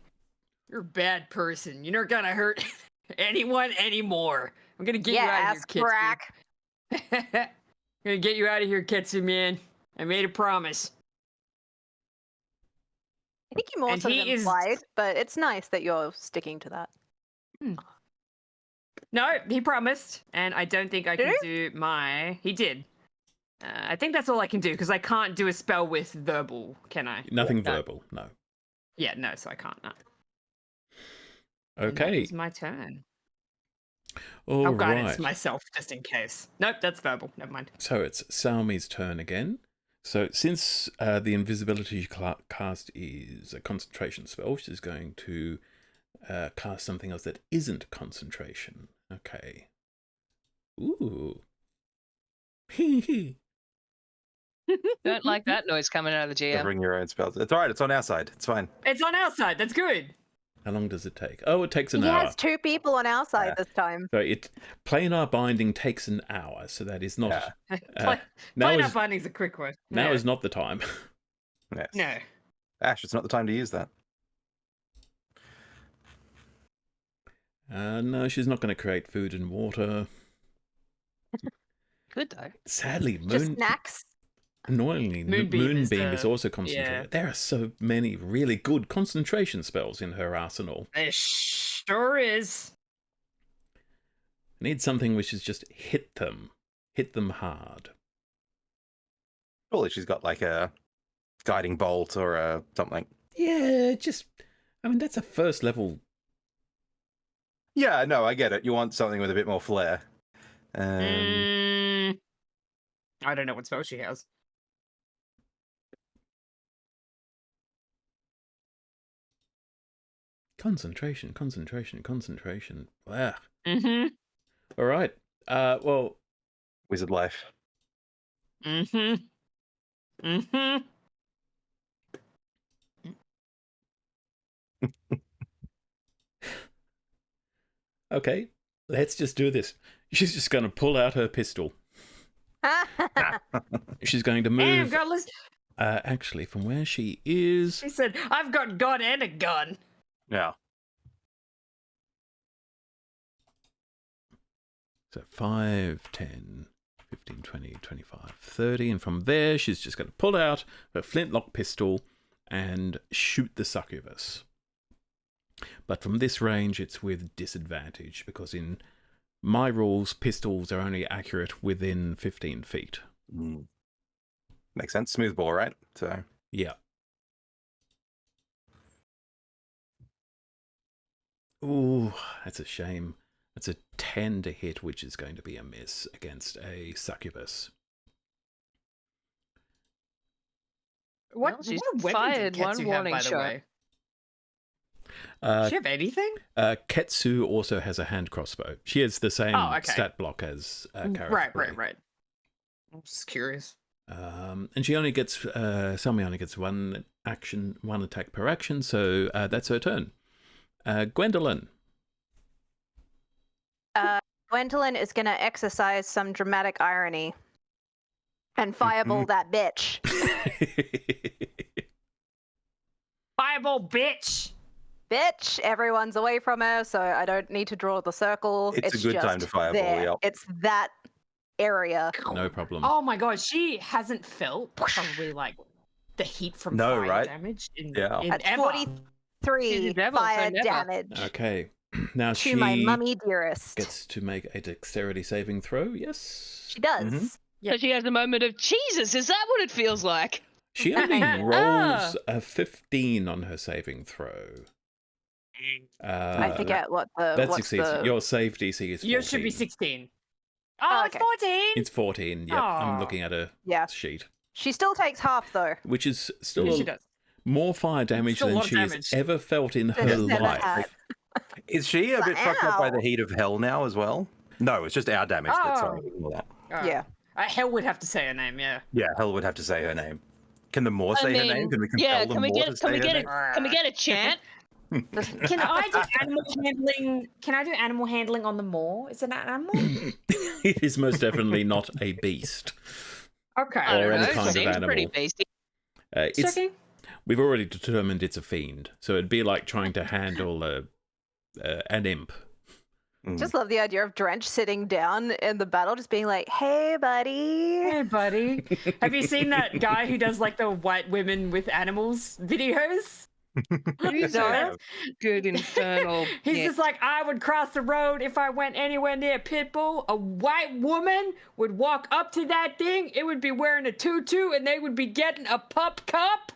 You're a bad person. You're not going to hurt anyone anymore. I'm going to get you out of here, Ketsu. Crack. I'm going to get you out of here, Ketsu, man. I made a promise. I think you more And sort of he is- implied, but it's nice that you're sticking to that. No, he promised, and I don't think I Did can do my... He did. I think that's all I can do because I can't do a spell with verbal, can I? Nothing No. verbal, no. Yeah, no, so I can't. No. Okay. It's my turn. All I'll right. guidance myself just in case. Nope, that's verbal. Never mind. So it's Salmi's turn again. So since the invisibility cast is a concentration spell, she's going to cast something else that isn't concentration. Okay. Ooh. Don't like that noise coming out of the GM. Bring your own spells. It's all right. It's on our side. It's fine. It's on our side. That's good. How long does it take? Oh, it takes an He hour. has 2 people on our side this time. So planar binding takes an hour, so that is not. Planar binding's a quick one. Now No. is not the time. Yes. No. Ash, it's not the time to use that. No, she's not going to create food and water. Good though. Sadly, Just snacks. annoyingly, Moonbeam Moonbeam is is also concentrated. There are so many really good concentration spells in her arsenal. There sure is. I need something which is just hit them hard. Surely she's got like a guiding bolt or something. Yeah, I mean, that's a first level. Yeah, no, I get it. You want something with a bit more flair. I don't know what spell she has. Concentration. Wow. Mm-hmm. All right. Well, Wizard life. Mm-hmm. Mm-hmm. okay. Let's just do this. She's just going to pull out her pistol. She's going to Damn, move. girl, listen. Actually, from where she is. She said, I've got gun and a gun. Yeah. So 5, 10, 15, 20, 25, 30. And from there, she's just going to pull out her flintlock pistol and shoot the succubus. But from this range, it's with disadvantage because in my rules, pistols are only accurate within 15 feet. Mm. Makes sense. Smooth ball, right? So Yeah. Ooh, that's a shame. That's a 10 to hit, which is going to be a miss against a succubus. What, Well, she's what weapons fired did Ketsu one have, warning by the shot. way? Does she have anything? Ketsu also has a hand crossbow. She has the same stat block as Kara. Right. I'm just curious. And she only gets, Selmy only gets one attack per action, so that's her turn. Gwendolyn. Gwendolyn is going to exercise some dramatic irony and fireball that bitch. Fireball, bitch! Bitch, everyone's away from her, so I don't need to draw the circle. It's a good just time to fireball, there. yep. It's that area. No problem. Oh my god, she hasn't felt probably like the heat from No, fire right? damage in At ever. 43 She's a devil, so fire never. damage Okay. Now to my she mummy dearest. gets to make a dexterity saving throw, yes? She does. Mhm. So she has a moment of Jesus. Is that what it feels like? She only rolls a 15 on her saving throw. I forget what the. That what's succeeds. the... Your save DC is 14. Yours should be 16. Oh, Oh, it's okay. 14! It's 14. Yep, I'm Aw. looking at a Yeah. sheet. She still takes half though. Which is still Yeah, she does. more fire damage Still a than lot of she has damage. ever felt in her Than never life. had. Is she a bit fucked up by the Ow. heat of hell now as well? No, it's just our damage. That's Oh. all. Ignore that. Yeah. Hell would have to say her name, yeah. Yeah, hell would have to say her name. Can the Moor I say her mean, name? Can we compel yeah, the can we Moor get to can say we her get name? it? Can we get a chant? Can I do animal handling? Can I do animal handling on the moor? Is it an animal? It is most definitely not a beast. Okay. I don't Or any know. kind of Seems pretty animal. beasty. It's Checking. We've already determined it's a fiend, so it'd be like trying to handle an imp. Just love the idea of Drench sitting down in the battle, just being like, "Hey, buddy." Hey, buddy. Have you seen that guy who does like the white women with animals videos? He's No. a good infernal. He's Yeah. just like, I would cross the road if I went anywhere near Pitbull. A white woman would walk up to that thing. It would be wearing a tutu, and they would be getting a pup cup.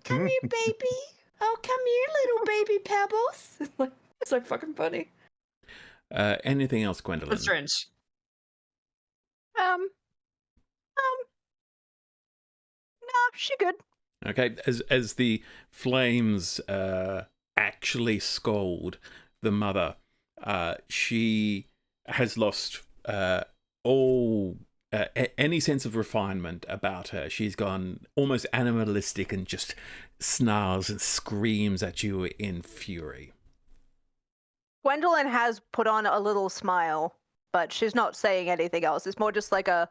Come here, baby. Oh, come here, little baby pebbles. It's so fucking funny. Anything else, Gwendolyn? That's strange. No, she good. Okay, as the flames actually scald the mother, she has lost all any sense of refinement about her. She's gone almost animalistic and just snarls and screams at you in fury. Gwendolyn has put on a little smile, but she's not saying anything else. It's more just like a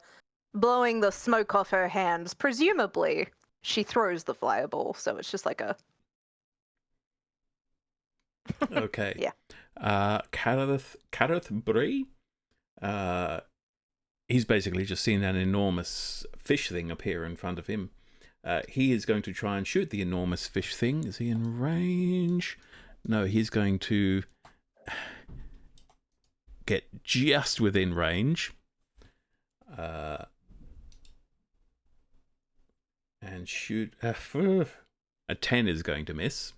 blowing the smoke off her hands. Presumably, she throws the fireball, so it's just like a... Okay. Yeah. Careth Bree, he's basically just seen an enormous fish thing appear in front of him. He is going to try and shoot the enormous fish thing. Is he in range? No, he's going to get just within range. And shoot. A 10 is going to miss.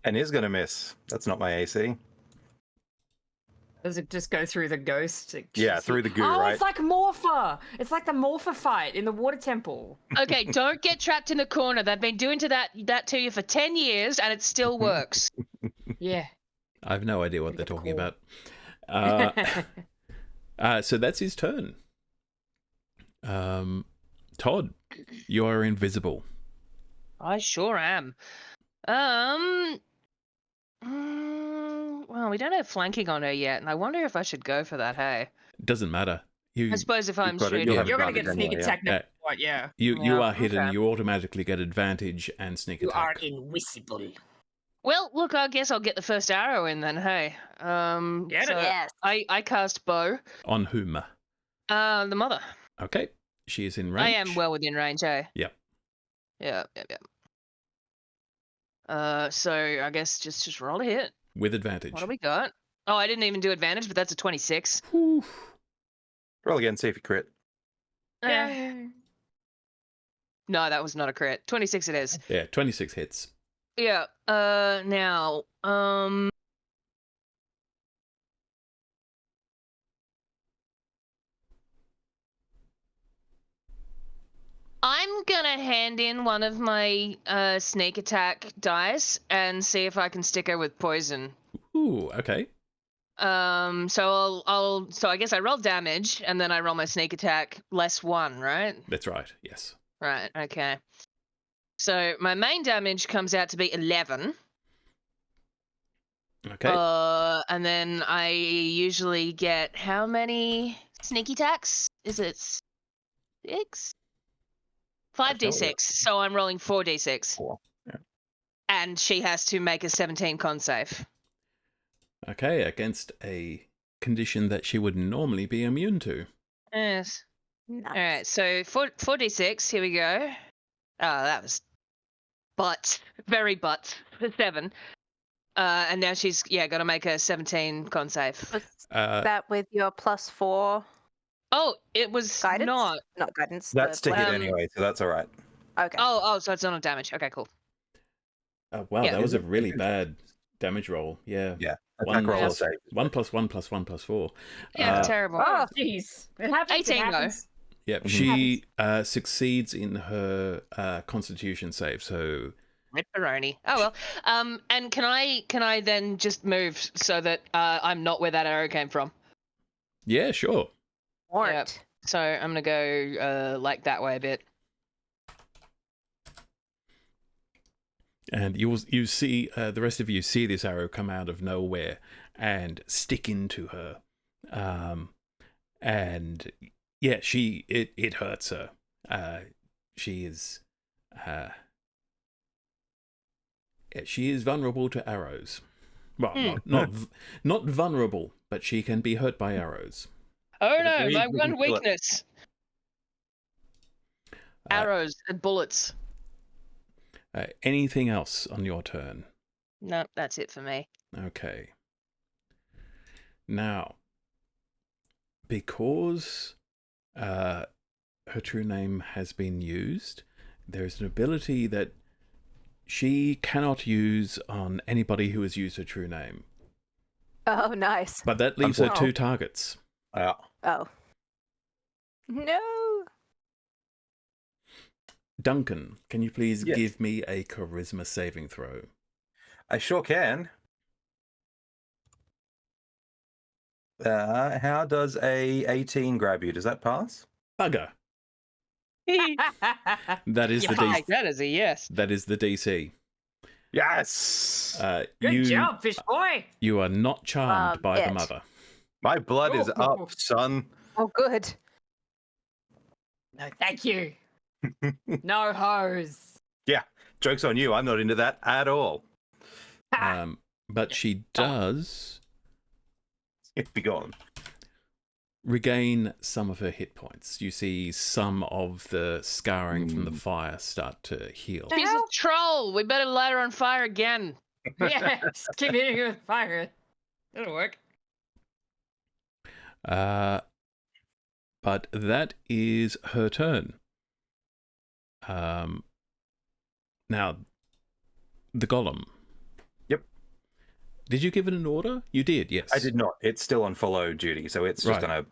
And is going to miss. That's not my AC. Does it just go through the ghost? Yeah, through the goo, oh, right? it's like Morpher. It's like the Morpher fight in the water temple. Okay, don't get trapped in the corner. They've been doing that to you for 10 years, and it still works. Yeah. I have no idea what they're talking about. So that's his turn. Todd, you are invisible. I sure am. Well, we don't have flanking on her yet, and I wonder if I should go for that. Hey, Doesn't matter. I suppose if I'm got it, shooting, you'll have You're going to get advantage sneak anyway, attack. yeah. What? Yeah. You Yeah, are hidden. okay. You automatically get advantage and sneak You are attack. invisible. well, look, I guess I'll get the first arrow in then. Hey, Get it. so Yes. I cast bow. On whom? The mother. Okay, she is in range. I am well within range. Hey. Yep. Yeah. So I guess just roll a hit. With advantage. What do we got? Oh, I didn't even do advantage, but that's a 26. Whew. Roll again, see if you crit. No, that was not a crit. 26 it is. Yeah, 26 hits. Yeah. Now, I'm gonna hand in one of my sneak attack dice and see if I can stick her with poison. Ooh, okay. So so I guess I roll damage and then I roll my sneak attack +1, right? That's right, yes. Right. Okay. So my main damage comes out to be 11. Okay. And then I usually get how many sneak attacks? Is it 6? 5d6. So I'm rolling 4d6. Cool. Yeah. And she has to make a 17 con save. Okay, against a condition that she would normally be immune to. Yes. Nice. All right. So 4d6. Here we go. Oh, that was very butt for 7. And now she's got to make a 17 con save. Was Uh, that with your +4 Oh, it was guidance? not. Not guidance. That's to hit um, anyway, so that's all right. Okay. Oh, so it's not on damage. Okay, cool. wow, Yeah. that was a really bad damage roll. Yeah. Yeah. One Attack roll plus, save. 1 plus 1 plus 1 plus 4. Yeah, terrible. Oh, jeez. It happens. 18 it though. happens. Yep, she succeeds in her constitution save, so Ripperoni. Oh well. And can I then just move so that I'm not where that arrow came from? yeah, sure. Warrant. So I'm gonna go like that way a bit. And you see, the rest of you see this arrow come out of nowhere and stick into her. And yeah, it hurts her. She is vulnerable to arrows. Well, not vulnerable, but she can be hurt by arrows. Oh no, Agreed, my we one can kill it. weakness. Arrows and bullets. Anything else on your turn? No, that's it for me. Okay. Now, because her true name has been used, there is an ability that she cannot use on anybody who has used her true name. Oh, nice. But that leaves her 2 targets. Yeah. Oh. No. Duncan, can you please Yes. give me a charisma saving throw? I sure can. How does a 18 grab you? Does that pass? Bugger. That is the Yes. DC. That is a yes. That is the DC. Yes. Good job, fish boy. You are not charmed by the it. mother. My blood is Oh. up, son. Oh, good. No, thank you. No hose. Joke's on you. I'm not into that at all. But she does Be gone. regain some of her hit points. You see some of the scarring from the fire start to heal. She's a troll. We better light her on fire again. Yeah, just keep hitting her with fire. It'll work. But that is her turn. Now, the golem. Yep. Did you give it an order? You did, yes. I did not. It's still on follow duty, so it's just Right. going to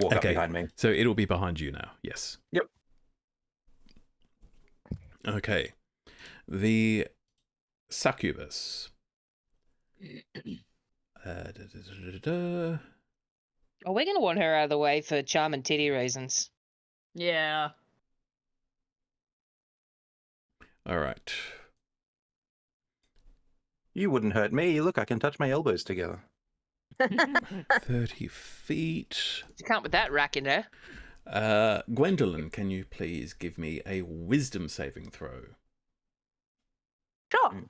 walk up Okay. behind me. So it'll be behind you now, yes. Yep. Okay. The succubus. Oh, we're going to want her out of the way for charm and titty reasons. Yeah. All right. You wouldn't hurt me. Look, I can touch my elbows together. 30 feet. You can't with that rack in there. Gwendolyn, can you please give me a wisdom saving throw? Sure.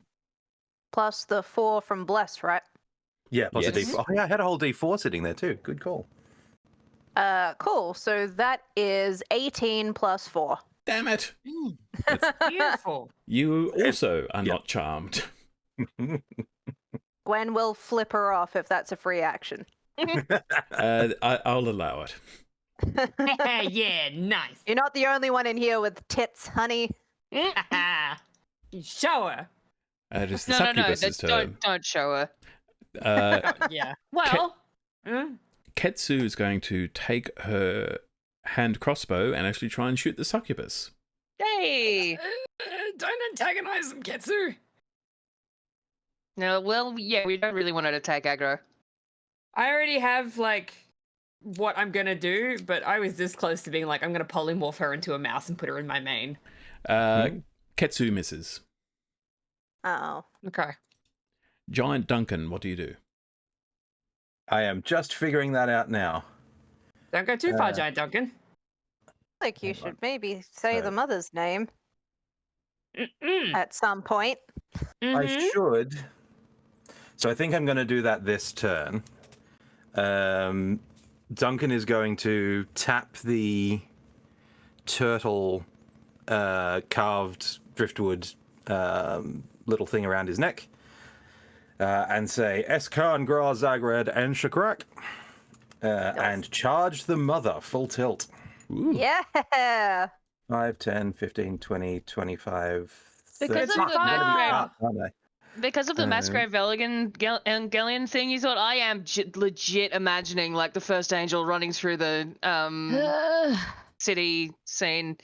Plus the 4 from Bless, right? Yeah, plus a Yes. D4. Oh, yeah, I had a whole D4 sitting there too. Good call. Cool. So that is 18 plus 4. Damn it! Beautiful. You also are not charmed. Gwen will flip her off if that's a free action. I'll allow it. Yeah, nice. You're not the only one in here with tits, honey. You show her. It is the No, succubus's turn. don't show her. Uh, Yeah. Well. Ketsu is going to take her hand crossbow and actually try and shoot the succubus. Hey! Don't antagonize them, Ketsu. No, well, yeah, we don't really want her to take aggro. I already have, like, what I'm gonna do, but I was this close to being like, I'm gonna polymorph her into a mouse and put her in my main. Ketsu misses. Oh. Okay. Giant Duncan, what do you do? I am just figuring that out now. Don't go too far, Giant Duncan. Like you should maybe say the So- mother's name Mm-mm. at some point. I should. So I think I'm going to do that this turn. Duncan is going to tap the turtle carved driftwood little thing around his neck and say, Eskan Gra Zagred and Shakrak. And charge the mother full tilt. Ooh. Yeah. 5, 10, 15, 20, 25, Because 30. of the masquerade, Aren't I? because of the masquerade Evangelion thing, you thought I am legit imagining like the first angel running through the city scene.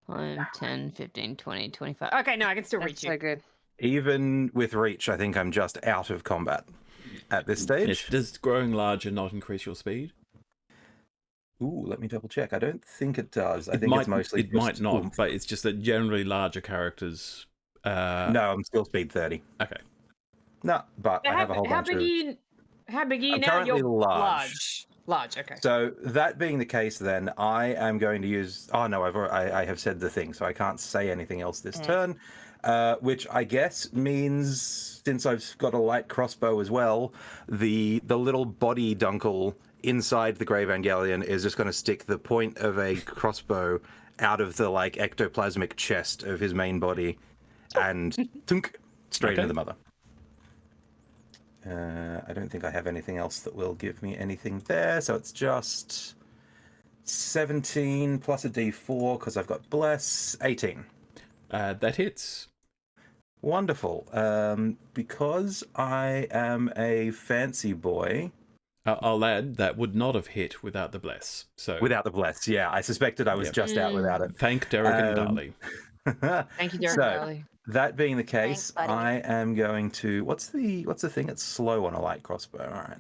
5, 10, 15, 20, 25. Okay, no, I can still That's reach you. so good. Even with reach, I think I'm just out of combat at this stage. Does growing larger not increase your speed? Ooh, let me double check. I don't think it does. I It think might, it's mostly. it might just not, oomph. but it's just that generally larger characters. No, I'm still speed 30. Okay. No, but I have a whole bunch of. How big are you I'm now? currently You're large. Large, okay. So that being the case, then I am going to use. Oh no, I have said the thing, so I can't say anything else this turn. Which I guess means, since I've got a light crossbow as well, the little body dunkel inside the Grey Evangelion is just going to stick the point of a crossbow out of the like ectoplasmic chest of his main body, and tunk, straight Okay. into the mother. I don't think I have anything else that will give me anything there, so it's just 17 plus a d4 because I've got bless, 18. That hits. Wonderful. Because I am a fancy boy. I'll add that would not have hit without the bless. So Without the bless, yeah. I suspected I was Yep. just out without it. thank Derek and Darley. Thank you, Derek So, Darley. that being the Thanks, case, buddy. I am going to. What's the thing? It's slow on a light crossbow. All right.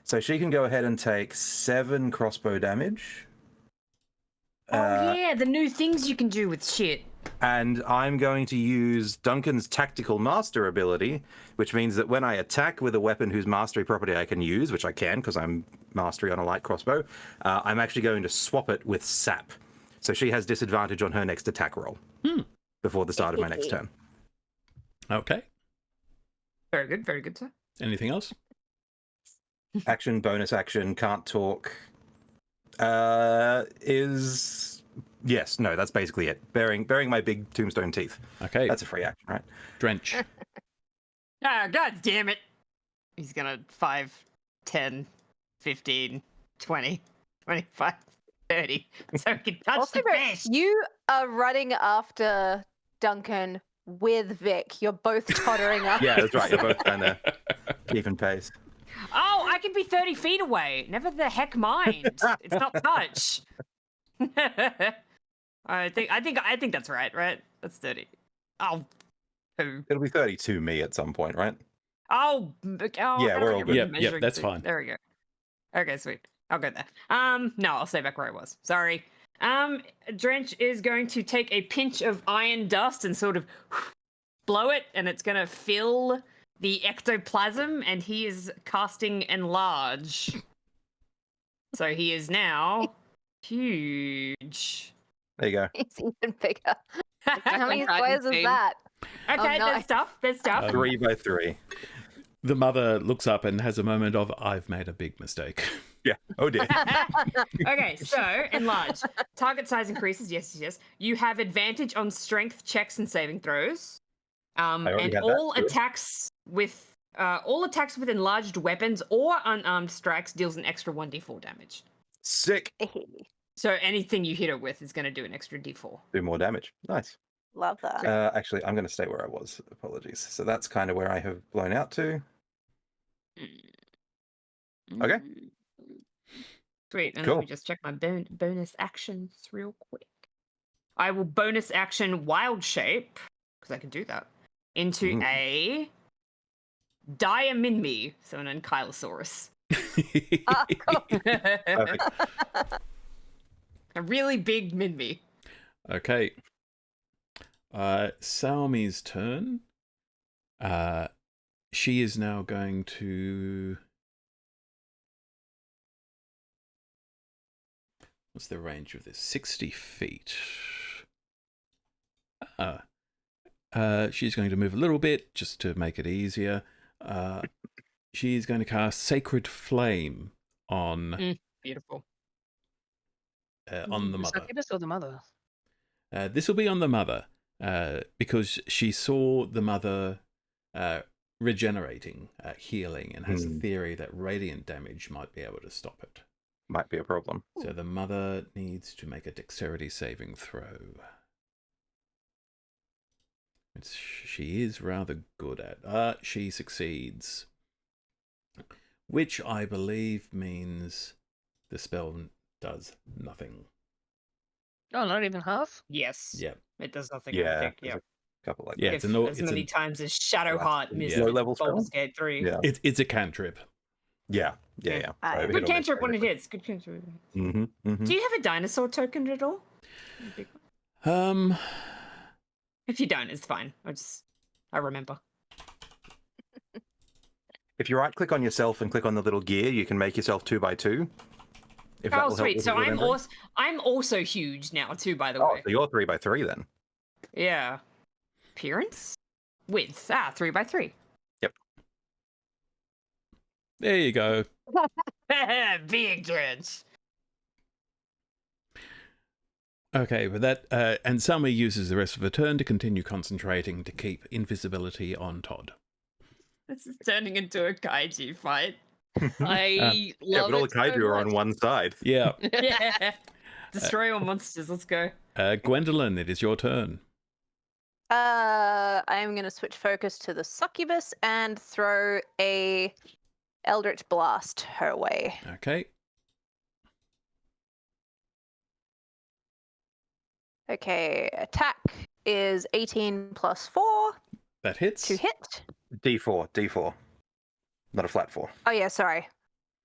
So she can go ahead and take 7 crossbow damage. Oh yeah, the new things you can do with shit. And I'm going to use Duncan's Tactical Master ability, which means that when I attack with a weapon whose mastery property I can use, which I can because I'm mastery on a light crossbow, I'm actually going to swap it with Sap. So she has disadvantage on her next attack roll before the start of my next turn. Okay. Very good, sir. Anything else? Action, bonus action, can't talk. Yes, no, that's basically it. Bearing my big tombstone teeth. Okay. That's a free action, right? Drench. Ah, god damn it. He's gonna 5, 10, 15, 20, 25, 30. So he can touch Also, the fish. you are running after Duncan with Vic. You're both tottering up. Yeah, that's right. You're both kind of keeping pace. Oh, I can be 30 feet away. Never the heck mind. It's not touch. I think that's right? That's 30. Oh, who? It'll be 32 me at some point, right? Oh, Yeah, we're all good. Yep, that's fine. There we go. Okay, sweet. I'll go there. No, I'll stay back where I was. Sorry. Drench is going to take a pinch of iron dust and sort of blow it, and it's going to fill the ectoplasm, and he is casting Enlarge. So he is now huge. There you go. It's even bigger. How many Titan squares is team. that? Okay, no. there's stuff. 3 by 3. The mother looks up and has a moment of, I've made a big mistake. Yeah. Oh dear. Okay, so enlarge. Target size increases. Yes. You have advantage on strength checks and saving throws. already And had that. all Good. attacks with enlarged weapons or unarmed strikes deals an extra 1d4 damage. Sick. So anything you hit it with is going to do an extra d4. Do more damage. Nice. Love that. Actually, I'm going to stay where I was. Apologies. So that's kind of where I have blown out to. Okay. Sweet. And Cool. let me just check my bonus actions real quick. I will bonus action wild shape, because I can do that, into a Diaminme, so an Ankylosaurus. Cool. Perfect. A really big Minme. Okay. Salmi's turn. She is now going to... What's the range of this? 60 feet. She's going to move a little bit just to make it easier. She's going to cast Sacred Flame on Beautiful. on the mother. Succubus or the mother? This will be on the mother because she saw the mother regenerating, healing, and has a theory that radiant damage might be able to stop it. Might be a problem. So the mother needs to make a dexterity saving throw. She is rather good at. She succeeds, which I believe means the spell does nothing. Oh, not even half? Yes. Yeah. It does nothing. Yeah. I think. there's Yeah. a couple like Yeah, that. it's a As many times as Shadowheart Last- missed yeah. Low-level spell? Baldur's Gate 3. Yeah. It's a cantrip. Yeah. Good cantrip when it hits. Good cantrip. Mm-hmm. Do you have a dinosaur token at all? If you don't, it's fine. I remember. If you right-click on yourself and click on the little gear, you can make yourself 2x2. If that Oh, will help sweet. with So remembering. I'm also huge now too, by the Oh, way. so you're 3x3 then. Yeah. Appearance? Width. 3x3. There you go. Big drench. Okay, but that and Summer uses the rest of her turn to continue concentrating to keep invisibility on Todd. This is turning into a kaiju fight. I Yeah, love but all it the kaiju so are on much. one side. Yeah. Yeah. Destroy all monsters. Let's go. Gwendolyn, it is your turn. I'm gonna switch focus to the succubus and throw a eldritch blast her way. Okay. Okay, attack is 18 plus 4 That hits. to hit. D4. Not a flat 4. Oh yeah, sorry.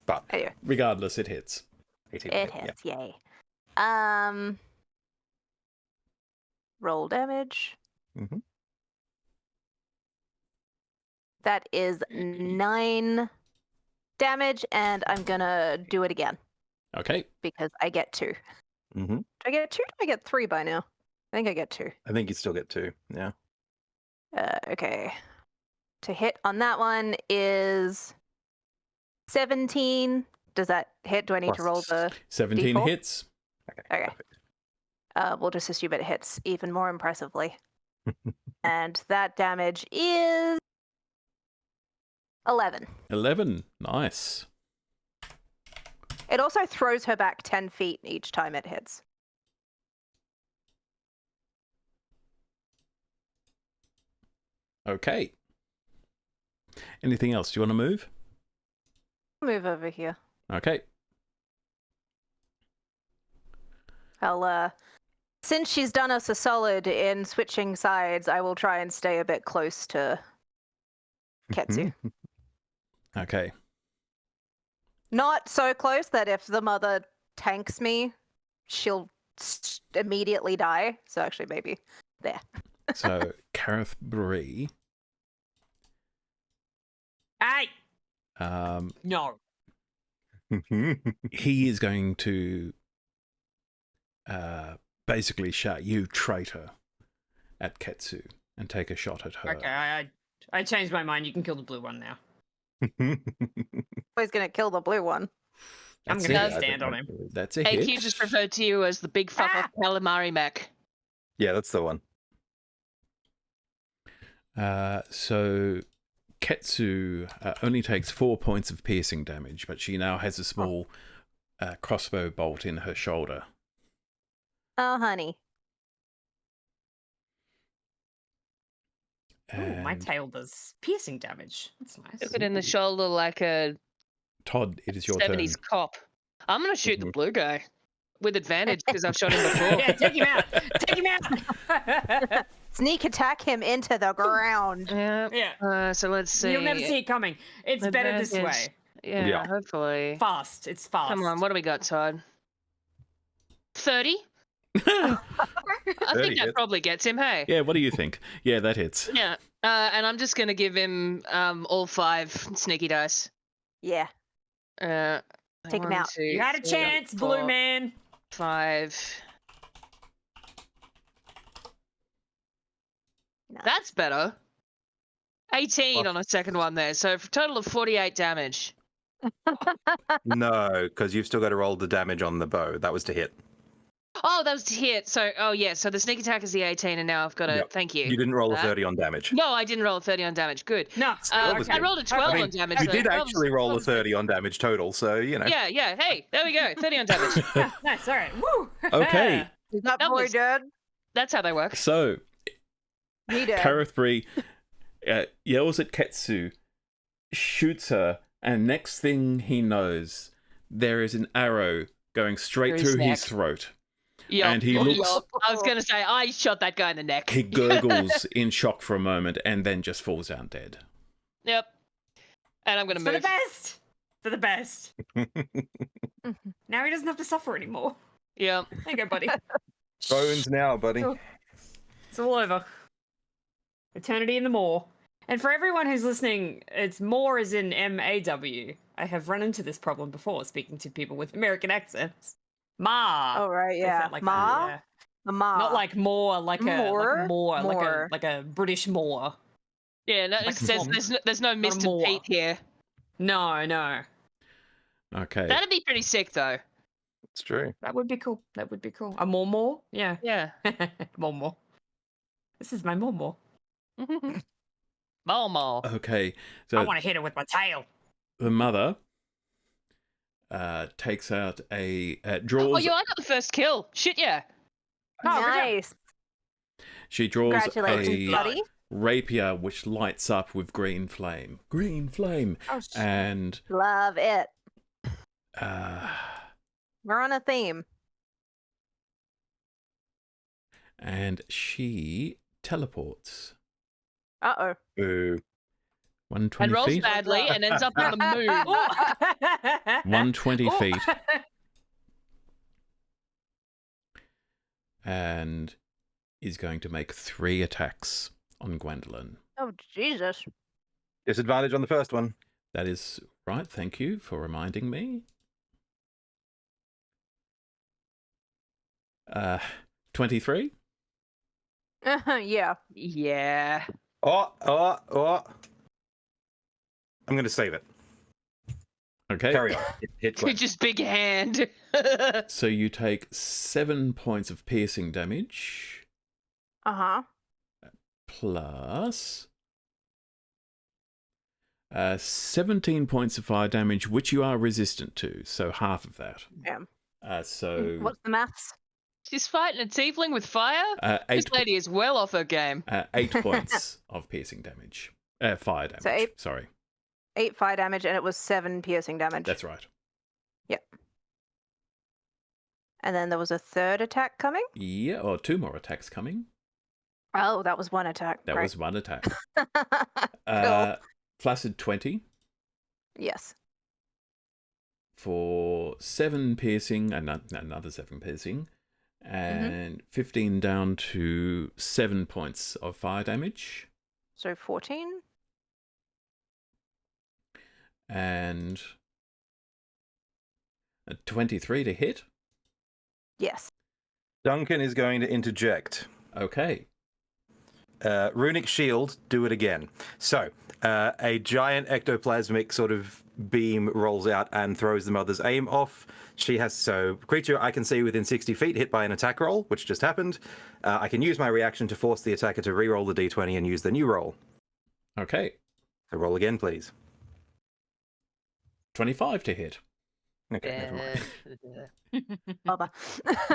But Anyway, Regardless, it hits. 18. it Yeah. hits. Yay. Roll damage. Mhm. That is 9 damage, and I'm gonna do it again Okay. because I get 2. Mm-hmm. Do I get 2? Do I get 3 by now? I think I get 2. I think you still get 2. Yeah. Okay. To hit on that one is 17. Does that hit? Do I need to roll the... 17 D4? hits. Okay. Perfect. We'll just assume it hits even more impressively. And that damage is 11. 11. Nice. It also throws her back 10 feet each time it hits. Okay. Anything else? Do you want to move? Move over here. Okay. I'll, since she's done us a solid in switching sides, I will try and stay a bit close to Ketsu. Okay. Not so close that if the mother tanks me, she'll immediately die. So actually, maybe there. So, Kareth Bree. Hey! Um, No. he is going to basically shout, "You traitor," at Ketsu and take a shot at her. Okay, I changed my mind. You can kill the blue one now. He's gonna kill the blue one. I'm That's gonna it. stand on him. That's a AQ hit. just referred to you as the big fuck off calamari mech. Yeah, that's the one. So Ketsu only takes 4 points of piercing damage, but she now has a small crossbow bolt in her shoulder. Oh, honey. Ooh, my And tail does piercing damage. That's nice. Took it in the shoulder like a Todd, it is your 70s turn. cop. I'm gonna shoot the blue guy with advantage because I've shot him before. Yeah, take him out. Take him out. Sneak attack him into the ground. Yeah. Yeah. So let's see. You'll never see it coming. It's better this Advantage. way. Yeah, Yeah. hopefully. Fast. It's fast. Come on, what do we got, Todd? 30? I 30 think that hits. probably gets him, hey? Yeah, what do you think? Yeah, that hits. Yeah. And I'm just gonna give him all 5 sneaky dice. Yeah. Take him 1, out. 2, You had a 3, chance, 4, blue man. 5. Nice. That's better. 18 on a second one there, so for a total of 48 damage. No, because you've still got to roll the damage on the bow. That was to hit. Oh, that was to hit. So, so the sneak attack is the 18, and now I've got to. Yep. Thank you. You didn't roll a That. 30 on damage. No, I didn't roll a 30 on damage. Good. No. was I good. rolled a 12 I mean, on damage. You though. did 12's actually roll a 12's 30 on damage total, so, you know. Yeah. Hey, there we go. 30 on damage. Nice. All right. Woo. Okay, Is that That boy was- dead? That's how they work. so He dead. Kareth Bree yells at Ketsu, shoots her, and next thing he knows, there is an arrow going straight Through through his his neck. throat. Yup, And he yup. looks- I was going to say, I shot that guy in the neck. He gurgles in shock for a moment and then just falls down dead. Yep. And I'm going to For the move. best. For the best. Now he doesn't have to suffer anymore. Yep. There you go, buddy. Bones now, buddy. It's all over. Eternity in the Maw. And for everyone who's listening, it's more as in M-A-W. I have run into this problem before speaking to people with American accents. Ma. Oh, right, They yeah. sound like Ma? that, The Ma. Not like more, like a More? more, More. like a British more. Yeah, no, Like there's no Not a Mr. moor. Pete here. No. Okay. That'd be pretty sick, though. It's true. That would be cool. That would be cool. A more? Yeah. Yeah. more. This is my more. More. Okay, I so want to hit it with my tail. the mother takes out draws. Oh, yo, I got the first kill. Shit, yeah. Oh, good job. Nice. She draws Congratulations, a buddy. rapier which lights up with green flame. Green flame. Oh, And Love it. uh, We're on a theme. and she teleports Uh-oh. Boo. 120 And rolls feet. badly and ends up on the moon. 120 feet. And is going to make 3 attacks on Gwendolyn. Oh, Jesus. Disadvantage on the first one. That is right. Thank you for reminding me. 23. Yeah. Yeah. Oh. I'm going to save it. Okay. Carry on. Hit Gwen. Just big hand. So you take 7 points of piercing damage Uh-huh. plus 17 points of fire damage, which you are resistant to. So half of that. Damn. So What's the maths? She's fighting a tiefling with fire? This 8, lady is well off her game. 8 points of piercing damage. Fire damage. So 8 Sorry. 8 fire damage, and it was 7 piercing damage. That's right. Yep. And then there was a third attack coming? Yeah, or 2 more attacks coming. Oh, that was one attack. That Great. was 1 attack. Cool. Flaccid 20 Yes. for 7 piercing, and another 7 piercing, and 15 down to 7 points of fire damage. So 14? And a 23 to hit. Yes. Duncan is going to interject. Okay. Runic shield, do it again. So, a giant ectoplasmic sort of beam rolls out and throws the mother's aim off. She has, creature I can see within 60 feet hit by an attack roll, which just happened. I can use my reaction to force the attacker to re-roll the d20 and use the new roll. Okay. So roll again, please. 25 to hit. Okay, never mind. Bubba.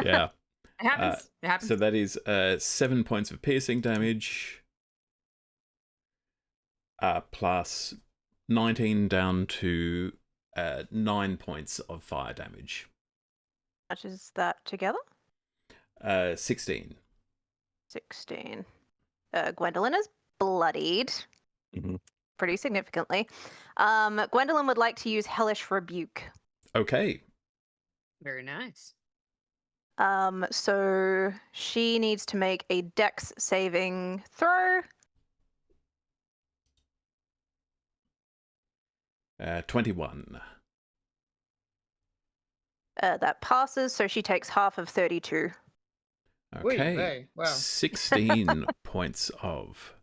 Yeah. It happens. It happens. So that is 7 points of piercing damage, plus 19 down to 9 points of fire damage. How much is that together? 16. 16. Gwendolyn is bloodied. Mhm. Pretty significantly. Gwendolyn would like to use Hellish Rebuke. Okay. Very nice. So she needs to make a dex saving throw. 21. That passes, so she takes half of 32. Okay. hey, wow. 16 points of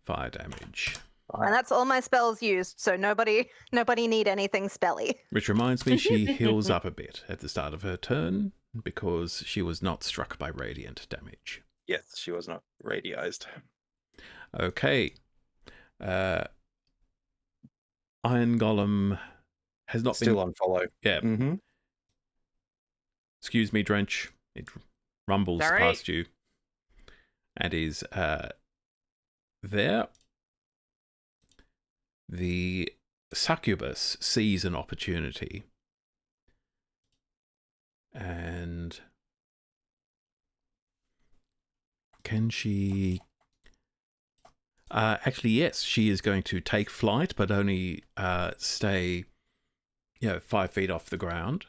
fire damage. And that's all my spells used, so nobody need anything spelly. Which reminds me, she heals up a bit at the start of her turn because she was not struck by radiant damage. Yes, she was not radiized. Okay. Iron Golem has not Still been... on follow. Yeah. Mm-hmm. Excuse me, Drench. It rumbles Sorry. past you and is there. The succubus sees an opportunity and can she... actually, yes, she is going to take flight, but only stay 5 feet off the ground.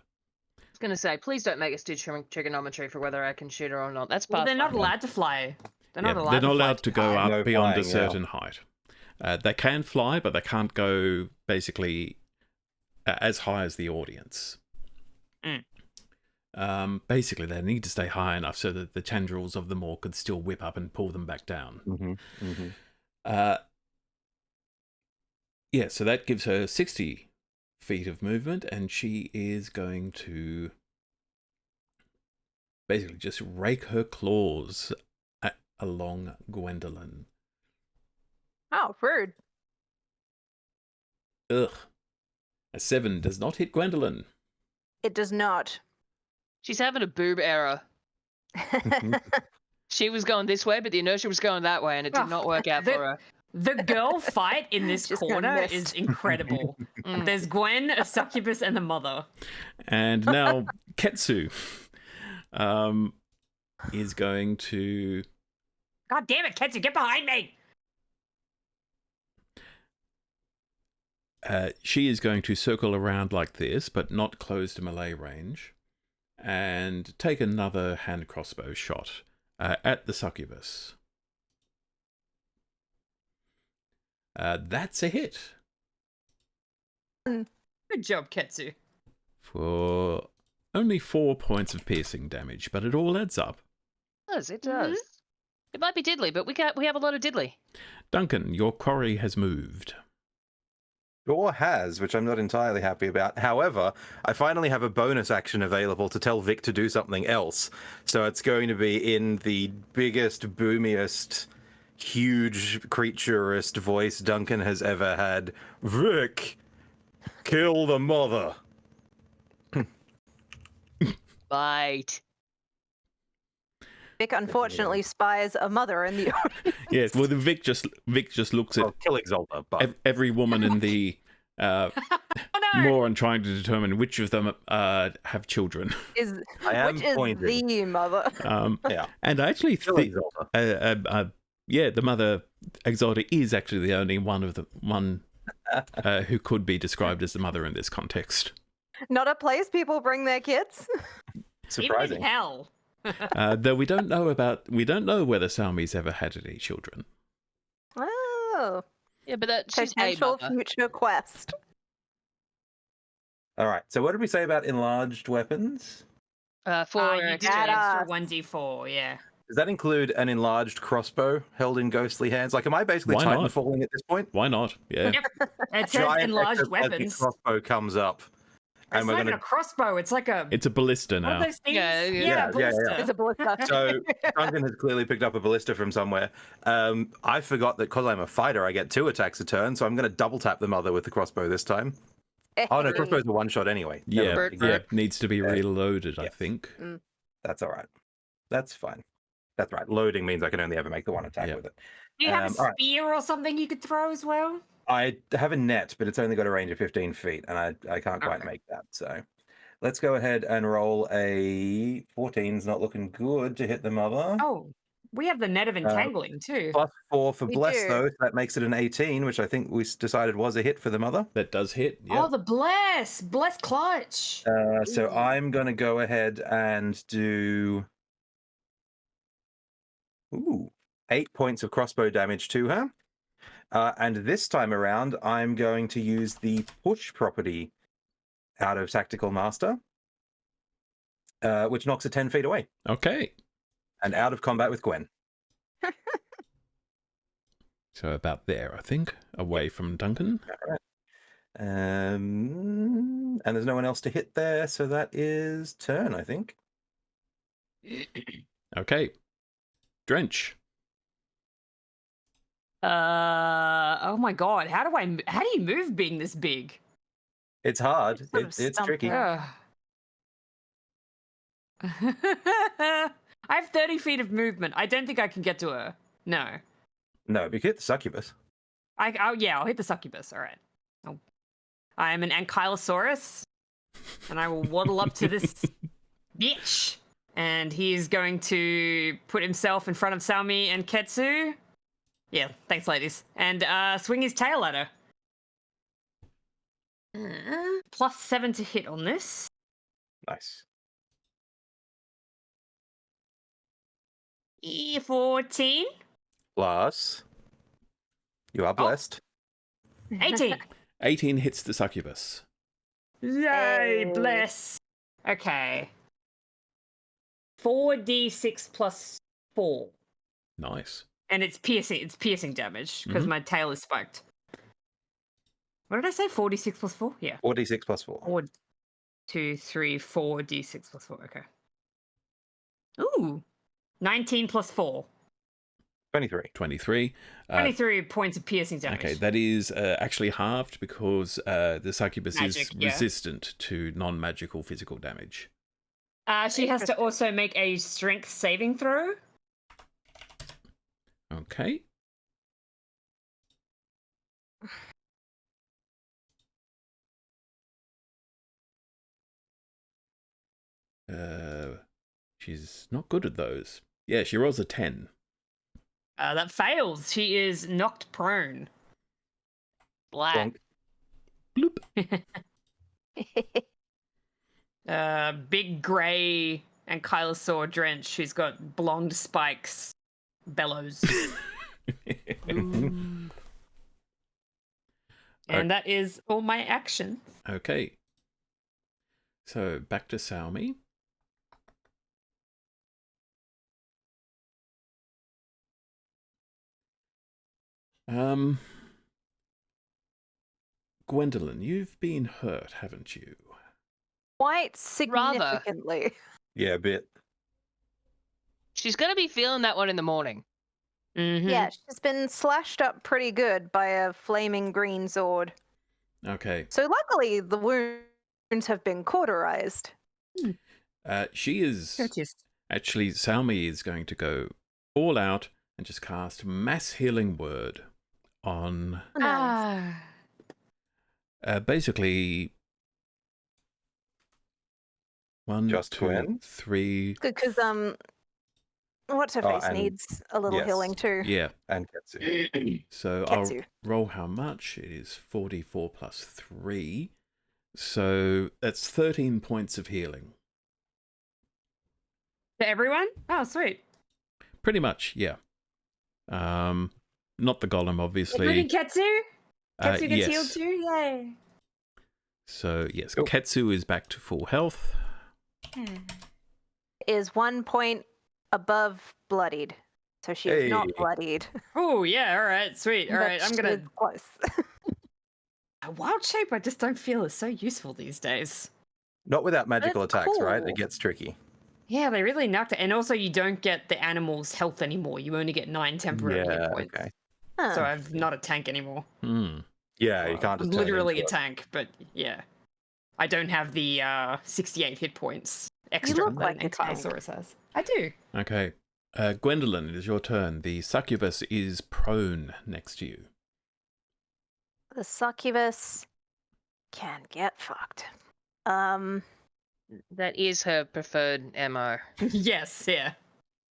I was going to say, please don't make us do trigonometry for whether I can shoot her or not. That's Well, they're not Pathfinder. allowed to fly. They're Yeah, not allowed. they're not allowed to go fly. up No beyond a flying, certain height. They can fly, but they can't go basically as high as the audience. Basically, they need to stay high enough so that the tendrils of the maw could still whip up and pull them back down. Mm-hmm. Mm-hmm. Yeah, so that gives her 60 feet of movement, and she is going to basically just rake her claws along Gwendolyn. Oh, rude. Ugh. A 7 does not hit Gwendolyn. It does not. She's having a boob error. She was going this way, but the inertia was going that way, and it did not work out for her. The girl fight in this Just corner missed. is incredible. There's Gwen, a succubus, and the mother. And now Ketsu is going to... God damn it, Ketsu, get behind me! She is going to circle around like this, but not close to melee range, and take another hand crossbow shot at the succubus. That's a hit. Good job, Ketsu. For only 4 points of piercing damage, but it all adds up. It does. It might be diddly, but we have a lot of diddly. Duncan, your quarry has moved. Sure has, which I'm not entirely happy about. However, I finally have a bonus action available to tell Vic to do something else. So it's going to be in the biggest, boomiest, huge creaturist voice Duncan has ever had. Vic, kill the mother. Bite. Vic unfortunately spies a mother in the Yes, well, the Vic just looks at Kill Exalta, but every woman in the more and trying to determine which of them have children. am which is pointing. the mother. Yeah. And I actually Kill think, Exalta. the mother Exalta is actually the only one who could be described as the mother in this context. Not a place people bring their kids. Surprising. Even in hell. Though we don't know whether Salmi's ever had any children. Oh, Yeah, but she's a potential mother. future quest. All right. So what did we say about enlarged weapons? For You did an extra 1d4, yeah. Does that include an enlarged crossbow held in ghostly hands? Like, am I basically Why not? Titanfalling at this point? Why not? Yeah. Yep. It says Giant enlarged exoplasmic weapons. crossbow comes up, It's and not we're even gonna. a crossbow, it's like a... It's a ballista What are now. those things? Yeah, ballista. It's a ballista. So Duncan has clearly picked up a ballista from somewhere. I forgot that because I'm a fighter, I get 2 attacks a turn, so I'm going to double tap the mother with the crossbow this time. Oh no, crossbow's a one shot anyway. Never Yeah, mind. yeah, needs to be reloaded, I think. That's all right. That's fine. That's right. Loading means I can only ever make the one attack Yeah. with it. Do you have a all right. spear or something you could throw as well? I have a net, but it's only got a range of 15 feet, and I can't quite make that. So let's go ahead and roll a 14's not looking good to hit the mother. Oh, we have the net of entangling too. +4 for We bless do. though, so that makes it an 18, which I think we decided was a hit for the mother. That does hit. Yeah. Oh, the bless clutch. So I'm going to go ahead and do 8 points of crossbow damage to her. And this time around, I'm going to use the push property out of Tactical Master, which knocks her 10 feet away Okay. and out of combat with Gwen. So about there, I think, away from Duncan. And there's no one else to hit there, so that is turn, I think. Okay. Drench. Oh my god, how do you move being this big? It's hard. Sort of It's stump tricky. her. I have 30 feet of movement. I don't think I can get to her. No. No, but you can hit the succubus. I'll hit the succubus. All right. I am an ankylosaurus, and I will waddle up to this bitch, and he's going to put himself in front of Salmi and Ketsu. Yeah, thanks, ladies. And swing his tail at her. +7 to hit on this. Nice. 14. Plus, you are blessed. 18. 18 hits the succubus. Yay, bless. Okay. 4d6 plus 4. Nice. And it's piercing damage because my tail is spiked. What did I say? 4d6 plus 4? Yeah. 4d6 plus 4. 4, 2, 3, 4d6 plus 4. Okay. Ooh. 19 plus 4. 23. 23. 23 points of piercing damage. Okay, that is actually halved because the succubus Magic, is yeah. resistant to non-magical physical damage. She has to also make a strength saving throw. Okay. She's not good at those. Yeah, she rolls a 10. That fails. She is knocked prone. Black. Bloop. Big grey and Kylosaur drenched, who's got blonde spikes, bellows. And that is all my actions. Okay. So back to Salmi. Gwendolyn, you've been hurt, haven't you? Quite significantly. Yeah, a bit. She's going to be feeling that one in the morning. Mm-hmm. Yeah, she's been slashed up pretty good by a flaming green sword. Okay. So luckily, the wounds have been cauterized. She is... Actually, Salmi is going to go all out and just cast Mass Healing Word on... basically... 1, Just 2, Gwen? 3... Good, because what's her face and- needs a little yes. healing too. Yeah. And Ketsu. So I'll Ketsu. roll how much. It is 44 plus 3. So that's 13 points of healing. To everyone? Oh, sweet. Pretty much, yeah. Not the golem, obviously. Including Ketsu? Ketsu gets healed yes. too? Yay. So, yes, Cool. Ketsu is back to full health. Is 1 point above bloodied. So she is not Hey. bloodied. Oh, yeah, all right, sweet. All but right, I'm she going is close. A wild shape I just don't feel is so useful these days. Not without magical That's attacks, right? cool. It gets tricky. Yeah, they really knocked it. And also, you don't get the animal's health anymore. You only get 9 temporary hit Yeah, points. okay. Huh. So I'm not a tank anymore. Hmm. Yeah, you can't I'm just turn literally a into tank, but yeah. I don't have the 68 hit points extra look that like an a tank. Ankylosaurus has. I do. Okay. Gwendolyn, it is your turn. The succubus is prone next to you. The succubus can get fucked. That is her preferred MO. Yes, yeah.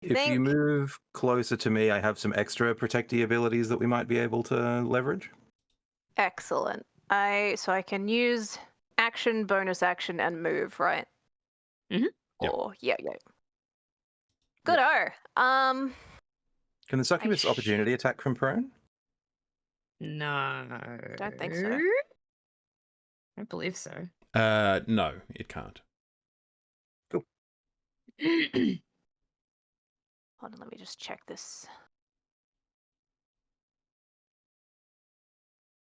If think- you move closer to me, I have some extra protecty abilities that we might be able to leverage. Excellent. So I can use action, bonus action, and move, right? Mhm. Yep. Or yeah. Good-o. Can the succubus opportunity attack from prone? No. Don't think so. I believe so. No, it can't. Hold on, let me just check this.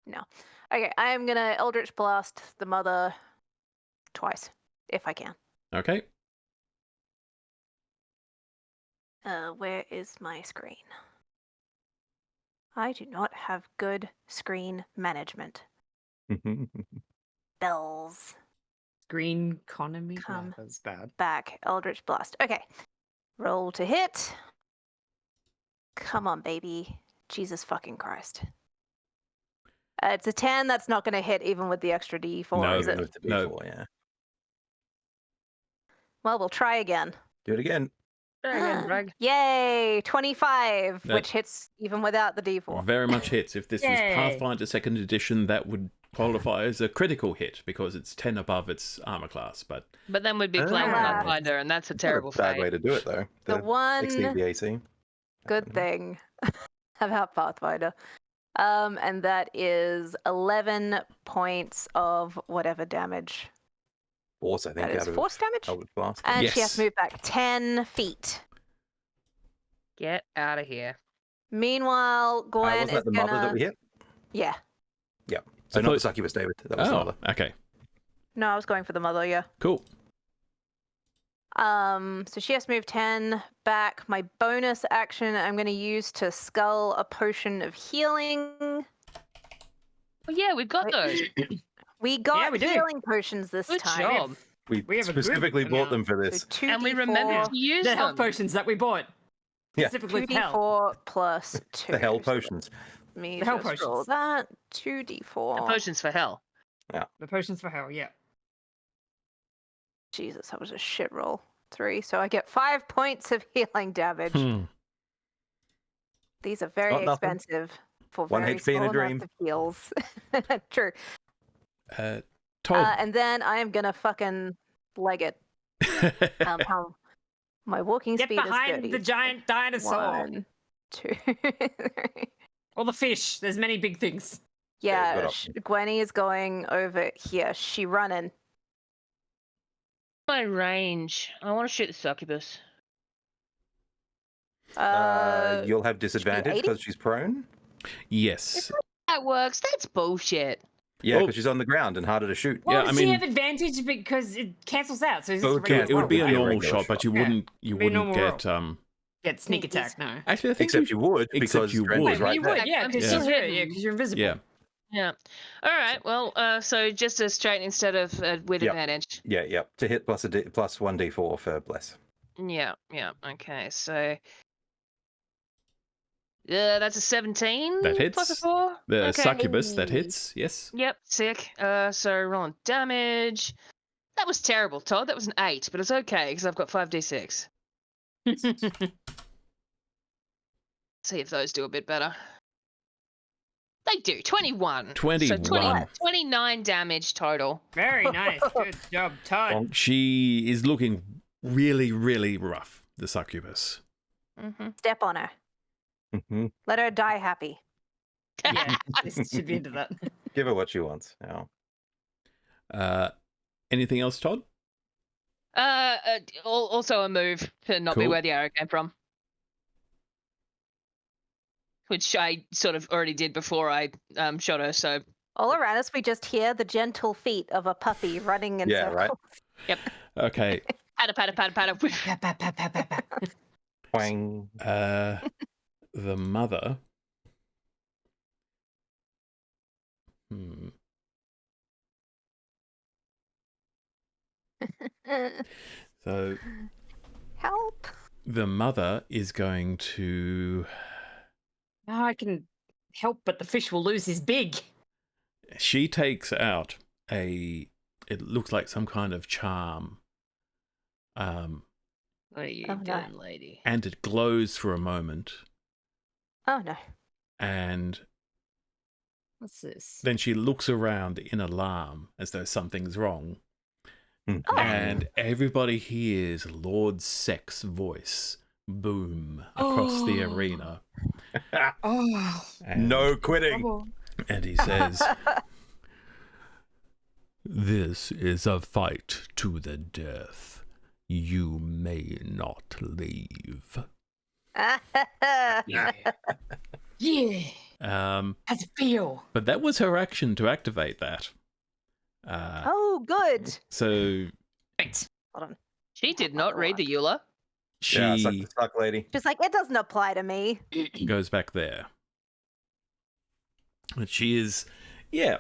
No. Okay, I am gonna Eldritch Blast the mother twice, if I can. Okay. Where is my screen? I do not have good screen management. Bells. Green economy? Come. No, that's bad. Back. Eldritch Blast. Okay. Roll to hit. Come on, baby. Jesus fucking Christ. It's a 10. That's not going to hit even with the extra D4, No, is it? With the No. D4, yeah. Well, we'll try again. Do it again. Yay! 25, That- which hits even without the D4. Very much hits. If this was Yay. Pathfinder 2nd edition, that would qualify as a critical hit because it's 10 above its armor class. But But then we'd be playing Ah. Pathfinder, and that's a terrible Not a bad way fate. to do it, though. The one Exceed the AC. good thing about Pathfinder. And that is 11 points of whatever damage. Force, I think, That is out of force damage. Eldritch Blast. And she has Yes. to move back 10 feet. Get out of here. Meanwhile, Gwen Wasn't is that the gonna... mother that we hit? Yeah. So not thought- the succubus, David. That was the oh, mother. okay, No, I was going for the mother, yeah. cool. So she has to move 10 back. My bonus action I'm going to use to skull a potion of healing. Well, yeah, we've got those. We got we do. healing potions this Good time. job. We have a good specifically bought them for So this. 2d4, And we remembered to use The health them. potions that we bought. Yeah. Specifically for hell. 2d4 plus 2. The hell So potions. let me The hell just roll potions. that. The 2d4. potions for hell. The potions for hell, yeah. Jesus, that was a shit roll. 3. So I get 5 points of healing damage. These are very Not nothing. expensive for 1 very HP in a small dream. amounts of heals. True. Todd. And then I am gonna fucking leg it. How my walking Get speed is behind 30. the giant dinosaur. 1, 2, 3. Or the fish. There's many big things. Yeah, good Gwenny is going over here. She running. My range. I want to shoot the succubus. You'll have disadvantage 80? because she's prone. Yes. That works. That's bullshit. Yeah, Oh. because she's on the ground and harder to shoot. Well, Yeah, I does she mean- have advantage because it cancels out? So it's Oh, just okay, regular It would be a roll, right? normal normal regular shot, but shot. you Yeah. wouldn't It'd be a wouldn't normal get Get sneak attack, no. Actually, I think Except you would except because you Ren would. was right you there. would, yeah, because Yeah. she's hidden. Yeah, because you're invisible. Yeah. Yeah. All right. Well, so just a straight instead of with Yep. advantage. Yeah. To hit plus plus 1d4 for bless. Yeah. Okay. So. Yeah, that's a 17. That hits. Plus a 4. The Okay. succubus that hits. Yes. Yep. Sick. So rolling damage. That was terrible, Todd. That was an 8, but it's okay because I've got 5d6. See if those do a bit better. They do. 21. 21. So 29 damage total. Very nice. Good job, Todd. She is looking really, really rough. The succubus. Mm-hmm. Step on her. Hmm. Let her die happy. Yeah, this should be into that. Give her what she wants. Yeah. Anything else, Todd? Also a move to not be Cool. where the arrow came from. Which I sort of already did before I shot her, so... All around us, we just hear the gentle feet of a puppy running in Yeah, right. circles. Okay. Patter. Wang. The mother. So Help. the mother is going to. No, I can help, but the fish will lose his big. She takes out a. It looks like some kind of charm. What are you Oh, no. doing, lady? And it glows for a moment, Oh no. and What's this? then she looks around in alarm as though something's wrong. Mhm. Oh. And everybody hears Lord Seck's voice boom across the Oh. arena. Oh, And, No quitting. trouble. And he says, "This is a fight to the death. You may not leave." Yeah. Yeah. How's it feel? But that was her action to activate that. Oh, good. So Right. Hold on. She did not read the EULA. she Yeah, suck the suck, lady. She's like, it doesn't apply to me. goes back there. And she is, yeah.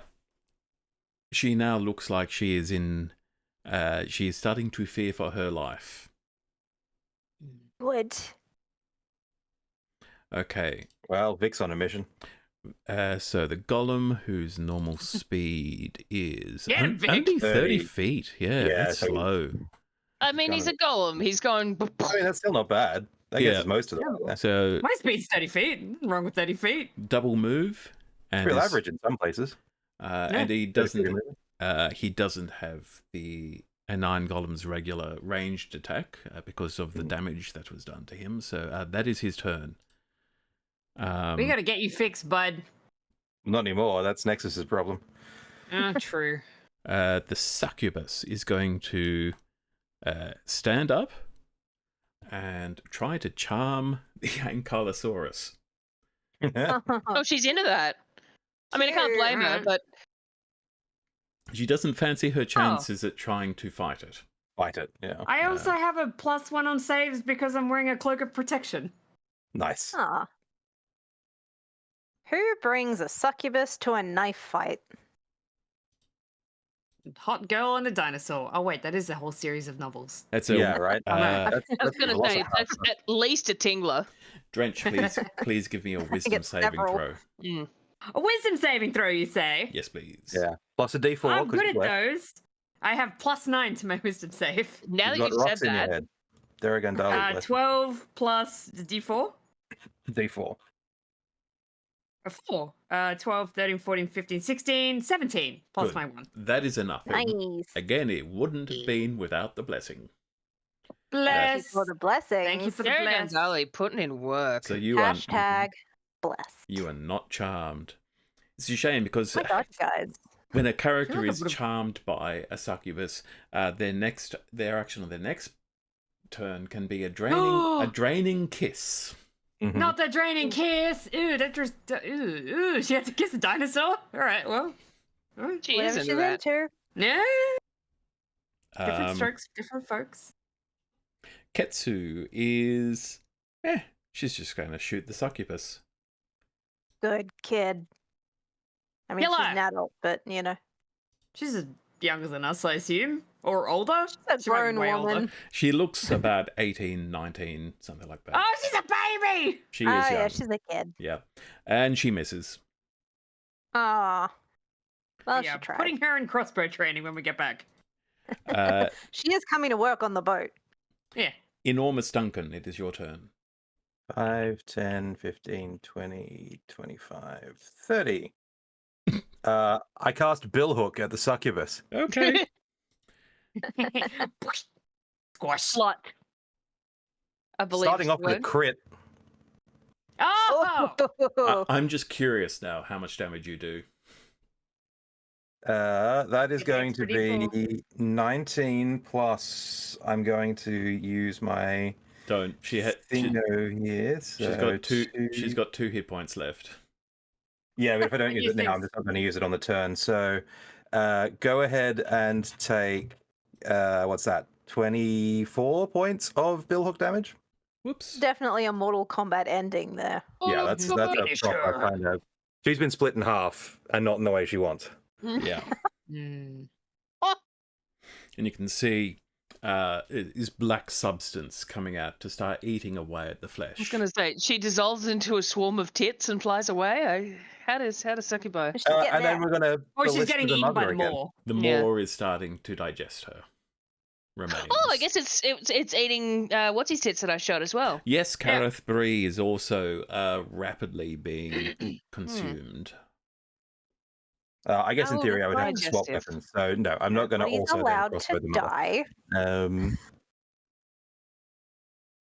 She now looks like she is in, she is starting to fear for her life. Good. Okay. Well, Vic's on a mission. So the golem, whose normal speed is Yeah, Vic. only 30 30. feet. Yeah, Yeah, that's so- slow. I mean, he's a golem. He's going... I mean, that's still not bad. That Yeah. gets us most of them. So My speed's 30 feet. Nothing wrong with 30 feet. double move, and Real is- average in some places. and he doesn't. He doesn't have a 9 golem's regular ranged attack because of the damage that was done to him. So that is his turn. We gotta get you fixed, bud. Not anymore. That's Nexus's problem. True. The succubus is going to stand up and try to charm the Ankylosaurus. Oh, she's into that. I mean, I can't blame her, Alright. but... She doesn't fancy her chances at trying to fight it. fight it. Yeah. I also have a +1 on saves because I'm wearing a cloak of protection. Nice. Ah. Who brings a succubus to a knife fight? Hot girl and a dinosaur. Oh wait, that is a whole series of novels. That's Yeah, right. I was That's going to lots say, of that's at least a tingler. Drench, please give me a wisdom get saving several. throw. Mm. A wisdom saving throw, you say? Yes, please. Yeah. Plus a D4. I'm 'cause good you at work. those. I have +9 to my wisdom save. Now You've that got you've said rocks in your that, head. There again, darling. 12 plus the D4. D4. A 4. 12, 13, 14, 15, 16, 17 plus Good. my 1. That is enough. Nice. Again, it wouldn't have been without the blessing. Thank you Bless. for the blessings. Thank you for the Jerry bless. Gonzalez putting in work. So you Hashtag blessed. you are not charmed. It's a shame because Oh my gosh, guys. when a character I feel like I is would've- charmed by a succubus, their action on their next turn can be a draining kiss. Mhm. Not the draining kiss. Ooh, that just. Ooh, she had to kiss a dinosaur? Alright, well. Alright. She is Whatever into she's that. into. Yeah. Different Um, strokes, different folks. Ketsu is, she's just going to shoot the succubus. Good kid. I mean, Yellow. she's an adult, but you know, She's younger than us, I assume. Or older. she's a She might be grown way woman. older. She looks about 18, 19, something like that. Oh, she's a baby! She Oh is young. yeah, she's a kid. Yeah, and she misses. Ah. Well, yeah, she tried. putting her in crossbow training when we get back. She is coming to work on the boat. Yeah. Enormous Duncan, it is your turn. 5, 10, 15, 20, 25, 30. I cast Billhook at the succubus. Okay. Squash. Slut. I believe. Starting it's off the with a word. crit. Oh! I'm just curious now how much damage you do. That is It going makes to pretty be 19 plus. I'm going to use my Don't. She's thingo here. So got two. She's got 2 hit points left. Yeah, but if I don't use Use it now, I'm things. just not going to use it on the turn. So go ahead and take what's that? 24 points of Billhook damage. Whoops. Definitely a Mortal Kombat ending there. Yeah, that's a proper kind of. She's been split in half and not in the way she wants. Yeah. Mm. And you can see is black substance coming out to start eating away at the flesh. I was going to say, she dissolves into a swarm of tits and flies away. How does succubi? She's getting And then there. we're going to. Oh, she's getting eaten by the again. maw. The Yeah. maw is starting to digest her remains. Oh, I guess it's eating what's his tits that I shot as well. Yes, Kareth Bree is also rapidly being consumed. I guess in Oh, theory I would have to swap digestive. weapons. So no, I'm not going to He's also then allowed crossbow to the mother. die.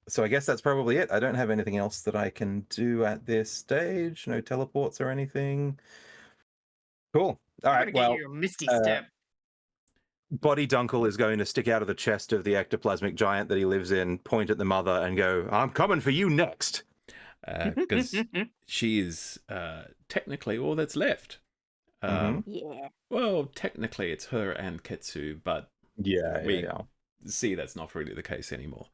So I guess that's probably it. I don't have anything else that I can do at this stage. No teleports or anything. Cool. All I'm right. gonna get Well, you a misty step. Body Dunkle is going to stick out of the chest of the ectoplasmic giant that he lives in, point at the mother, and go, "I'm coming for you next." Because she is technically all that's left. Yeah. Well, technically it's her and Ketsu, but Yeah, we yeah. see that's not really the case anymore.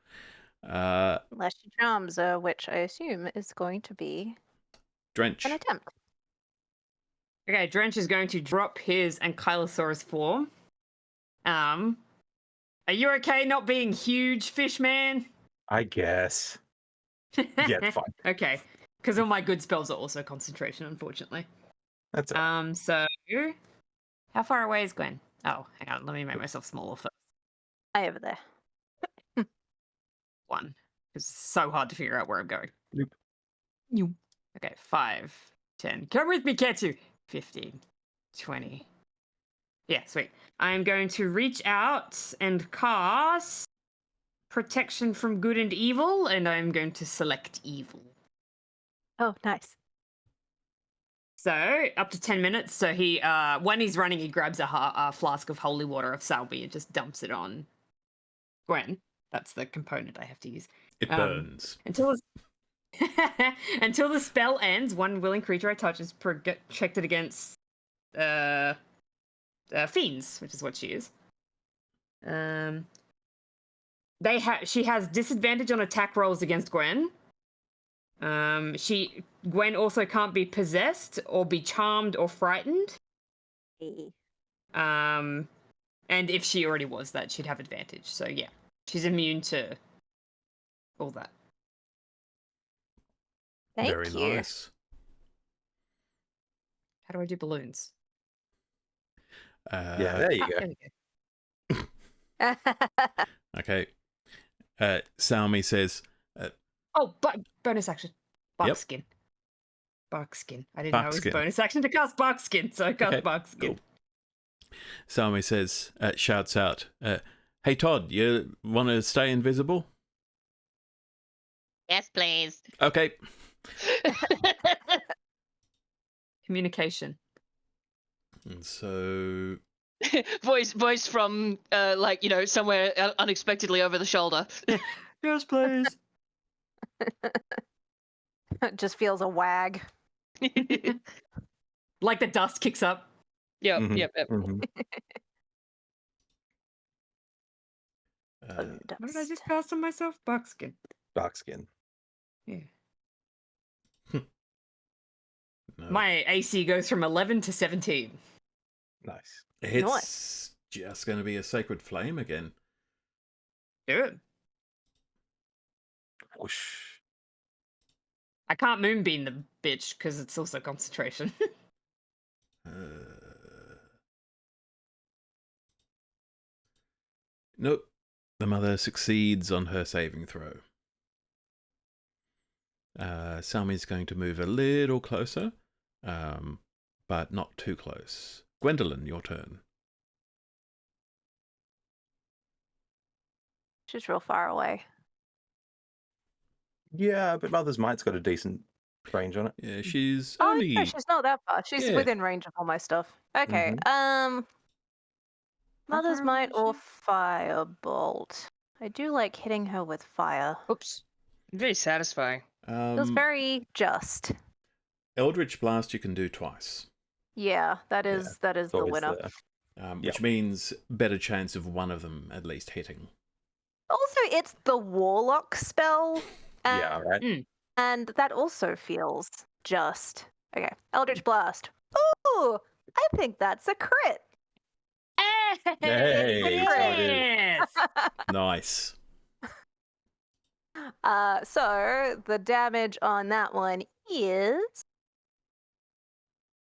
Unless she charms, which I assume is going to be Drench. an attempt. Okay, Drench is going to drop his Ankylosaurus form. Are you okay not being huge, fish man? I guess. Yeah, fine. Okay, because all my good spells are also concentration, unfortunately. That's it. So how far away is Gwen? Oh, hang on, let me make myself smaller first. Hi over there. 1. It's so hard to figure out where I'm going. Nope. You. Okay, 5, 10. Come with me, Ketsu. 15, 20. Yeah, sweet. I'm going to reach out and cast Protection from Good and Evil, and I'm going to select Evil. Oh, nice. So, up to 10 minutes. So he, when he's running, he grabs a flask of holy water of Salby and just dumps it on Gwen. That's the component I have to use. It burns. Until the spell ends, one willing creature I touch is protected against fiends, which is what she is. She has disadvantage on attack rolls against Gwen. Gwen also can't be possessed or be charmed or frightened. And if she already was that, she'd have advantage. So yeah, she's immune to all that. Very Thank you. nice. How do I do balloons? Yeah, there you There go. we go. Okay. Salmi says, Bonus action. Yep. Barkskin. Barkskin. I didn't know it was Barkskin. bonus action to cast Barkskin, so I cast Okay, Barkskin. cool. Salmi says, shouts out, hey Todd, you want to stay invisible? Yes, please. Okay. Communication. And so, voice from somewhere unexpectedly over the shoulder. Yes, please. It just feels a wag. Like the dust kicks up. Yep. Mhm. What did I just cast on myself? Barkskin. Dark skin. Yeah. no. My AC goes from 11 to 17. Nice. It's just going to be a sacred flame again. Do it. Whoosh. I can't moonbeam the bitch because it's also concentration. Nope. The mother succeeds on her saving throw. Salmi's going to move a little closer, but not too close. Gwendolyn, your turn. She's real far away. Yeah, but Mother's Might's got a decent range on it. Yeah, she's Oh, only... no, she's not that far. She's Yeah. within range of all my stuff. Okay. Mother's far Might away or is Firebolt. I do like hitting her with fire. Oops. Very satisfying. Feels very just. Eldritch Blast you can do twice, Yeah, that is the Always winner. there. which means better chance of one of them at least hitting. Also, it's the Warlock spell. Yeah, right. And that also feels just. Okay, Eldritch Blast. Ooh, I think that's a crit. Hey, Yes! Nice. So the damage on that one is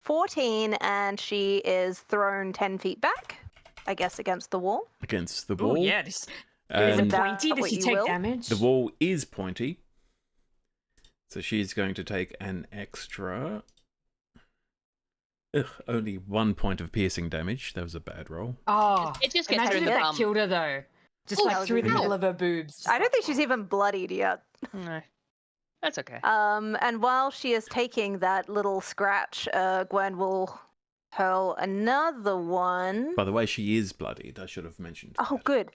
14, and she is thrown 10 feet back, I guess, against the wall. Against the Oh, wall. yeah. Is it And pointy? That Does what she you take will? damage? the wall is pointy. So she's going to take an extra... only 1 point of piercing damage. That was a bad roll. Oh, It just gets her imagine in if the that bum. killed her, though. Just Ooh, like that was through the really middle good. of her boobs. Just I don't like, think she's even bloodied yet. No, that's okay. And while she is taking that little scratch, Gwen will hurl another one. By the way, she is bloodied. I should have mentioned Oh, that. good.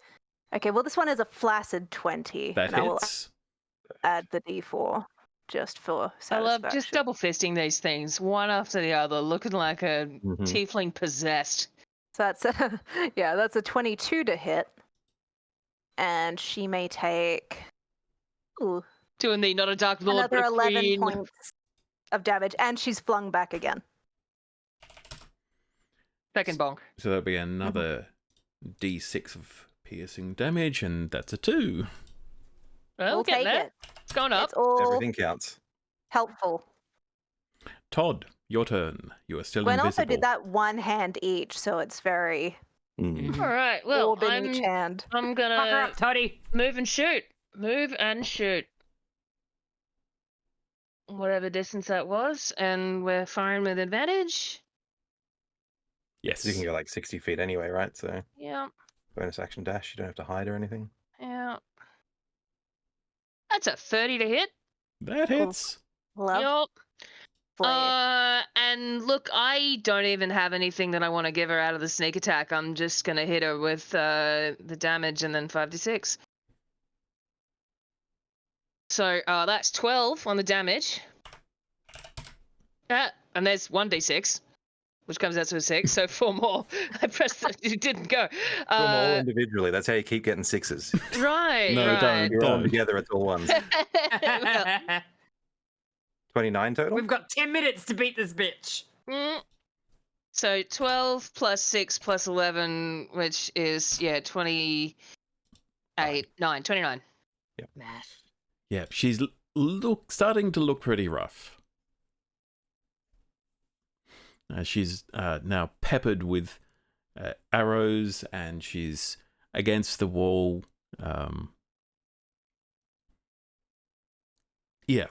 Okay, well, this one is a flaccid 20. That and I will hits. add the d4 just for I satisfaction. love just double fisting these things, one after the other, looking like a tiefling possessed. So that's that's a 22 to hit. And she may take Doing the not a dark lord, another but a 11 queen. points of damage, and she's flung back again. Second bonk. So that'll be another d6 of piercing damage, and that's a 2. Well, We'll getting take there. it. It's going up. It's all Everything counts. helpful. Todd, your turn. You are still Gwen invisible. also did that one hand each, so it's very Mm. All right. Well, orb in each hand. I'm fuck her gonna up, Toddy. move and shoot. Move and shoot. Whatever distance that was, and we're firing with advantage. Yes. You can go like 60 feet anyway, right? So Yeah. bonus action dash. You don't have to hide or anything. Yeah. That's a 30 to hit. That hits. Love. Yep. And look, I don't even have anything that I want to give her out of the sneak attack. I'm just gonna hit her with the damage and then 5d6. So that's 12 on the damage. And there's 1d6 which comes out to a 6. So 4 more. I pressed that. It didn't go. Put them all individually. That's how you keep getting 6s. Right. No, right. You're all don't. together, it's all ones. Well, 29 total? We've got 10 minutes to beat this bitch. So 12 plus 6 plus 11, which is 28, 29. Math. Yeah, she's starting to look pretty rough. She's now peppered with arrows, and she's against the wall. Yeah.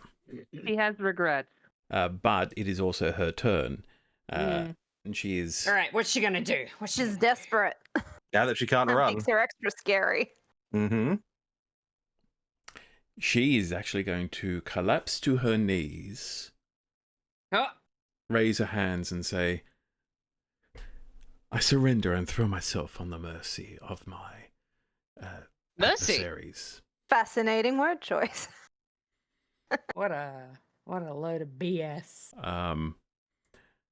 He has regrets. But it is also her turn. And she is... All right, what's she gonna do? She's desperate. Now that she can't That run. makes her extra scary. Mm-hmm. She is actually going to collapse to her knees, Oh, raise her hands and say, I surrender and throw myself on the mercy of my Mercy? adversaries. Fascinating word choice. what a load of BS. Um,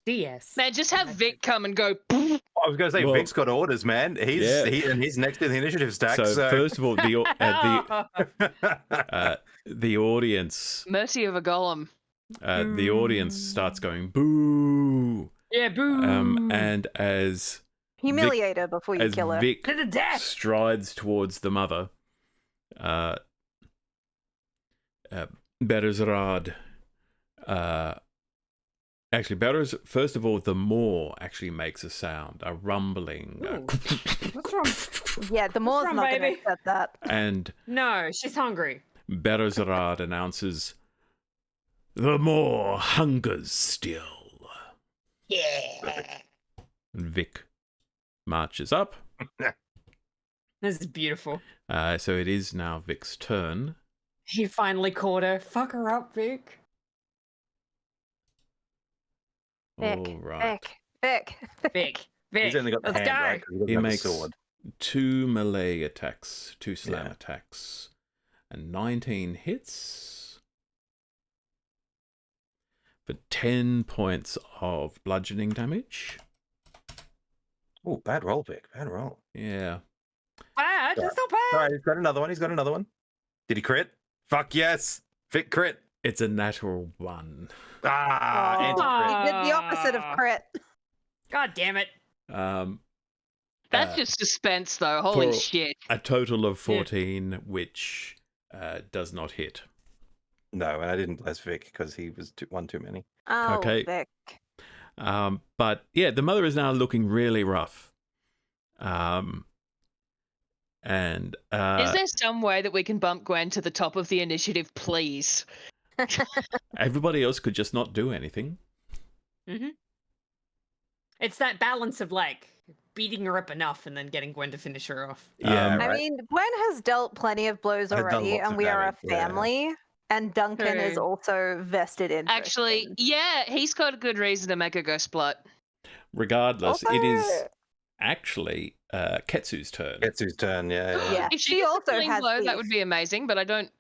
DS. Man, just have Vic come and go. I was going to say, Well, Vic's got orders, man. He's next to the initiative stack. so, So, first of all, the audience, Mercy of a golem. the audience starts going boo. Yeah, boo. And as Humiliate her before you as kill her. Vic To the death. strides towards the mother, Berzrad, actually, first of all, the maw actually makes a sound, a rumbling. What's wrong? Yeah, the Moor's wrong, not going to baby? accept that. And No, she's hungry. Berzrad announces, the maw hungers still. Yeah. And Vic marches up. This is beautiful. So it is now Vic's turn. He finally caught her. Fuck her up, Vic. All right. Vic. Vic. he's only got the Let's hand, go. right? 'Cause he doesn't He have a makes sword. 2 melee attacks, 2 slam Yeah. attacks, and 19 hits for 10 points of bludgeoning damage. Oh, bad roll, Vic. Bad roll. Yeah. Bad. That's not All bad. right, he's got another one. He's got another one. Did he crit? Fuck yes. Vic crit. It's a natural 1. Ah, Oh, anti-crit. he did the opposite of crit. God damn it. That's just suspense, though. Holy for- shit. A total of 14, which does not hit. No, and I didn't bless Vic because he was one too many. Oh, Okay. Vic. But yeah, the mother is now looking really rough. And Is there some way that we can bump Gwen to the top of the initiative, please? everybody else could just not do anything. It's that balance of like beating her up enough and then getting Gwen to finish her off. Yeah, right. I mean, Gwen has dealt plenty of blows Has done already, lots and of we are a damage, yeah. family. And Duncan is True. also vested in. Actually, yeah, he's got a good reason to make her go splut. Regardless, it is Also- actually Ketsu's turn. Ketsu's turn, yeah. Yeah. If She she also also has blow, that beef. would be amazing, but I don't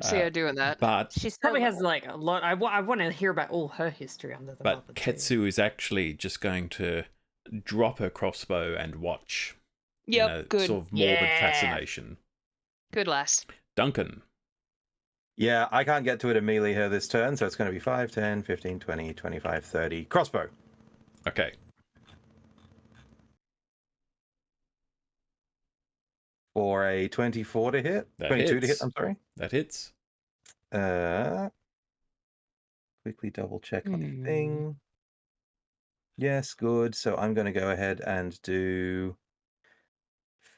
see her doing that. But She's Probably has like a lot. I want to hear about all her history under the mother, but too. Ketsu is actually just going to drop her crossbow and watch. Yep, in a good. sort of morbid Yeah. fascination. Good lass. Duncan. Yeah, I can't get to it and melee her this turn, so it's going to be 5, 10, 15, 20, 25, 30. Crossbow. Okay. For a 24 to hit. That 22 to hit, hits. I'm sorry. That hits. Quickly double check on the thing. Yes, good. So I'm going to go ahead and do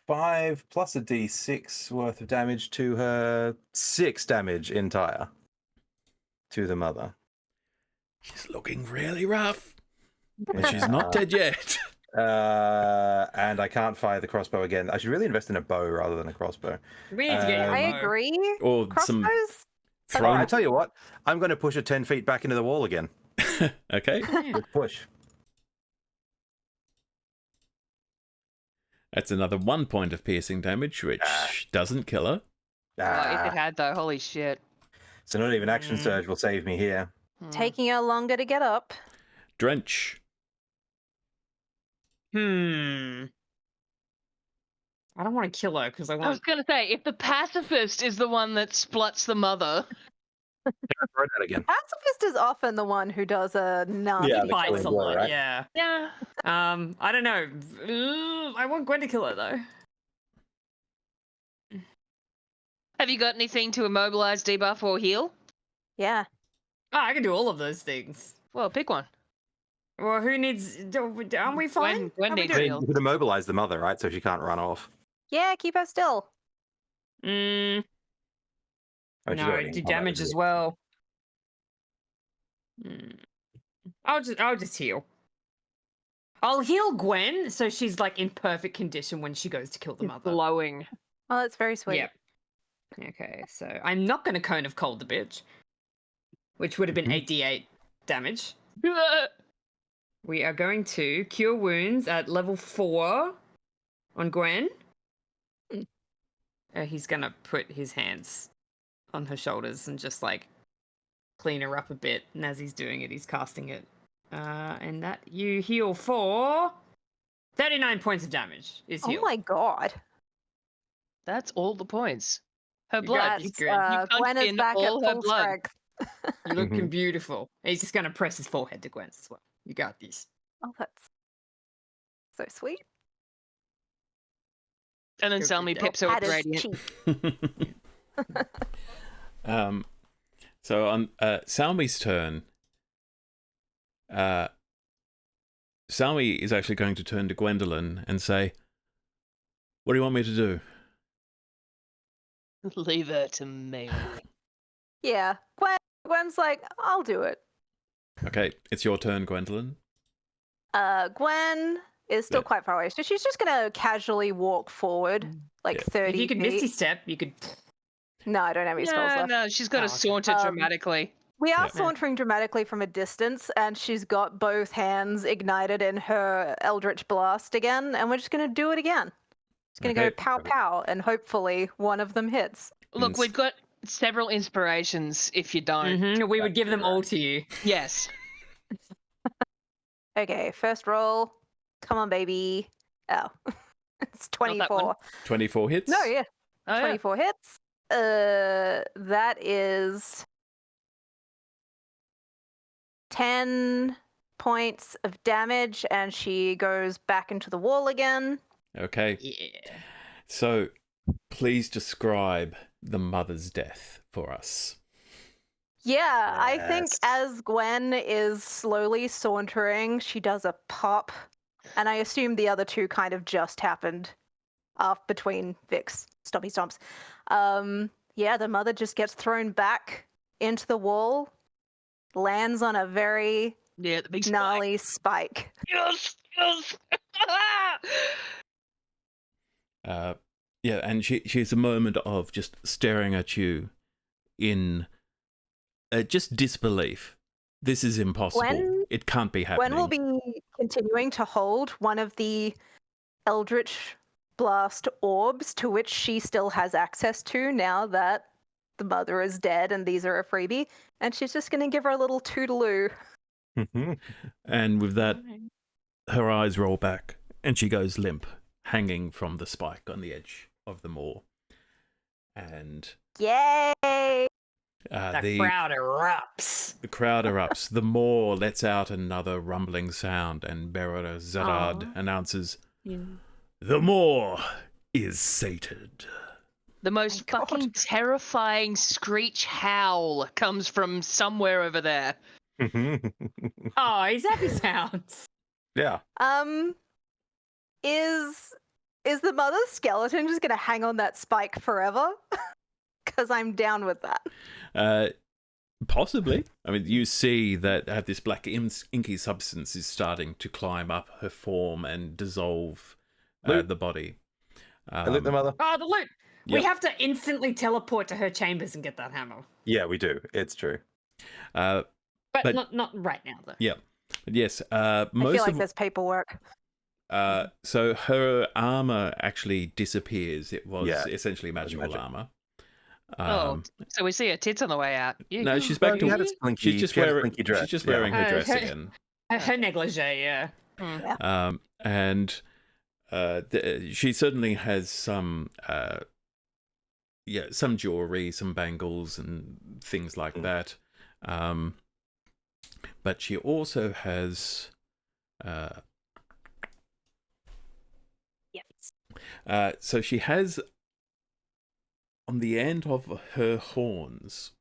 5 plus a d6 worth of damage to her. 6 damage entire to the mother. She's looking really rough. But she's not dead yet. And I can't fire the crossbow again. I should really invest in a bow rather than a crossbow. We need to get I your bow. agree. Or some Crossbows. I thrown. tell you what, I'm going to push it 10 feet back into the wall again. Okay. With push. That's another 1 point of piercing damage, which doesn't kill her. Oh, if it had though, holy shit. So not even action surge will save me here. Taking her longer to get up. Drench. I don't want to kill her because I I was want. going to say, if the pacifist is the one that spluts the mother, Try that again. Pacifist is often the one who does a nasty Yeah, He the bites killing a blow, lot, right? yeah. yeah. I don't know. I want Gwen to kill her though. Have you got anything to immobilize, debuff, or heal? Yeah. Oh, I can do all of those things. Well, pick one. Well, who needs? Aren't we fine? Gwen How we needs I doing? mean, heal. you could immobilize the mother, right? So she can't run off. Yeah, keep her still. Mm, Oh, she's no, already in do combat, damage isn't as she? well. I'll just heal. I'll heal Gwen so she's like in perfect condition when she goes to kill the mother. Glowing. Oh, that's very sweet. Yep. Okay, so I'm not going to Cone of Cold the bitch, which would have been 8d8 damage. We are going to Cure Wounds at level 4 on Gwen. He's going to put his hands on her shoulders and just like clean her up a bit. And as he's doing it, he's casting it. And that you heal for 39 points of damage is Oh healed. my god. That's all the points. Her You blood. got That's, this, Gwen. Gwen is in back at all her full blood. strength. You're looking beautiful. He's just going to press his forehead to Gwen's as well. You got this. Oh, that's so sweet. And then Go Salmi get pips her with That is radiant. cheap. So on Salmi's turn, Salmi is actually going to turn to Gwendolyn and say, "What do you want me to do?" Leave her to me. Yeah. Gwen's like, I'll do it. Okay, it's your turn, Gwendolyn. Gwen is still Yeah. quite far away, so she's just gonna casually walk forward, like Yeah. 30 If you could feet. Misty Step, you could. No, I don't have any spells No, left. no, she's got to Oh, okay. saunter dramatically. We are Yeah. sauntering dramatically from a distance, and she's got both hands ignited in her Eldritch Blast again, and we're just going to do it again. It's going to Okay. go pow pow, and hopefully one of them hits. Look, Ins- we've got several inspirations if you don't. We would give them all to you. Yes. Okay, first roll. Come on, baby. Oh, it's Not that one. 24. 24 hits? No, yeah, Oh, yeah. 24 hits. That is 10 points of damage, and she goes back into the wall again. Okay, Yeah. so please describe the mother's death for us. Yeah, I think Yes. as Gwen is slowly sauntering, she does a pop, and I assume the other two kind of just happened between Vic's stompy stomps. Yeah, the mother just gets thrown back into the wall, lands on a very Yeah, the big spike. gnarly spike. Yes, yes. Yeah, and she has a moment of just staring at you in just disbelief. This is impossible. Gwen- It can't be happening. Gwen will be continuing to hold one of the Eldritch Blast orbs to which she still has access to now that the mother is dead and these are a freebie. And she's just going to give her a little toodaloo. And with that, her eyes roll back and she goes limp, hanging from the spike on the edge of the moor. And Yay! The crowd erupts. the crowd erupts. The moor lets out another rumbling sound, and Bearer Zarad announces, "The moor is sated." The most God. fucking terrifying screech howl comes from somewhere over there. Oh, he's happy sounds. Yeah. Is the mother's skeleton just going to hang on that spike forever? Because I'm down with that. Possibly. I mean, you see that this black inky substance is starting to climb up her form and dissolve Loot. the body. I loot the mother. Oh, the loot. We Yep. have to instantly teleport to her chambers and get that hammer. Yeah, we do. It's true. But But- not right now, though. Yeah. But yes, I most feel like of there's paperwork. so her armor actually disappears. It was Yeah, essentially magical magic. armor. So we see her tits on the way out. You- No, she's Well, back she had a to. slinky, She's just she had a wearing. slinky dress. She's just yeah. wearing her Oh, dress her- again. Her negligee, yeah. and she certainly has some some jewelry, some bangles and things like that. But she also has so she has on the end of her horns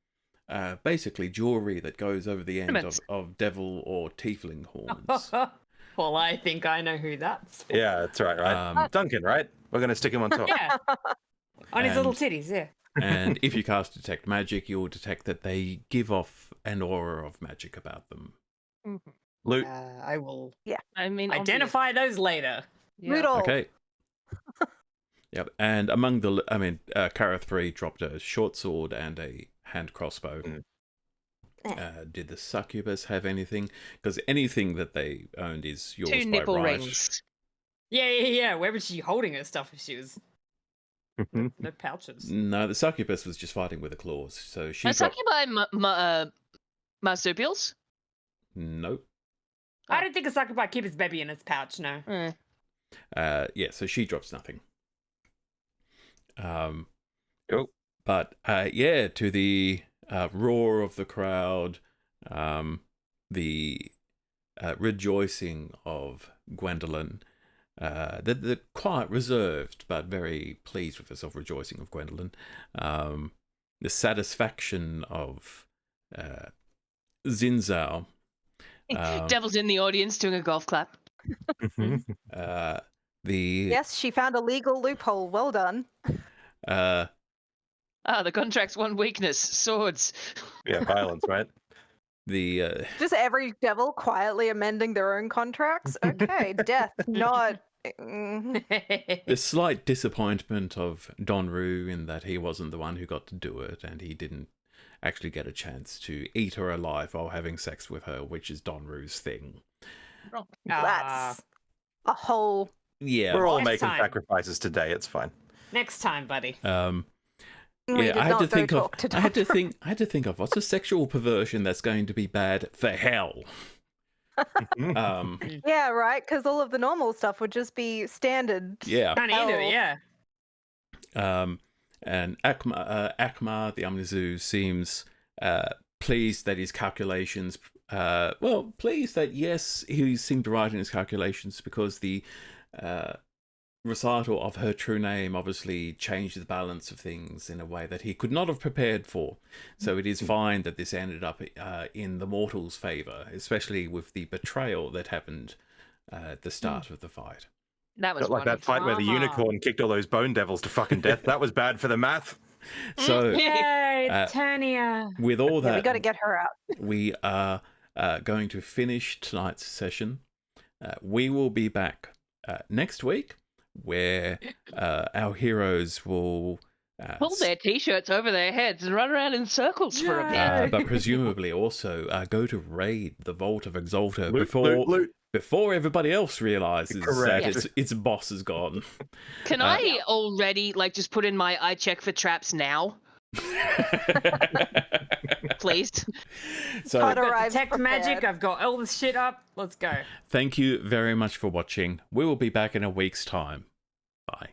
basically jewelry that goes over the end of devil or tiefling horns. Well, I think I know who that's for. Yeah, that's right? Duncan, right? We're going to stick him on top. Yeah. On his little titties, yeah. And if you cast Detect Magic, you'll detect that they give off an aura of magic about them. Loot. I will I mean, identify those later. Yeah. Okay. Yep. And among the, Kara 3 dropped a short sword and a hand crossbow. Did the succubus have anything? Because anything that they owned is yours 2 by nipple right. rings. Yeah. Where was she holding her stuff if she was... No pouches. No, the succubus was just fighting with the claws. So she Are dropped... succubi marsupials? Nope. I don't think a succubi keep his baby in its pouch, no. So she drops nothing. Cool. But to the roar of the crowd, the rejoicing of Gwendolyn, the quiet, reserved, but very pleased with herself rejoicing of Gwendolyn, the satisfaction of Zinzao. Devil's in the audience doing a golf clap. Yes, she found a legal loophole. Well done. The contract's one weakness: swords. Yeah, violence, right? Just every devil quietly amending their own contracts. Okay, death, not. The slight disappointment of Donru in that he wasn't the one who got to do it, and he didn't actually get a chance to eat her alive while having sex with her, which is Donru's thing. That's a whole. Yeah, we're all making sacrifices today. It's fine. Next time, buddy. I had to think of what's a sexual perversion that's going to be bad for hell. Yeah, right. Because all of the normal stuff would just be standard. Yeah. Can't either. Yeah. And Akmar, the Amnizu, seems pleased that his calculations. Pleased that yes, he seemed right in his calculations because the recital of her true name obviously changed the balance of things in a way that he could not have prepared for. So it is fine that this ended up in the mortals' favour, especially with the betrayal that happened at the start of the fight. That was like that fight where the unicorn kicked all those bone devils to fucking death. That was bad for the math. So yay, Tanya. With all that, we got to get her out. We are going to finish tonight's session. We will be back next week, where our heroes will pull their t-shirts over their heads and run around in circles for a bit. but presumably also go to raid the Vault of Exalta before everybody else realizes that its boss is gone. Can I already just put in my I check for traps now? Please. So I've got detect magic, I've got all this shit up. Let's go. Thank you very much for watching. We will be back in a week's time. Bye.